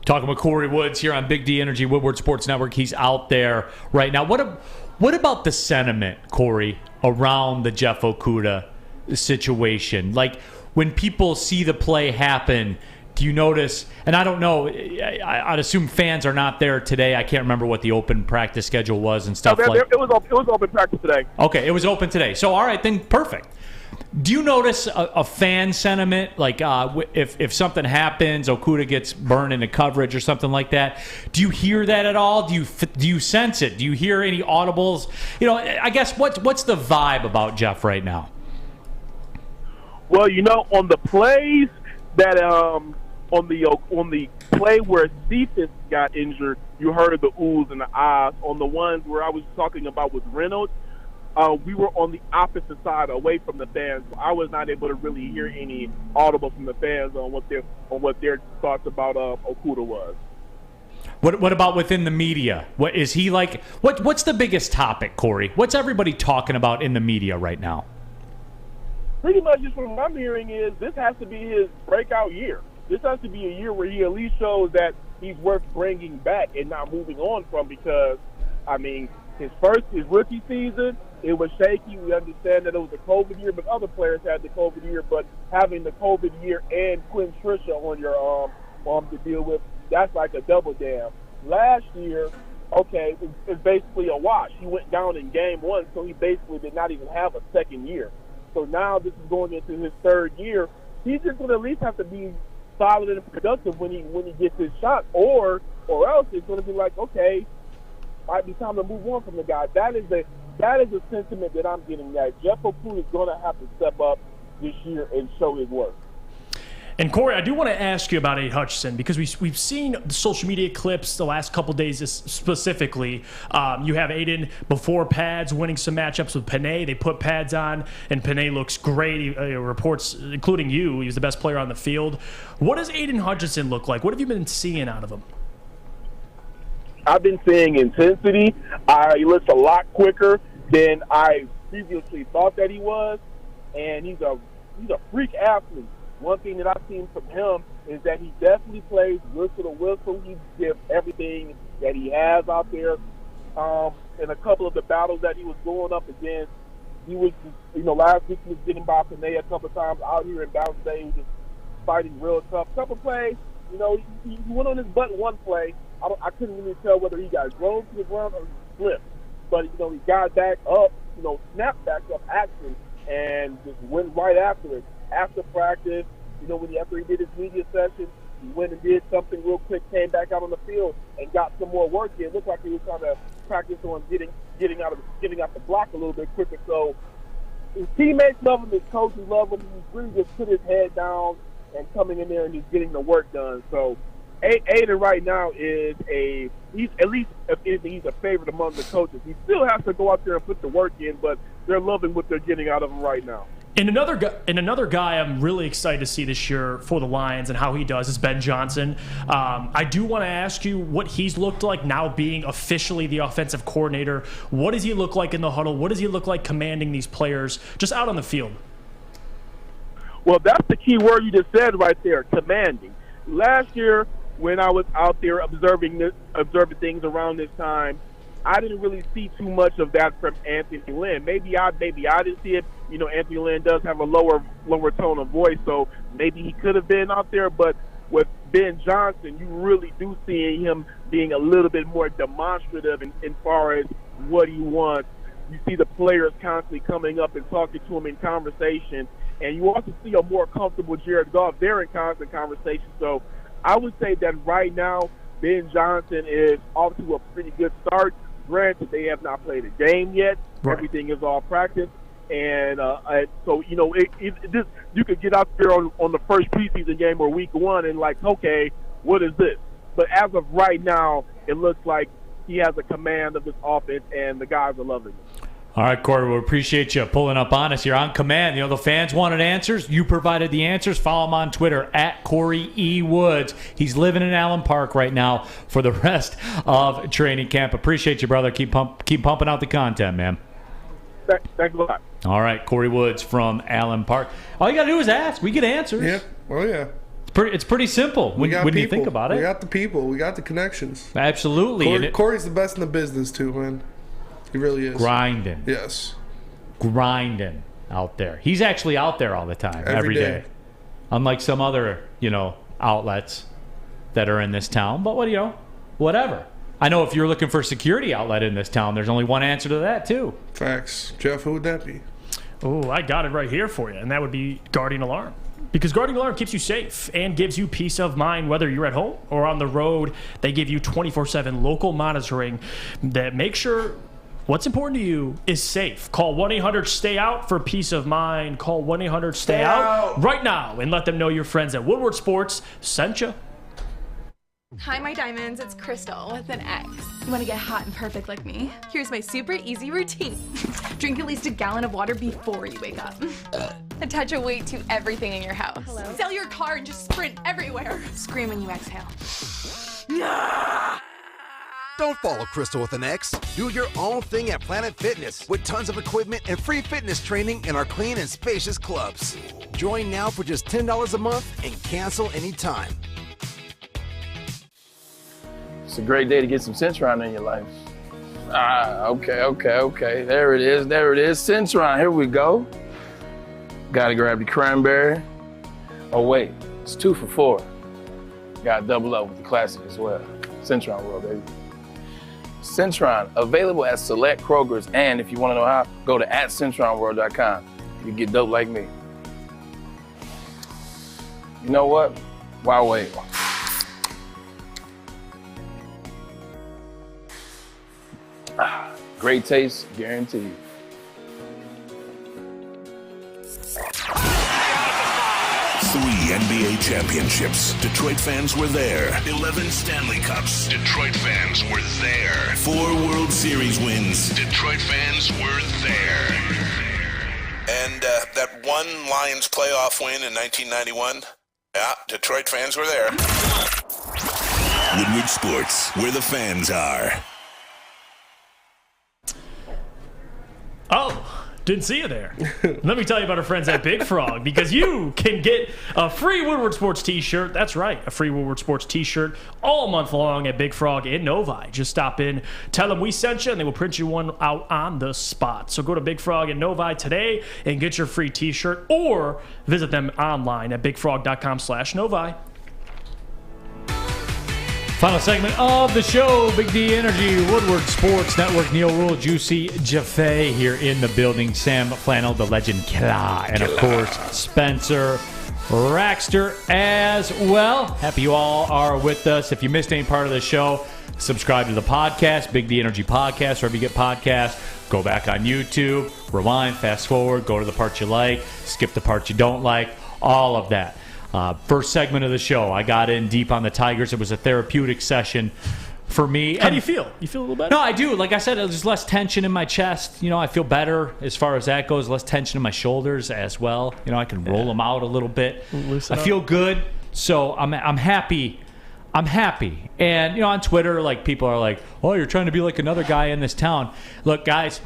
Talking with Kory Woods here on Big D Energy Woodward Sports Network. He's out there right now. What about the sentiment, Kory, around the Jeff Okudah situation? Like when people see the play happen, do you notice, and I don't know, I'd assume fans are not there today. I can't remember what the open practice schedule was and stuff like that. It was open practice today. Okay, it was open today. So, all right, then perfect. Do you notice a fan sentiment, like if something happens, Okudah gets burned into coverage or something like that? Do you hear that at all? Do you sense it? Do you hear any audibles? I guess what's the vibe about Jeff right now? Well, on the plays that on the play where Cephas got injured, you heard the oohs and the ahs. On the ones where I was talking about with Reynolds, we were on the opposite side, away from the fans. So I was not able to really hear any audible from the fans on what their thoughts about Okudah was. What about within the media? What is he like? What's the biggest topic, Kory? What's everybody talking about in the media right now? Pretty much just from what I'm hearing is this has to be his breakout year. This has to be a year where he at least shows that he's worth bringing back and not moving on from, because, his rookie season, it was shaky. We understand that it was a COVID year, but other players had the COVID year. But having the COVID year and Quinn Trisha on your arm to deal with, that's like a double down. Last year, okay, it's basically a wash. He went down in game 1, so he basically did not even have a second year. So now this is going into his third year. He's just going to at least have to be solid and productive when he gets his shot, or else it's going to be like, okay, might be time to move on from the guy. That is a sentiment that I'm getting, that Jeff Okudah is going to have to step up this year and show his worth. And Kory, I do want to ask you about Aidan Hutchinson, because we've seen the social media clips the last couple days specifically. You have Aidan before pads winning some matchups with Panay. They put pads on, and Panay looks great. He reports, including you, he was the best player on the field. What does Aidan Hutchinson look like? What have you been seeing out of him? I've been seeing intensity. He looks a lot quicker than I previously thought that he was, and he's a freak athlete. One thing that I've seen from him is that he definitely plays whistle to whistle. He gives everything that he has out there. In a couple of the battles that he was going up against, he was, last week he was getting by Panay a couple of times. Out here in Bounce Day, he was just fighting real tough. Couple plays, he went on his butt one play. I couldn't really tell whether he got thrown to the ground or he slipped. But, he got back up, snapped back up action and just went right after it. After practice, after he did his media session, he went and did something real quick, came back out on the field and got some more work in. It looked like he was trying to practice on getting out the block a little bit quicker. So his teammates love him, his coaches love him. He really just put his head down and coming in there and just getting the work done. So Aidan right now he's at least, if anything, he's a favorite among the coaches. He still has to go out there and put the work in, but they're loving what they're getting out of him right now. And another guy I'm really excited to see this year for the Lions and how he does is Ben Johnson. I do want to ask you what he's looked like now being officially the offensive coordinator. What does he look like in the huddle? What does he look like commanding these players just out on the field? Well, that's the key word you just said right there, commanding. Last year when I was out there observing things around this time, I didn't really see too much of that from Anthony Lynn. Maybe I didn't see it. You know, Anthony Lynn does have a lower tone of voice, so maybe he could have been out there. But with Ben Johnson, you really do see him being a little bit more demonstrative in far as what he wants. You see the players constantly coming up and talking to him in conversation, and you also see a more comfortable Jared Goff. They're in constant conversation. So I would say that right now, Ben Johnson is off to a pretty good start. Granted, they have not played a game yet. Right. Everything is all practice. And so, you know, you could get out there on the first preseason game or week one and like, okay, what is this? But as of right now, it looks like he has a command of this offense, and the guys are loving it. All right, Kory, we appreciate you pulling up on us. You're on command. You know, the fans wanted answers. You provided the answers. Follow him on Twitter, @Kory E. Woods. He's living in Allen Park right now for the rest of training camp. Appreciate you, brother. Keep pumping out the content, man. Thanks a lot. All right, Kory Woods from Allen Park. All you got to do is ask. We get answers. Yeah, well, yeah. It's pretty simple when you think about it. We got the people. We got the connections. Absolutely. Kory's the best in the business, too, man. He really is. Grinding. Yes. Grinding out there. He's actually out there all the time, every day. Unlike some other, outlets that are in this town. But whatever. I know if you're looking for a security outlet in this town, there's only one answer to that, too. Facts. Jeff, who would that be? Oh, I got it right here for you, and that would be Guardian Alarm. Because Guardian Alarm keeps you safe and gives you peace of mind whether you're at home or on the road. They give you 24/7 local monitoring that makes sure what's important to you is safe. Call 1-800-STAY-OUT for peace of mind. Call 1-800-STAY-OUT right now and let them know your friends at Woodward Sports sent you. Hi, my diamonds. It's Crystal with an X. You want to get hot and perfect like me? Here's my super easy routine. Drink at least a gallon of water before you wake up. Attach a weight to everything in your house. Hello? Sell your car and just sprint everywhere. Scream when you exhale. Don't follow Crystal with an X. Do your own thing at Planet Fitness with tons of equipment and free fitness training in our clean and spacious clubs. Join now for just $10 a month and cancel anytime. It's a great day to get some Centron in your life. Okay. There it is. Centron, here we go. Gotta grab the cranberry. Oh wait, it's 2 for $4. Gotta double up with the classic as well. Centron World, baby. Centron, available at select Kroger's, and if you wanna know how, go to @CentronWorld.com. You get dope like me. You know what? Why wait? Great taste, guaranteed. 3 NBA championships. Detroit fans were there. 11 Stanley Cups. Detroit fans were there. 4 World Series wins. Detroit fans were there. And that one Lions playoff win in 1991. Yeah, Detroit fans were there. Woodward Sports, where the fans are. Oh, didn't see you there. Let me tell you about our friends at Big Frog, because you can get a free Woodward Sports t-shirt. That's right, a free Woodward Sports t-shirt all month long at Big Frog in Novi. Just stop in, tell them we sent you, and they will print you one out on the spot. So go to Big Frog in Novi today and get your free t-shirt, or visit them online at bigfrog.com/Novi. Final segment of the show, Big D Energy, Woodward Sports Network, Neal, Ruhl, Juicy, Jaffe here in the building, Sam Flannel, the legend Killa, and of course, Spencer Raxter as well. Happy you all are with us. If you missed any part of the show, subscribe to the podcast, Big D Energy Podcast, wherever you get podcasts. Go back on YouTube, rewind, fast forward, go to the parts you like, skip the parts you don't like, all of that. First segment of the show, I got in deep on the Tigers. It was a therapeutic session for me. How do you feel? You feel a little better? No, I do. Like I said, there's less tension in my chest. I feel better as far as that goes. Less tension in my shoulders as well. I can roll them out a little bit. Loosen I up. feel good. So I'm happy. I'm happy. And, on Twitter, like, people are like, oh, you're trying to be like another guy in this town. Look, guys,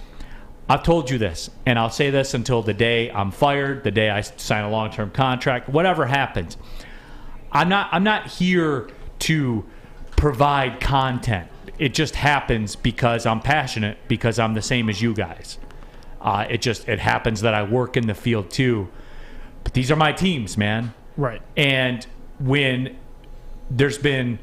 I've told you this, and I'll say this until the day I'm fired, the day I sign a long-term contract, whatever happens. I'm not here to provide content. It just happens because I'm passionate, because I'm the same as you guys. It happens that I work in the field too. But these are my teams, man. Right. And when there's been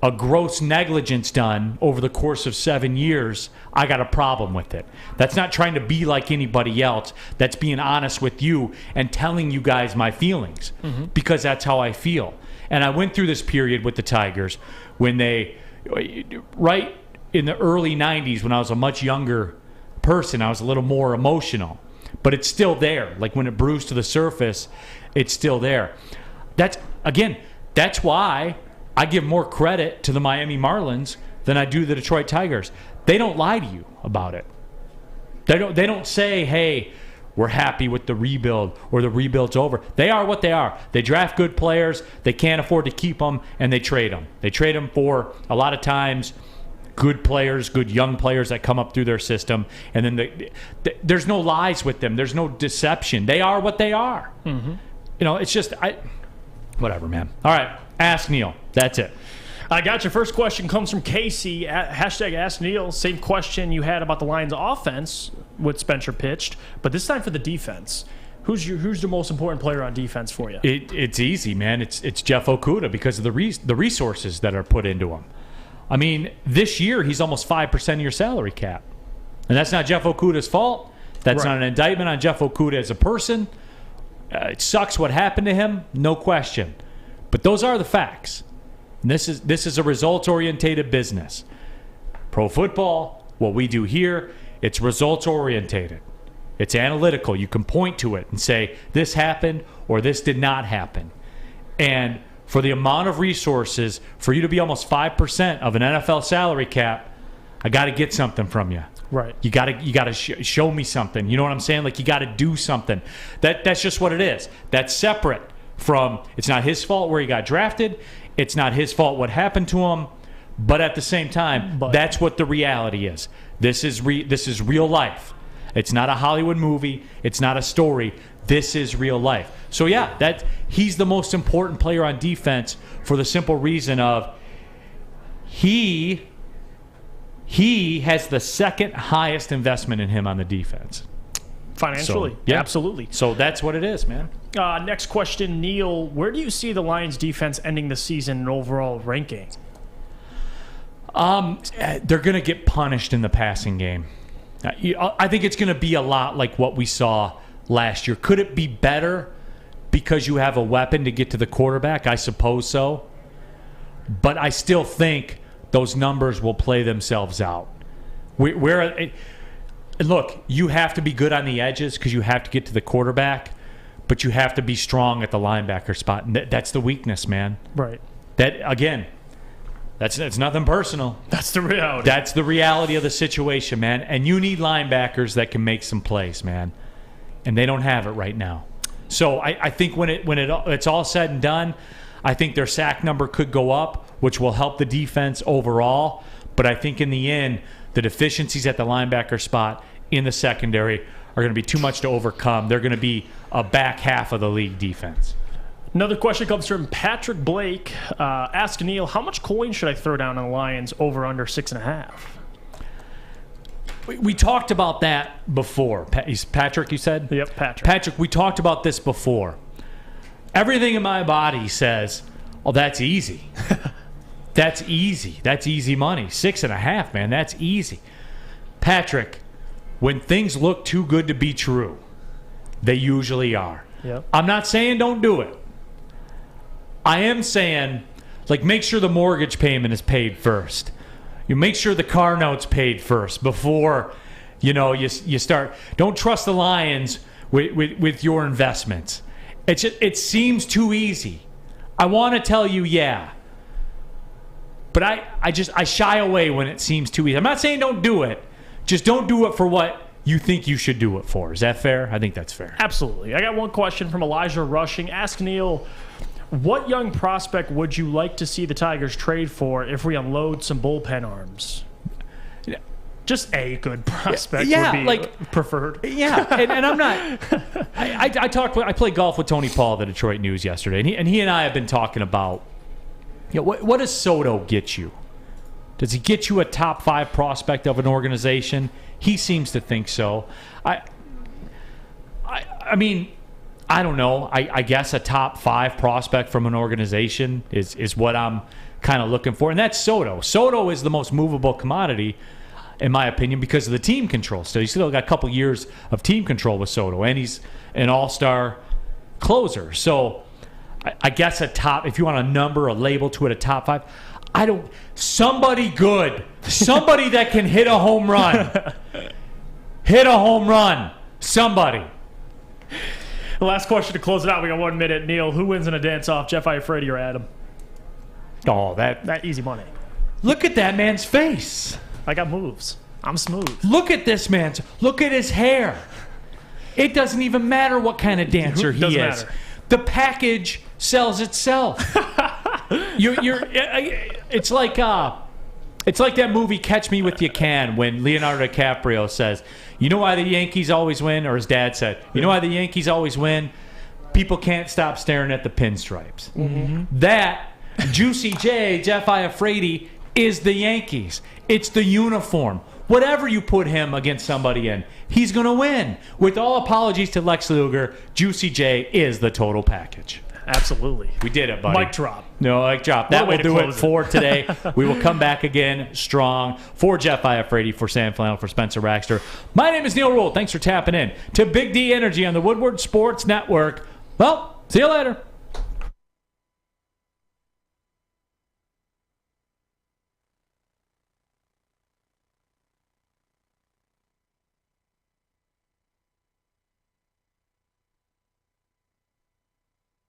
a gross negligence done over the course of 7 years, I got a problem with it. That's not trying to be like anybody else. That's being honest with you and telling you guys my feelings, because that's how I feel. And I went through this period with the Tigers when right in the early 90s, when I was a much younger person, I was a little more emotional. But it's still there. Like, when it brews to the surface, it's still there. That's why I give more credit to the Miami Marlins than I do the Detroit Tigers. They don't lie to you about it. They don't say, hey, we're happy with the rebuild or the rebuild's over. They are what they are. They draft good players. They can't afford to keep them, and they trade them. They trade them for, a lot of times, good players, good young players that come up through their system. And then there's no lies with them. There's no deception. They are what they are. It's just, whatever, man. All right. Ask Neal. That's it. I got your first question comes from Casey. Hashtag Ask Neal. Same question you had about the Lions offense with Spencer pitched, but this time for the defense. Who's the most important player on defense for you? It's easy, man. It's Jeff Okudah, because of the resources that are put into him. I mean, this year he's almost 5% of your salary cap. And that's not Jeff Okudah's fault. That's not an indictment on Jeff Okudah as a person. It sucks what happened to him, no question. But those are the facts. And this is a results-orientated business. Pro football, what we do here, it's results-orientated. It's analytical. You can point to it and say, this happened or this did not happen. And for the amount of resources, for you to be almost 5% of an NFL salary cap, I got to get something from you. Right. You got to show me something. You know what I'm saying? Like, you got to do something. That's just what it is. That's separate from, it's not his fault where he got drafted. It's not his fault what happened to him. But at the same time, that's what the reality is. This is real life. It's not a Hollywood movie. It's not a story. This is real life. So yeah, he's the most important player on defense for the simple reason of he has the second highest investment in him on the defense. Financially, so, yeah. Absolutely. So that's what it is, man. Next question, Neal. Where do you see the Lions defense ending the season in overall ranking? They're going to get punished in the passing game. I think it's going to be a lot like what we saw last year. Could it be better because you have a weapon to get to the quarterback? I suppose so. But I still think those numbers will play themselves out. Look, you have to be good on the edges because you have to get to the quarterback, but you have to be strong at the linebacker spot. And that's the weakness, man. Right. That's nothing personal. That's the reality. That's the reality of the situation, man. And you need linebackers that can make some plays, man. And they don't have it right now. So I think when it's all said and done, I think their sack number could go up, which will help the defense overall. But I think in the end, the deficiencies at the linebacker spot in the secondary are going to be too much to overcome. They're going to be a back half of the league defense. Another question comes from Patrick Blake. Ask Neal, how much coin should I throw down on the Lions over under 6.5? We talked about that before. Patrick, you said? Yep, Patrick. Patrick, we talked about this before. Everything in my body says, oh, that's easy. That's easy. That's easy money. 6.5, man. That's easy. Patrick, when things look too good to be true, they usually are. Yep. I'm not saying don't do it. I am saying, like, make sure the mortgage payment is paid first. You make sure the car note's paid first before, you start. Don't trust the Lions with your investments. It seems too easy. I want to tell you, yeah. But I shy away when it seems too easy. I'm not saying don't do it. Just don't do it for what you think you should do it for. Is that fair? I think that's fair. Absolutely. I got one question from Elijah Rushing. Ask Neal, what young prospect would you like to see the Tigers trade for if we unload some bullpen arms? Just a good prospect would be preferred. Yeah, and I'm not. I played golf with Tony Paul of the Detroit News yesterday, and he and I have been talking about, what does Soto get you? Does he get you a top 5 prospect of an organization? He seems to think so. I mean, I don't know. I guess a top 5 prospect from an organization is what I'm kind of looking for, and that's Soto. Soto is the most movable commodity, in my opinion, because of the team control. So he's still got a couple years of team control with Soto, and he's an all-star closer. So I guess if you want a number, a label to it, a top 5, somebody good. Somebody that can hit a home run. Hit a home run. Somebody. The last question to close it out. We got 1 minute. Neal, who wins in a dance-off, Jeff Iafrate or Adam? Oh, that easy money. Look at that man's face. I got moves. I'm smooth. Look at this man's. Look at his hair. It doesn't even matter what kind of dancer he is. Matter. The package sells itself. It's like that movie Catch Me If You Can when Leonardo DiCaprio says, "You know why the Yankees always win?" Or his dad said, "You know why the Yankees always win? People can't stop staring at the pinstripes." Mm-hmm. That Juicy J, Jeff Iafrate, is the Yankees. It's the uniform. Whatever you put him against somebody in, he's going to win. With all apologies to Lex Luger, Juicy J is the total package. Absolutely. We did it, buddy. Mic drop. No, mic drop. That will do it for today. We will come back again strong. For Jeff Iafrate, for Sam Flannel, for Spencer Raxter. My name is Neal Ruhl. Thanks for tapping in to Big D Energy on the Woodward Sports Network. Well, see you later.